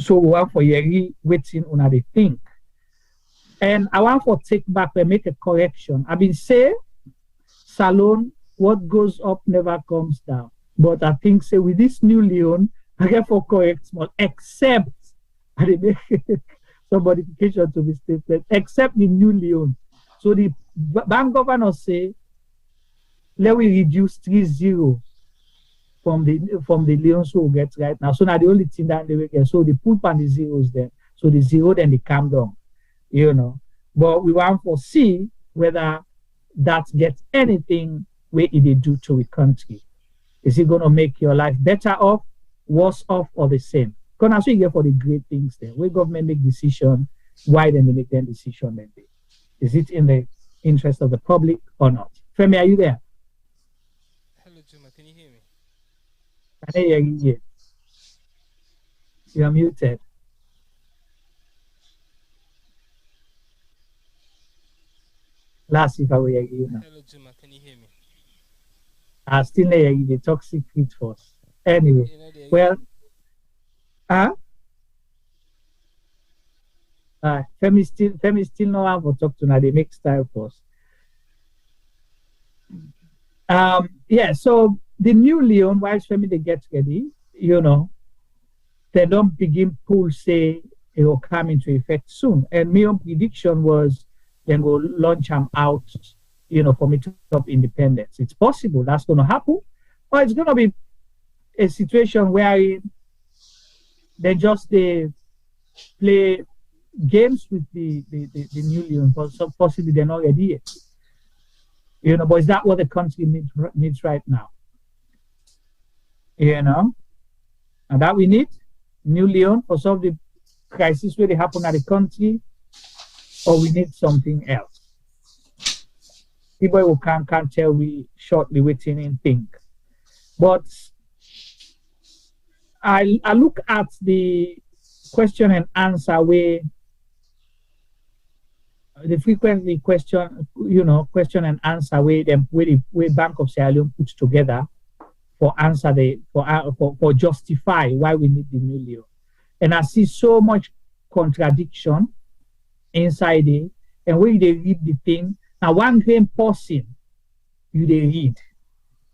So we want for Yeri waiting on how they think. And I want for take back and make a correction. I've been saying, Salone, what goes up never comes down. But I think, say, with this new Leone, I get for correct small, except, I make some modification to be stated, except the new Leone. So the bank governor say, let we reduce 3-0 from the Leones we get right now. So now the only thing that they will get, so they put on the zeros there. So the zero, then they calm down, But we want to see whether that gets anything where they do to a country. Is it going to make your life better off, worse off, or the same? Because that's what you get for the great things there. Where government make decision, why then they make their decision then they? Is it in the interest of the public or not? Femi, are you there? Hello, Juma. Can you hear me? I hear you. You are muted. Last if I will hear you now. Hello, Juma. Can you hear me? I still hear you. The toxic fit force. Anyway, well, Femi still know how to talk to now. They make style for us. So the new Leone, while Femi they get ready, they don't begin pull say it will come into effect soon. And my own prediction was then go launch them out, for me to have independence. It's possible that's going to happen, or it's going to be a situation where they just play games with the new Leone, but so possibly they're not ready yet. But is that what the country needs right now? And that we need new Leone for some of the crisis where they happen at the country, or we need something else. People who can tell we shortly waiting in think. But I look at the question and answer where the frequently question and answer where Bank of Sierra Leone puts together for justify why we need the new law. And I see so much contradiction inside it, and when they read the thing, now one grain person you they read.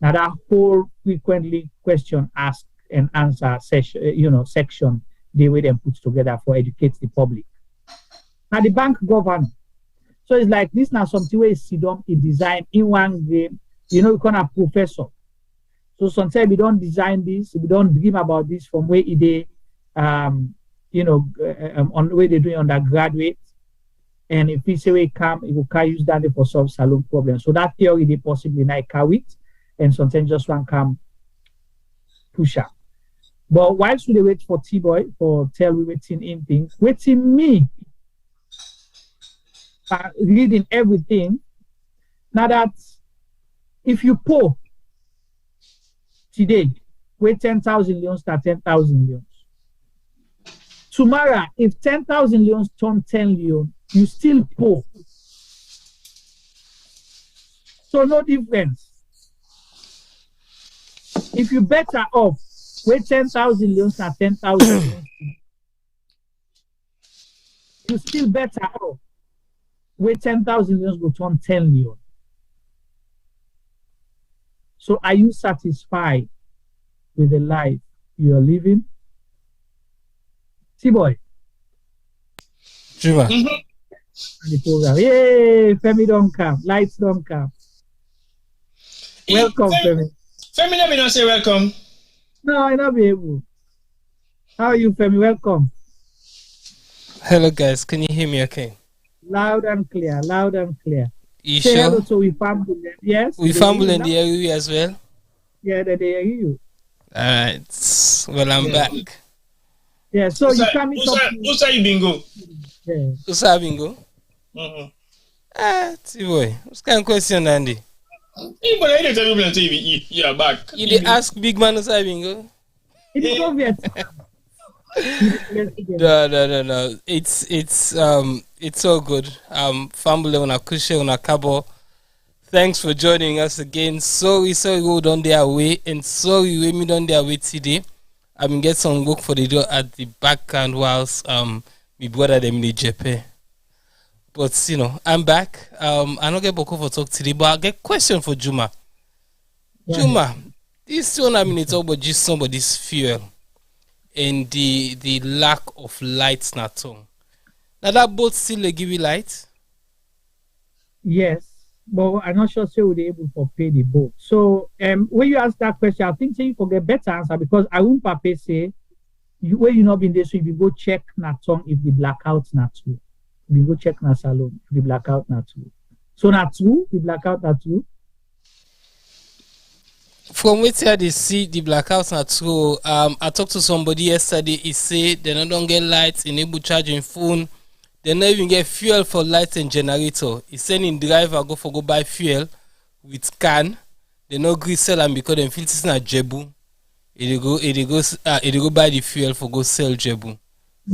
Now that whole frequently question ask and answer section they way them put together for educate the public. Now the bank governor. So it's like this now something where sit down in design in one game, we call a professor. So sometimes we don't design this, we don't dream about this from where they on the way they're doing undergraduate. And if we say we come, we can use that for solve saloon problems. So that theory they possibly not carry it, and sometimes just one come push up. But why should they wait for T-Boy for tell we waiting in things? Waiting me reading everything. Now that if you pour today, wait 10,000 leons to 10,000 leons. Tomorrow, if 10,000 leons turn 10 leons, you still pour. So no difference. If you better off, wait 10,000 leons to 10,000 leons, you still better off. Wait 10,000 leons go turn 10 leons. So are you satisfied with the life you are living? T-Boy. Juma. The program. Yay, Femi don't come. Lights don't come. Welcome, Femi. Femi, let me not say welcome. No, I not be able. How are you, Femi? Welcome. Hello, guys. Can you hear me okay? Loud and clear. Loud and clear. You Say sure? hello to we family. Yes. We fumble in the area as well? Yeah, they hear you. Alright. Well, I'm back. Yeah, so you come in. Usa you bingo. Yeah. Usa bingo? T-Boy. What's kind of question, Andy? But I didn't tell you you are back. You did ask big man Usa bingo? It is obvious. No. It's all good. Family on a cushion on a cabo. Thanks for joining us again. Sorry we done their way, and sorry we me done their way today. I mean get some work for the door at the background whilst my brother them in the JP. But I'm back. I don't get Boko for talk today, but I get question for Juma. Yeah. Juma, this 2 minutes talk about just somebody's fuel and the lack of lights na tongue. Now that boat still they give you light? Yes, but I'm not sure we'll be able to pay the boat. So when you ask that question, I think you forget better answer because I won't pay say where you not been there, so if you go check na tongue if the blackout na true. If you go check na salon if the blackout na true. So na true, the blackout na true. From where they see the blackouts are true. I talked to somebody yesterday. He said they don't get lights, enable charging phone. They don't even get fuel for lights and generator. He said in driver go buy fuel with can. They no agree sell them because they feel it's not Jebu. They go buy the fuel for go sell Jebu.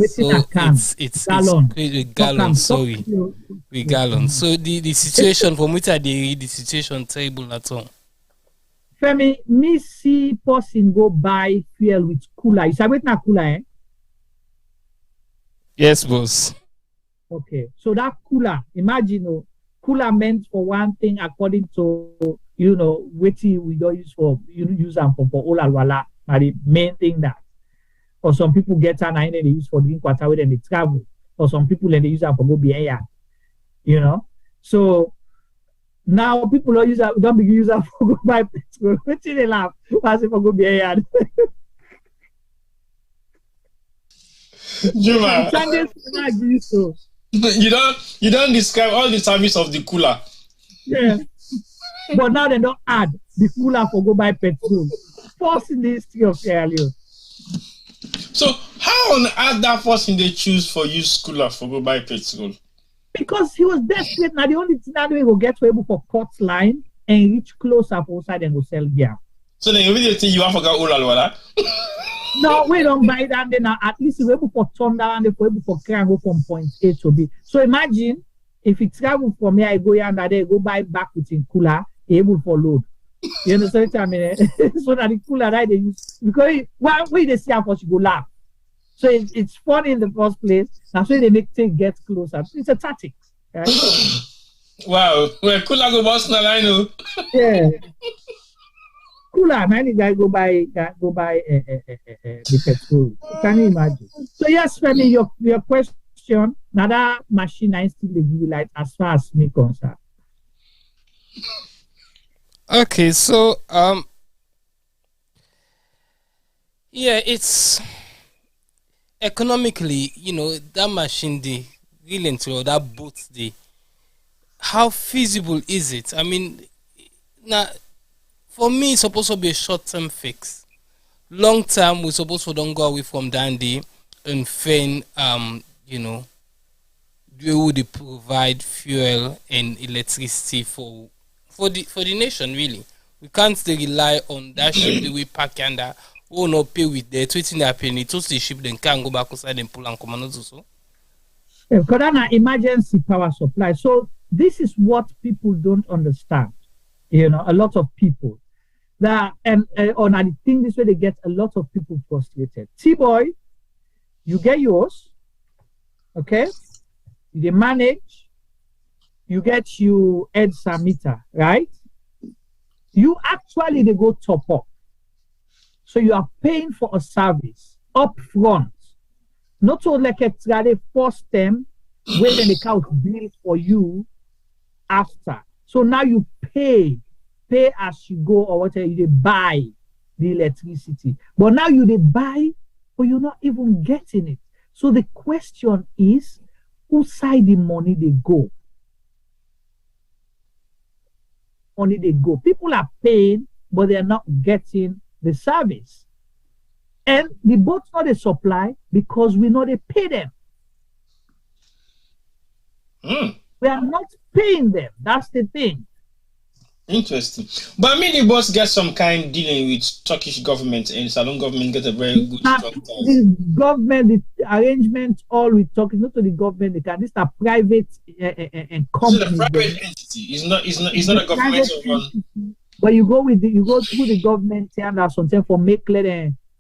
So it's gallon. Sorry, with gallon. So the situation from which I read the situation terrible at all. Femi, me see person go buy fuel with cooler. You sabi na cooler, eh? Yes, boss. Okay, so that cooler, imagine, cooler meant for one thing according to wetin we don't use for use them for all alwala. But the main thing that, or some people get an they use for drink water when they travel, or some people they use them for go be So now people don't be use them for go buy petrol. Wetin they laugh? Pass it for go be yard. Juma, you don't describe all the service of the cooler. Yeah, but now they don't add the cooler for go buy petrol. First in the history of Sierra Leone. So how on earth that person they choose for use cooler for go buy petrol? Because he was desperate. Now the only thing that we will get to able for cut line and reach closer outside and go sell gear. So then you really think you have forgot all that? No, we don't buy that. Then at least we're able for turn down and we're able for carry and go from point A to B. So imagine if it travel from here, I go here and there, go buy back within cooler, able for load. You understand what I mean? So that the cooler that they use because when they see how much you go laugh. So it's funny in the first place. That's why they make things get closer. It's a tactic. Right? Wow. Well, cooler go boss now, I know. Yeah. Cooler, many guys go buy the petrol. Can you imagine? So yes, Femi, your question, now that machine I still give you light as far as me concerned. Okay, so yeah, it's economically, that machine day, really into that boat day. How feasible is it? I mean, now for me, it's supposed to be a short-term fix. Long-term, we're supposed to don't go away from Dandy and feign, they would provide fuel and electricity for the nation. Really, we can't still rely on that ship the way pack and that. Oh no, pay with the tweeting that penny to the ship, then can't go back outside and pull and come on also. Because that's an emergency power supply. So this is what people don't understand. A lot of people that and I think this way they get a lot of people frustrated. T-boy, you get yours, okay? They manage, you get your EDSA meter, right? You actually they go top up. So you are paying for a service up front. Not so like a first term where then the account bill for you after. So now you pay as you go or whatever, you buy the electricity. But now you buy, but you're not even getting it. So the question is, whose side the money they go? Money they go. People are paying, but they're not getting the service. And the boats not a supply because we know they pay them. We are not paying them. That's the thing. Interesting. But many boats get some kind dealing with Turkish government and Salon government get a very good strong ties. The government, the arrangement, all we talk is not to the government. They can. These are private and companies. So the private entity is not a government one. But you go through the government and something for make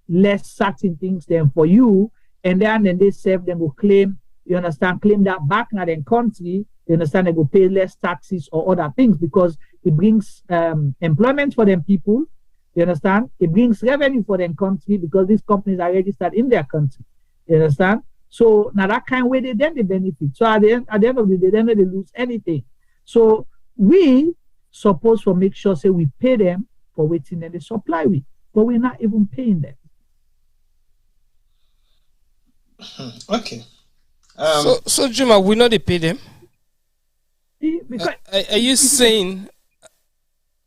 less certain things then for you, and then they serve them will claim. You understand? Claim that back in their country. You understand? They go pay less taxes or other things because it brings employment for them people. You understand? It brings revenue for them country because these companies are registered in their country. You understand? So now that kind of way they benefit. So at the end of the day, they don't lose anything. So we supposed to make sure say we pay them for waiting and they supply we, but we're not even paying them. Okay. So Juma, we know they pay them. Because are you saying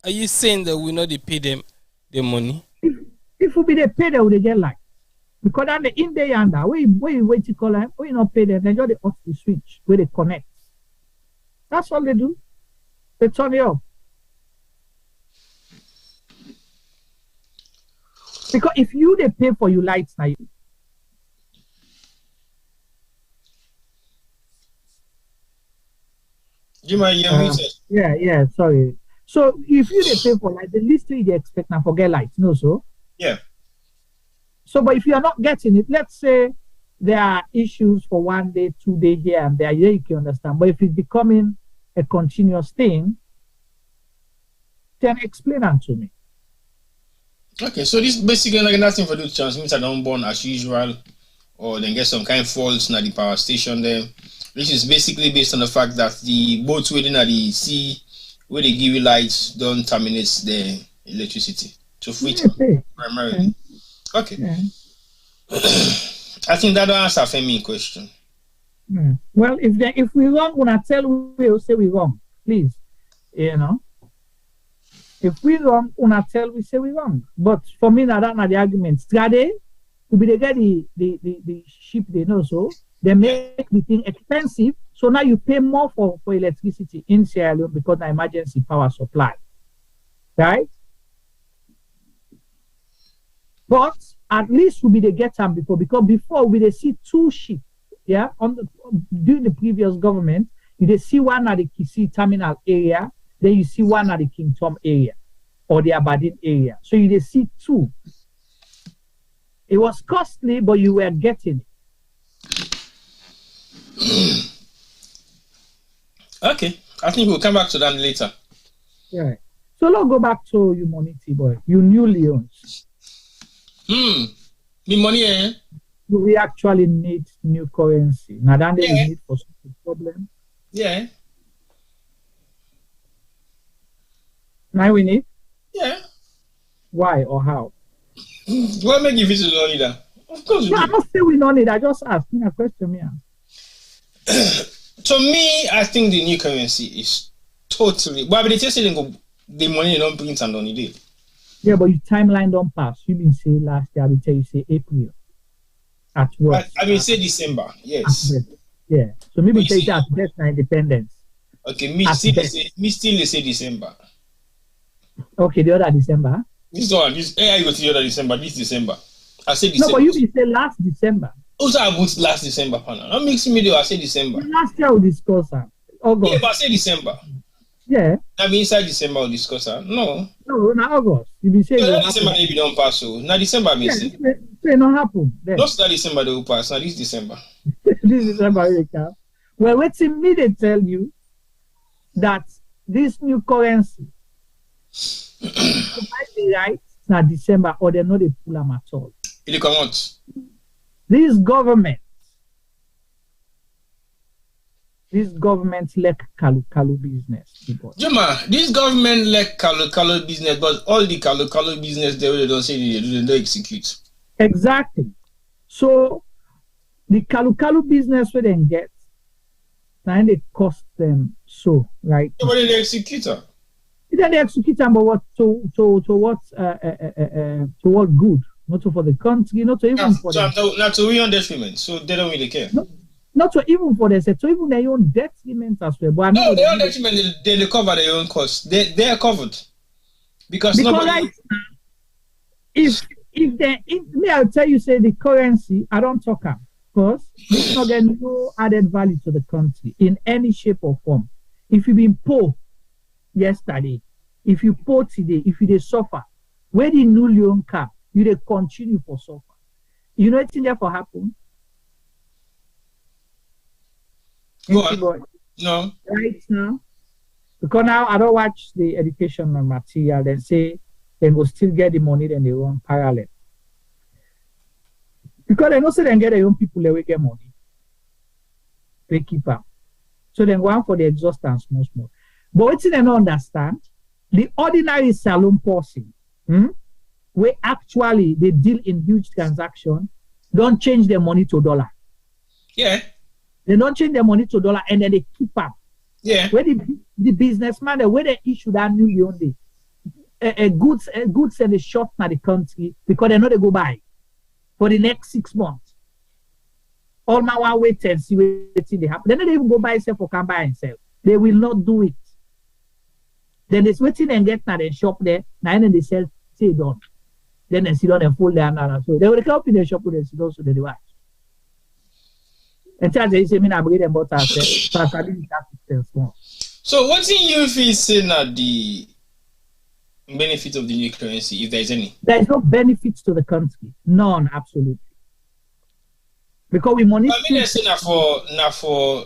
that we know they pay them the money? If we be they pay them, they get like because then in the yanda, we wait to call them, we not pay them, they just off the switch where they connect. That's all they do. They turn it off. Because if they pay for your lights now. Yeah, sorry. So if they pay for light, the least they expect now forget lights, no so? Yeah. So but if you are not getting it, let's say there are issues for 1 day, 2 days here and there, yeah, you can understand. But if it's becoming a continuous thing, then explain that to me. Okay, so this basically like nothing for the transmitter don't burn as usual, or then get some kind of faults in the power station there. This is basically based on the fact that the boats within the sea where they give you lights don't terminate the electricity to free primarily. Okay. Yeah. I think that answers Femi's question. Yeah. Well, if we wrong, when I tell we'll say we wrong, please. If we wrong, when I tell we say we wrong. But for me, that's not the argument. Strade, we be the ship they know so. They make the thing expensive, so now you pay more for electricity in Sierra Leone because of emergency power supply, right? But at least we they get them before, because before we they see two ships, yeah, during the previous government, you they see one at the Kisii terminal area, then you see one at the King Tom area or the Aberdeen area. So you they see two. It was costly, but you were getting it. Okay, I think we'll come back to that later. Yeah. So let's go back to humanity, boy. You New Leons. The money, eh? We actually need new currency. Now that we need for some problem. Yeah. Now we need? Yeah. Why or how? What make you visit on that? Of course. No, I'm not saying we don't need. I just asked me a question, yeah. To me, I think the new currency is totally. But they just saying the money you don't print and on it. Yeah, but your timeline don't pass. You been say last year. I will tell you say April. At work. I mean say December. Yes. Yeah. So maybe say that that's my independence. Okay, me still say December. Okay, the other December. This one, I go to the other December. This December. I say December. No, but you been say last December. Also, I put last December, partner. Not mixing me though. I say December. Last year we discuss that. August. Yeah, but I say December. Yeah. I mean inside December we'll discuss that. No, now August. You be saying December maybe don't pass. So now December I mean say. It not happen. Not that December they will pass. Now this December. This December they can. Well, wait till me they tell you that this new currency might be right now December or they know they pull them at all. It come out. This government like kalu business. People. Juma, this government like kalu business, but all the kalu business they don't say they don't execute. Exactly. So the kalu business where they get, and it cost them so right. Yeah, but the executor. Then they execute them, but what to what good? Not for the country, not to even for them. Not to we on detriment, so they don't really care. Not to even for themselves, so even their own detriment as well. But no, their own detriment, they cover their own costs. They are covered because nobody. Right now, if I'll tell you, say the currency, I don't talk about because it's not getting no added value to the country in any shape or form. If you've been poor yesterday, if you poor today, if you suffer, where the new loan cap, you they continue for suffer. You know what's in there for happen? Go on. No. Right now, because now I don't watch the educational material. They say they will still get the money, then they run parallel. Because they know say they get their own people, they will get money. They keep up. So then go on for the exhaust and small. But what they don't understand, the ordinary salon person, where actually they deal in huge transactions, don't change their money to dollar. Yeah. They don't change their money to dollar and then they keep up. Yeah. Where the businessman, the way they issue that new loan, goods and they shop na the country because they know they go buy for the next 6 months. All my one wait and see what they happen. Then they even go buy itself or can buy and sell. They will not do it. Then they waiting and get na the shop there. Now and then they sell, say done. Then they sit down and fold their another. So they will come up in the shop with the sit down so they watch. And tell they say me na bring them about ourselves. So what do you feel saying that the benefit of the new currency, if there is any? There is no benefits to the country. None, absolutely. Because we money. I mean, they're saying not for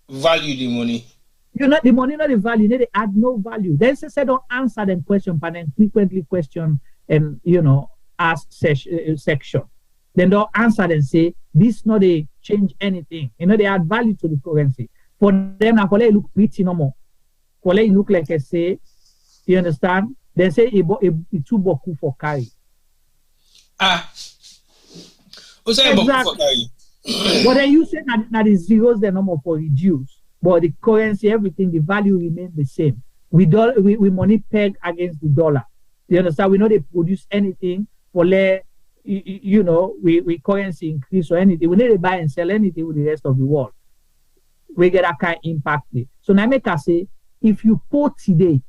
value the money. You know, the money not the value. They add no value. Then say don't answer them question, but then frequently question and ask section. Then don't answer and say this not they change anything. They add value to the currency. For them now, for they look pretty normal. For they look like I say, you understand? They say it too boku for carry. Who say boku for carry? But then you say that the zeros the number for reduce, but the currency, everything, the value remains the same. We money peg against the dollar. You understand? We know they produce anything for you know, we currency increase or anything. We need to buy and sell anything with the rest of the world. We get that kind of impact. So now make us say, if you put today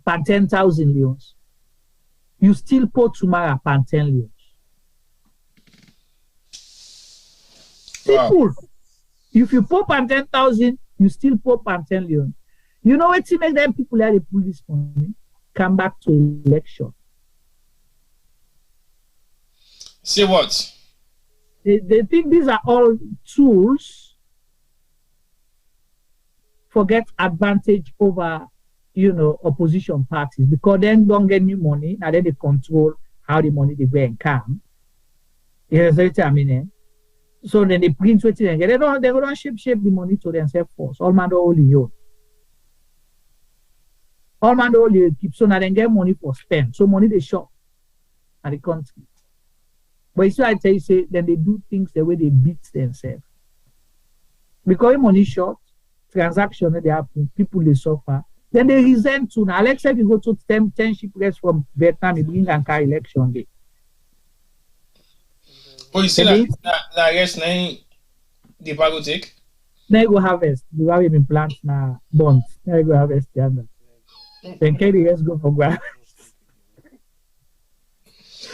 per 10,000 leons, you still put tomorrow per 10 leons. Simple. Wow. If you put per 10,000, you still put per 10 leons. You know what to make them people that they pull this money come back to election. Say what? They think these are all tools for get advantage over, you know, opposition parties, because then don't get new money and then they control how the money they go and come. You know what I mean? So then they print what they get. They don't shape the money to themselves first. All man only you. All man only keep, so now they get money for spend. So money they shop at the country. But it's like I say, then they do things the way they beat themselves. Because money short, transaction they happen, people they suffer. Then they resent to now. Alexa, if you go to 10 shipwrecks from Vietnam, you bring and carry election day. Oh, you see that? I guess now the go take. Now go harvest. The way we been plant now bonds. Now go harvest the other. Then carry the rest go for ground.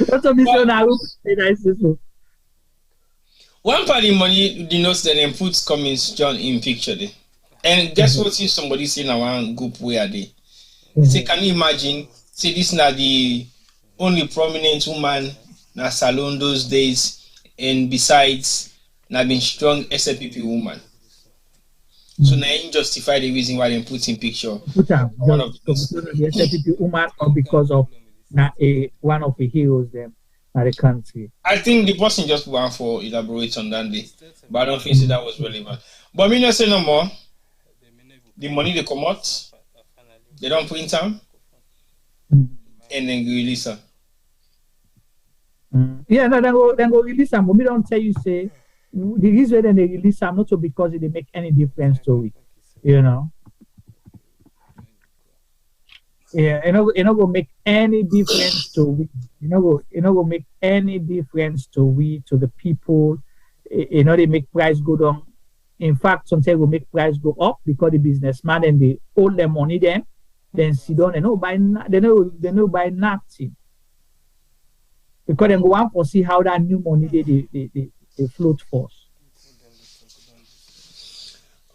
That's a mission now. One party money denotes the then puts Cummins John in picture there. And guess what? See somebody saying now one group where they say, can you imagine? See, this now the only prominent woman na salon those days, and besides now being strong SLPP woman. So now you justify the reason why they put in picture. One of the SLPP woman, or because of one of the heroes them at the country. I think the person just went for elaborate on that day, but I don't think that was relevant. But me not say no more. The money they come out, they don't print them, and then release them. Yeah, no, then go release them. But me don't tell you say the reason then they release them not so because they make any difference to it, you know. Yeah, it not gonna make any difference to we. It not gonna make any difference to we, to the people. You know, they make price go down. In fact, sometimes will make price go up because the businessman and they hold their money then sit down and they no buy nothing. Because they go on for see how that new money they float first.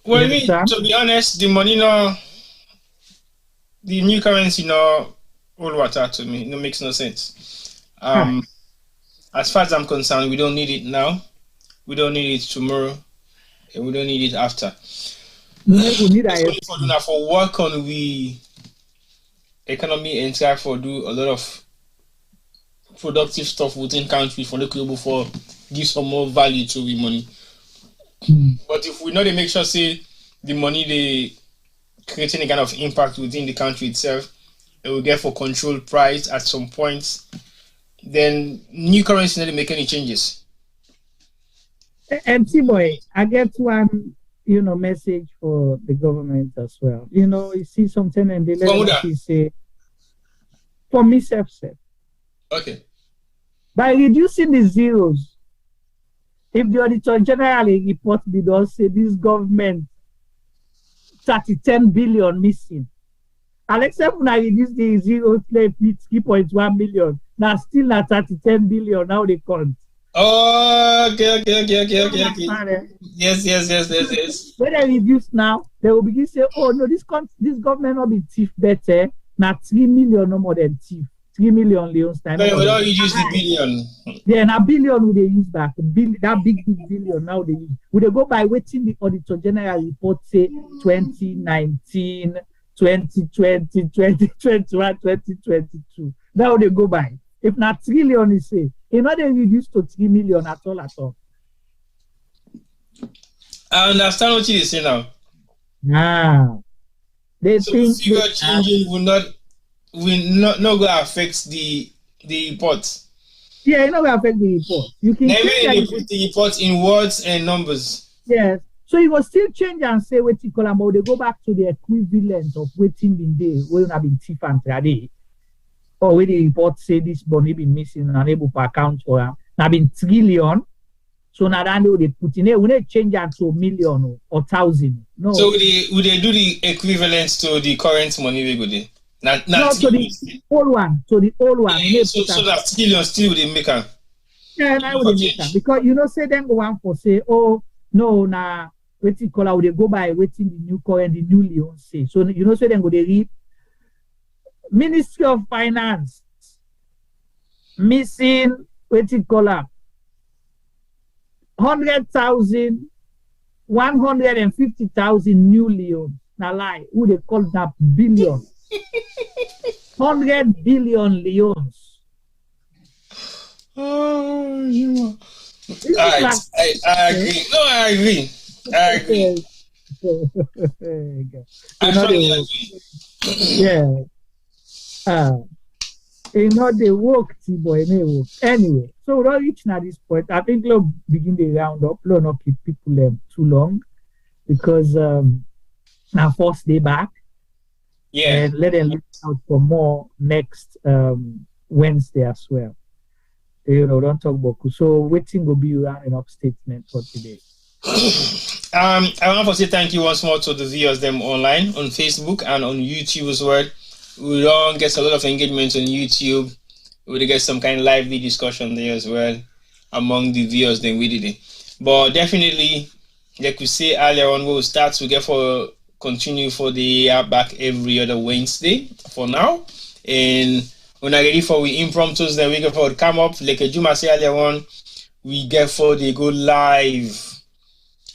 Well, I mean, to be honest, the money the new currency all water to me. It makes no sense. As far as I'm concerned, we don't need it now. We don't need it tomorrow. And we don't need it after. We need it for work on we economy and try for do a lot of productive stuff within country for local before give some more value to the money. But if we know they make sure say the money they create any kind of impact within the country itself, it will get for controlled price at some points, then new currency not make any changes. And T-Boy, I get one, message for the government as well. You see something and they let me say, for me, self. Okay. By reducing the zeros, if the Auditor General report did not say this government 10 billion missing, and except when I reduce the zero play 3.1 million, now still not 10 billion, now they count. Oh, okay. Yes. When I reduce now, they will begin to say, oh no, this government will be thief better. Now 3 million no more than thief. 3 million leons time. No, we don't use the billion. Yeah, now billion will they use back. That big billion now they use. Will they go by waiting the Auditor General report say 2019, 2020, 2021, 2022. Now they go by. If not trillion is say, they reduce to 3 million at all. I understand what you say now. They so think figure changing will not go affect the reports. Yeah, it not going to affect the report. You can they put the report in words and numbers. Yes. So you will still change and say what you call about they go back to the equivalent of waiting in day when have been thief and trade. already report say this money been missing and unable to account for them. Now been trillion. So now that they put in it, we need change that to million or thousand. No. So would they do the equivalent to the current money we go there? No, so the old one. So the old one. Yeah, so that trillion still would they make them? Yeah, I would make them because say them go on for say, oh no, nah, waiting color would they go by waiting the new current, the new Leon say. So say them go they read Ministry of Finance missing waiting color 100,000, 150,000 new Leon. Now lie, who they call that billion? 100 billion Leons. Oh, you. I agree. No, I agree. I agree. I fully agree. Yeah. They work, boy, they work. Anyway, so we're reaching at this point. I think we'll begin the round up. We'll not keep people too long because now first day back. Yeah. And let them look out for more next Wednesday as well. Don't talk about. So waiting will be rounding up statement for today. I want to say thank you once more to the viewers them online on Facebook and on YouTube as well. We don't get a lot of engagement on YouTube. We get some kind of lively discussion there as well among the viewers then we did it. But definitely, like we say earlier on, we'll start to continue for the year back every other Wednesday for now. And when I ready for we impromptus, then we get for come up like Juma say earlier on, we get for they go live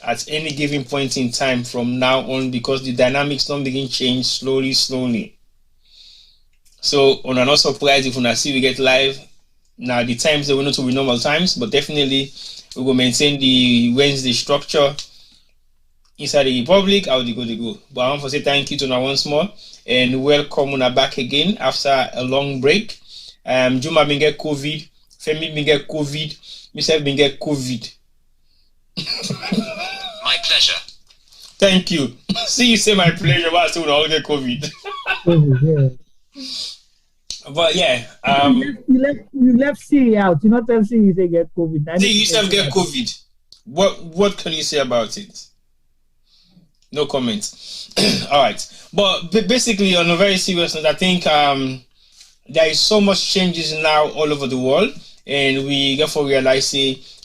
at any given point in time from now on because the dynamics don't begin change slowly. So on not surprised if we see we get live. Now the times they will not be normal times, but definitely we will maintain the Wednesday structure inside the Republic. How they go. But I want to say thank you to now once more and welcome on back again after a long break. Juma been get COVID, Femi been get COVID, myself been get COVID. My pleasure. Thank you. See you say my pleasure, but I still all get COVID. But yeah, you left Siri out. You not tell Siri they get COVID. See, you yourself get COVID. What can you say about it? No comments. All right, but basically, on a very serious note, I think there is so much changes now all over the world, and we therefore realize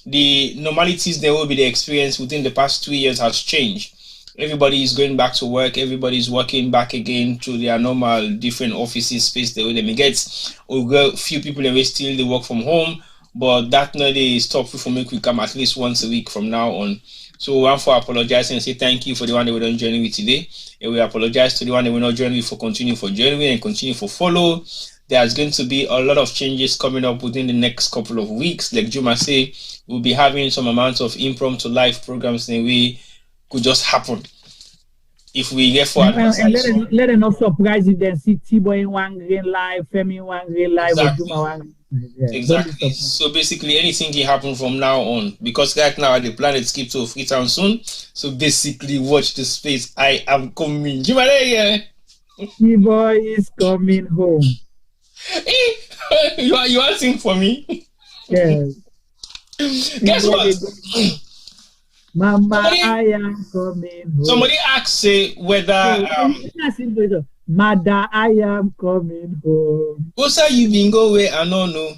the normalities that will be the experience within the past 2 years has changed. Everybody is going back to work. Everybody is working back again to their normal different offices space the way they may get. We've got few people that will still they work from home, but that not they stop from make we come at least once a week from now on. So we want to apologize and say thank you for the one that we don't join with today. And we apologize to the one that we not join with for continue for joining and continue for follow. There's going to be a lot of changes coming up within the next couple of weeks. Like Juma say, we'll be having some amounts of impromptu live programs that we could just happen if we get for and let it not surprise if they see T-Boy in one green live, Femi in one green live, exactly. Or Juma one. Yeah, exactly. So basically anything can happen from now on because right now the planet skip to Freetown soon. So basically watch the space. I am coming. Juma T-Boy is coming home. you are sing for me? Yes. Guess what? Mama, I am coming home. Somebody asked say whether Mother, I am coming home. What's that you been go away? I don't know.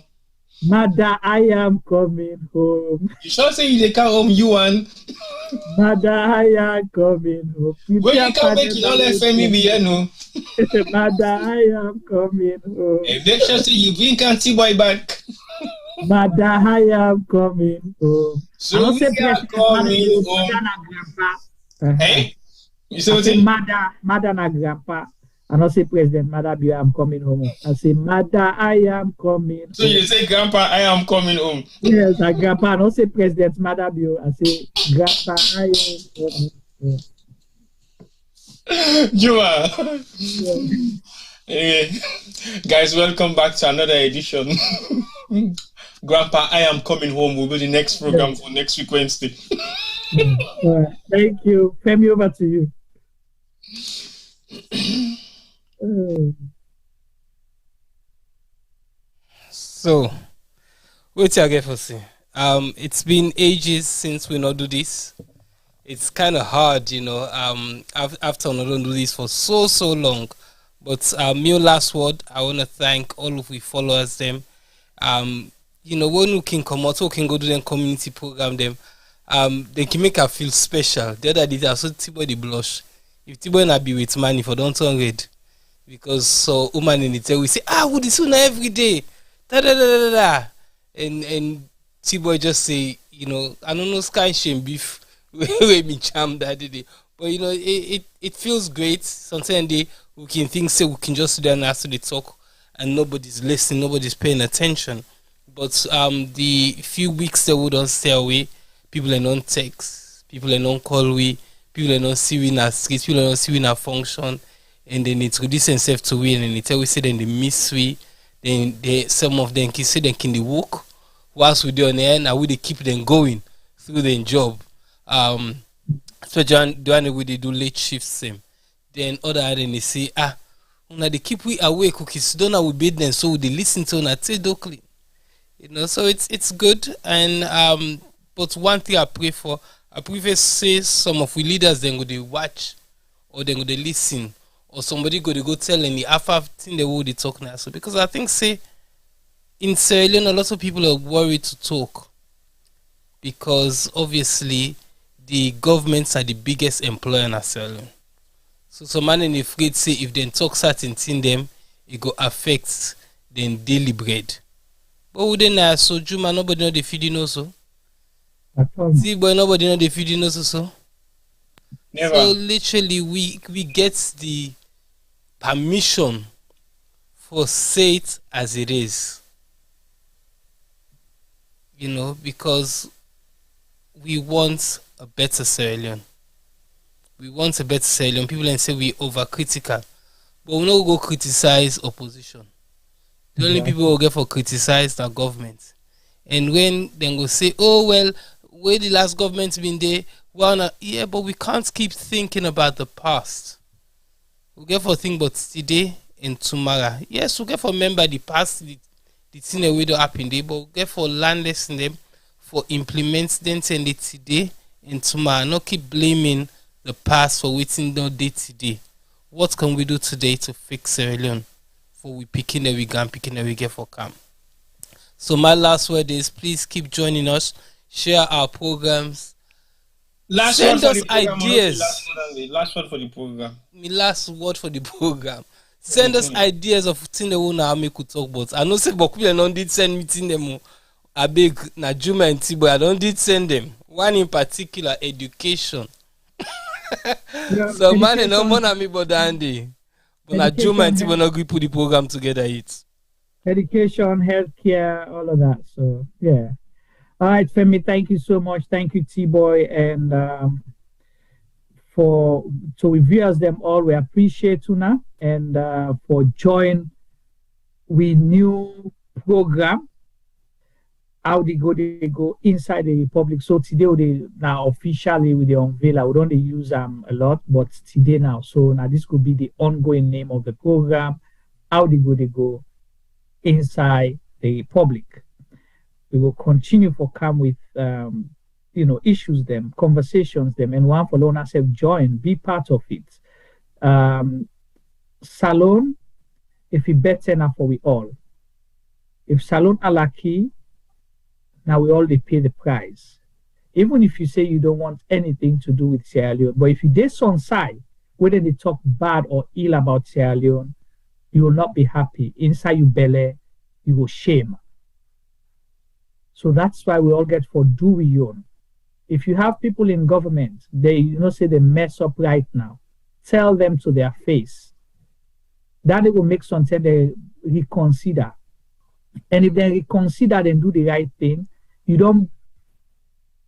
Mother, I am coming home. You sure say you come home you and Mother, I am coming home. When you come back, you don't let Femi be here, no. Mother, I am coming home. And make sure say you bring Canty Boy back. Mother, I am coming home. So we are coming home. Hey? You say what? Mother na grandpa. I don't say President Mother, I am coming home. I say Mother, I am coming home. So you say Grandpa, I am coming home. Yes, Grandpa. I don't say President Mother, I say Grandpa, I am coming home. Juma. Anyway, guys, welcome back to another edition. Grandpa, I am coming home will be the next program for next week Wednesday. Thank you. Femi, over to you. So, wait till I get for see. It's been ages since we not do this. It's kind of hard, you know. After we don't do this for so long. But my last word, I want to thank all of we followers them. You know, when we can come out, we can go to them community program them. They can make her feel special. The other day, I saw Tibo the blush. If Tibo not be with money for don't turn red, because so woman in it we say would this one every day, da da da da da, and Tibo just say, you know, I don't know sky shame beef we me charm that day, but you know it feels great. Sometimes we can think say we can just sit there and after they talk and nobody's listening, nobody's paying attention. But the few weeks that we don't stay away, people are non text, people are non call we, people are not see we in our streets, people are not see we in our function, and then introduce themselves to we, and then they tell we say then they miss we, then some of them can say they can they walk whilst we do on the end, and we they keep them going through their job. So John we they do late shifts same. Then other than they say now they keep we awake cookies don't know we beat them so they listen to na clean. You know, so it's good. And but one thing I pray for, I prefer say some of we leaders then go they watch or then go they listen, or somebody go they go tell any after thing they will they talk now. So because I think say in Sierra Leone a lot of people are worried to talk because obviously the governments are the biggest employer in Sierra Leone. So some man in afraid say if they talk certain thing them, it go affect them daily bread. But we then so Juma nobody know the feeding also. See boy nobody know the feeding also so. Never. So literally we get the permission for say it as it is. You know, because we want a better Sierra Leone. We want a better Sierra Leone. People then say we overcritical, but we don't go criticize opposition. The only people who get for criticize the government, and when they go say, "Oh well, where the last government's been there," well, yeah, but we can't keep thinking about the past. We get for think about today and tomorrow. Yes, we get for remember the past, the thing that we do happen there, but we get for learn lesson them, for implement them and it today and tomorrow. Not keep blaming the past for waiting no day today. What can we do today to fix Sierra Leone? For we picking that we can, picking that we get for camp. So my last word is please keep joining us, share our programs, send us ideas. Last word for the program. My last word for the program. Send us ideas of things that we know could talk about. I know say but people don't did send meeting them. I beg Najuma and Tibo, I don't did send them. One in particular, education. Yeah, so man no more than me but Andy. But Najuma and Tibo not agree put the program together it. Education, healthcare, all of that. So yeah. All right, Femi, thank you so much. Thank you, T-Boy, and to viewers them all, we appreciate you now and for join we new program. How they Go Insai De Republic. So today they now officially with the unveil. We don't use a lot, but today now. So now this could be the ongoing name of the program. How they Go Insai De Republic. We will continue for come with issues them, conversations them, and one for loan ourselves join, be part of it. Salon, if it better enough for we all. If Salon Alaki, now we all they pay the price. Even if you say you don't want anything to do with Sierra Leone, but if you did on side, whether they talk bad or ill about Sierra Leone, you will not be happy. Inside your belly, you will shame. So that's why we all get for do we own. If you have people in government, they say they mess up right now, tell them to their face. That it will make something they reconsider. And if they reconsider and do the right thing, you don't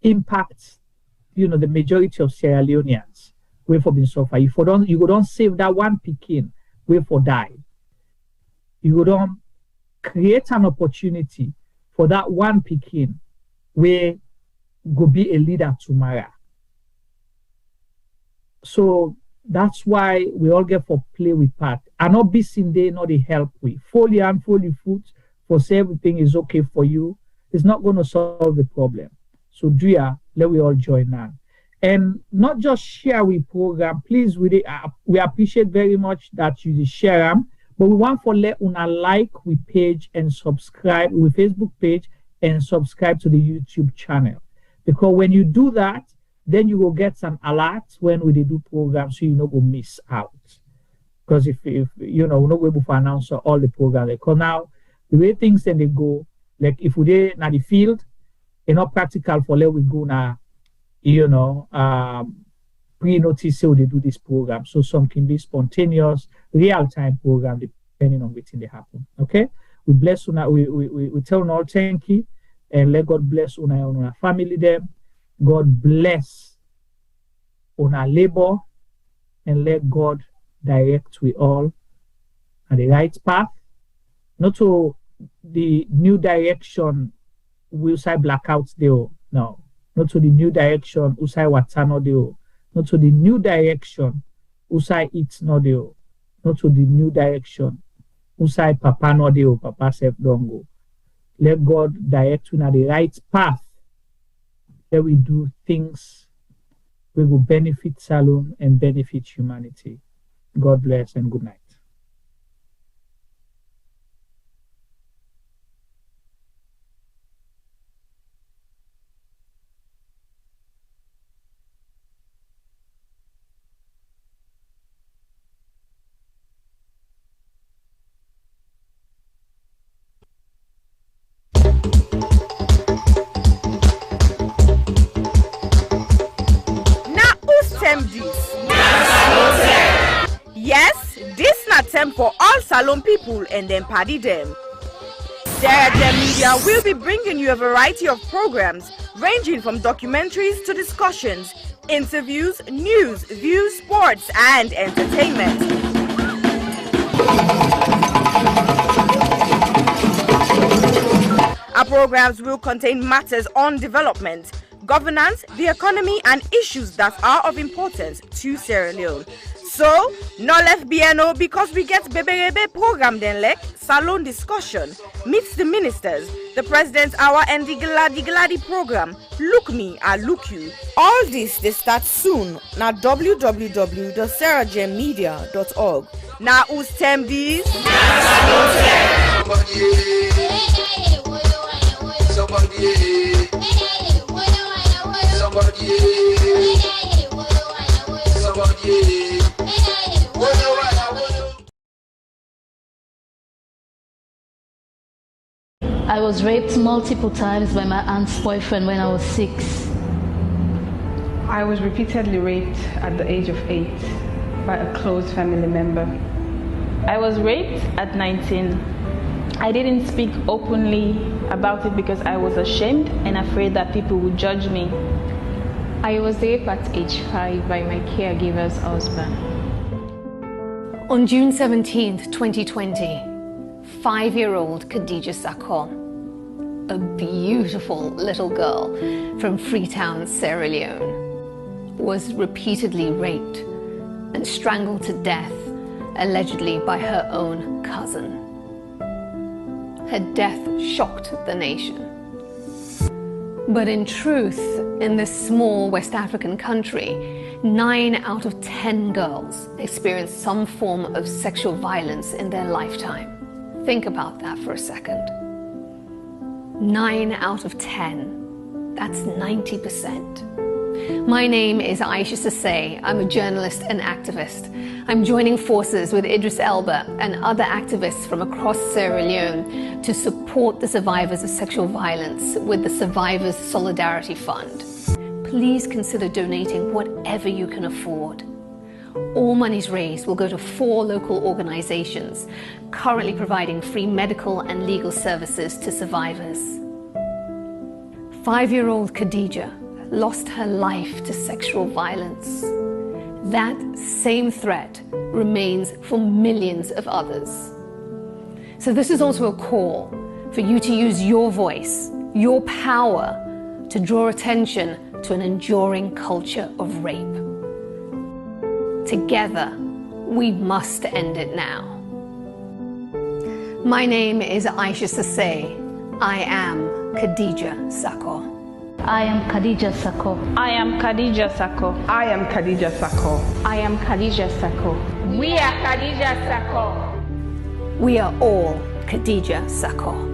impact, the majority of Sierra Leoneans wait for being suffer. You don't save that one Pekin, wait for die. You don't create an opportunity for that one Pekin where go be a leader tomorrow. So that's why we all get for play with part. And not be seen there, not the help we. Fold your hand, fold your foot, for say everything is okay for you, it's not going to solve the problem. So Dria, let we all join now. And not just share we program, please, we appreciate very much that you share them, but we want for let una like we page and subscribe with Facebook page and subscribe to the YouTube channel. Because when you do that, then you will get some alerts when we do programs so you not go miss out. Because if you know, we're not able to announce all the programs. Because now, the way things then they go, like if we did na the field, it's not practical for let we go now, you know, pre-notice say they do this program. So some can be spontaneous, real-time program depending on which thing they happen. Okay? We bless una, we tell una all thank you, and let God bless una and una family them. God bless una labor, and let God direct we all on the right path. Not to the new direction we say blackouts deal. No. Not to the new direction usai watano deal. Not to the new direction usai eat no deal. Not to the new direction usai papa no deal, papa self don't go. Let God direct you on the right path that we do things we will benefit Salome and benefit humanity. God bless and good night. Yes, this not time for all Salome people and then party them. Sierra Leone Media will be bringing you a variety of programs ranging from documentaries to discussions, interviews, news, views, sports, and entertainment. Our programs will contain matters on development, governance, the economy, and issues that are of importance to Sierra Leone. So, no left BNO because we get Bebe program then like salon discussion, meets the ministers, the president's hour and the Gladi program, look me, I look you. All this they start soon na www.sierragemedia.org. Now who's tem these? I was raped multiple times by my aunt's boyfriend when I was 6. I was repeatedly raped at the age of 8 by a close family member. I was raped at 19. I didn't speak openly about it because I was ashamed and afraid that people would judge me. I was raped at age 5 by my caregiver's husband. On June 17th, 2020, 5-year-old Khadija Sakon, a beautiful little girl from Freetown, Sierra Leone, was repeatedly raped and strangled to death, allegedly by her own cousin. Her death shocked the nation. But in truth, in this small West African country, 9 out of 10 girls experience some form of sexual violence in their lifetime. Think about that for a second. 9 out of 10. That's 90%. My name is Aisha Sasay. I'm a journalist and activist. I'm joining forces with Idris Elba and other activists from across Sierra Leone to support the survivors of sexual violence with the Survivors Solidarity Fund. Please consider donating whatever you can afford. All monies raised will go to 4 local organizations currently providing free medical and legal services to survivors. 5-year-old Khadija lost her life to sexual violence. That same threat remains for millions of others. So this is also a call for you to use your voice, your power, to draw attention to an enduring culture of rape. Together, we must end it now. My name is Aisha Sase. I am Khadija Sako. I am Khadija Sako. I am Khadija Sako. I am Khadija Sako. I am Khadija Sako. We are Khadija Sako. We are all Khadija Sako.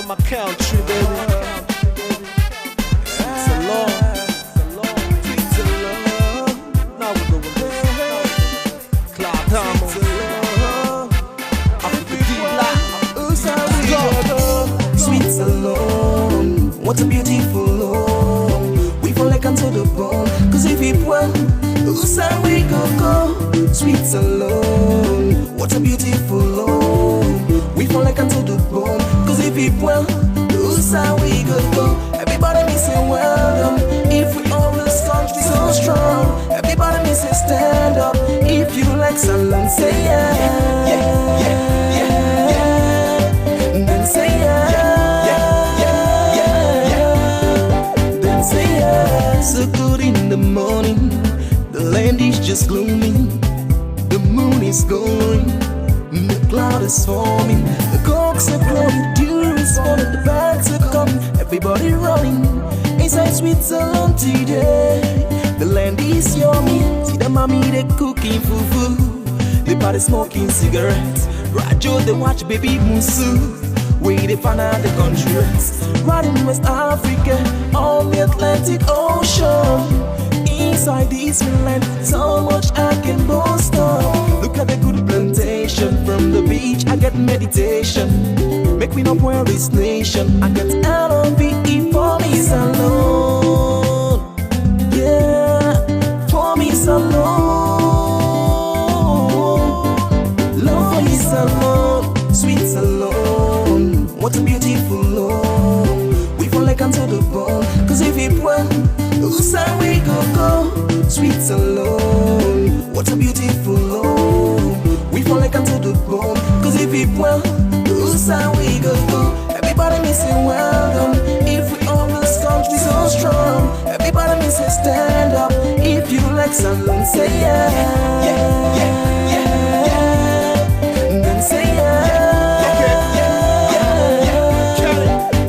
My country, baby. It's a long, it's a long. Now we're going this. Cloud Damo. Africa D-Block. Sweet alone. What a beautiful love. We fall like unto the bone. Cause if it well, Usa we go. Sweet alone. What a beautiful love. We fall like unto the bone. Cause if it well, Usa we go. Everybody me say well done. If we always country so strong. Everybody me say stand up. If you like salon, say yeah. Then say yeah. Then say yeah. So good in the morning. The land is just gloomy. The moon is going. The cloud is forming. The cocks are crowing. Dew is falling. The bags are coming. Everybody running. Inside Switzerland today. The land is yummy. See the mommy they cooking fufu. The party smoking cigarettes. Rajo they watch baby musu. Way they find out the country rest. Right in West Africa, on the Atlantic Ocean. Inside this land, so much I can boast of. Look at the good plantation. From the beach, I get meditation. Make me not wear this nation. I get L-O-V-E for me alone. Yeah, for me alone. Love for me alone. Sweet alone. What a beautiful love. We fall like unto the bone. Cause if it well, Usa we go. Sweet alone. What a beautiful love. We fall like unto the bone. Cause if it well, Usa we go. Everybody me say well done. If we always country so strong. Everybody me say stand up. If you like salon, say yeah. Then say yeah.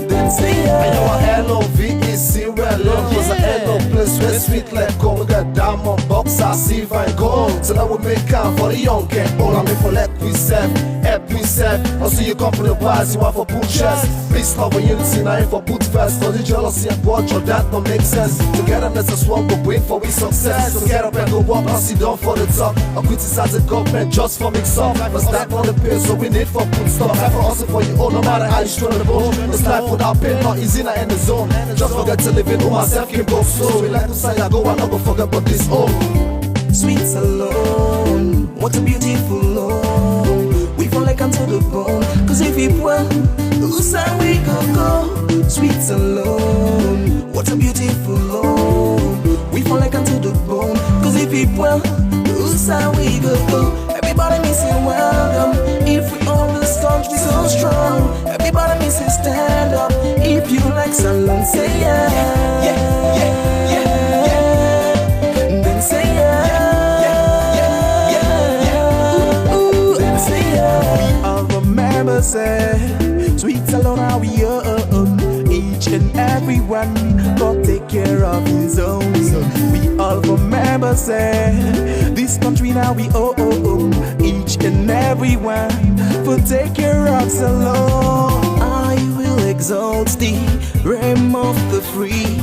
Then say yeah. I know a L-O-V-E, Sierra Leone. Was a L-O place where sweet like gold. We got diamond, boxer, silver and gold. So that we make count for the young and old. I mean for let we serve, help we serve. Also you come from the bars, you want for butchers. Peace, love and unity, now ain't for boot first. Cause the jealousy and culture, that don't make sense. Togetherness is what we bring for we success. So get up and go walk, I'll sit down for the top. I criticize the government just for mix up. But stack on the pain, so we need for put stuff. Life for us and for you all, no matter how you struggle the boat. This life without pain, not easy, not in the zone. Just forget to live in all myself, can go slow. We like to say I go, I never forget about this home. Sweet alone, what a beautiful love. We fall like unto the bone. Cause if it well, Usa we go. Sweet alone, what a beautiful love. We fall like unto the bone. Cause if it well, Usa we go. Everybody me say well done. If we always country so strong. Everybody me say stand up. If you like salon, say yeah. Then say yeah. Say, sweet alone how we own. Each and every one God take care of his own. We all remember say, this country now we own. Each and every one for take care of us alone. I will exalt thee, realm of the free.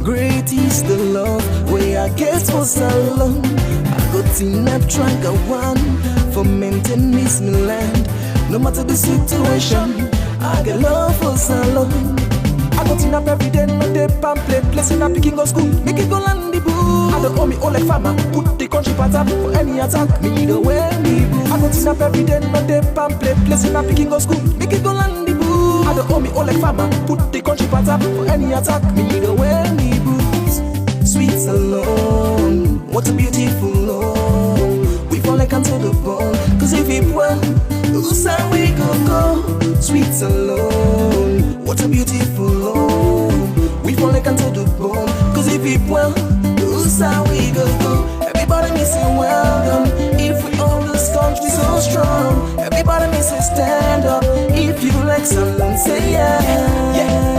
Great is the love where I get for so long. I got in a trunk of one for maintenance my land. No matter the situation, I get love for so long. I got in up every day, no day, pamphlet, place in a picking go school, make it go land the boo. I don't owe me all like farmer, put the country part up for any attack, me the way me boo. I got in up every day, no day, pamphlet, place in a picking go school, make it go land the boo. I had to hold me all like farmer. Put the country part up for any attack. Me the way me boots. Sweet alone, what a beautiful love. We fall like unto the bone. Cause if it won't, who's how we go. Sweet alone, what a beautiful love. We fall like unto the bone. Cause if it won't, who's how we go. Everybody me say welcome. If we own this country so strong. Everybody me say stand up. If you like someone say yeah.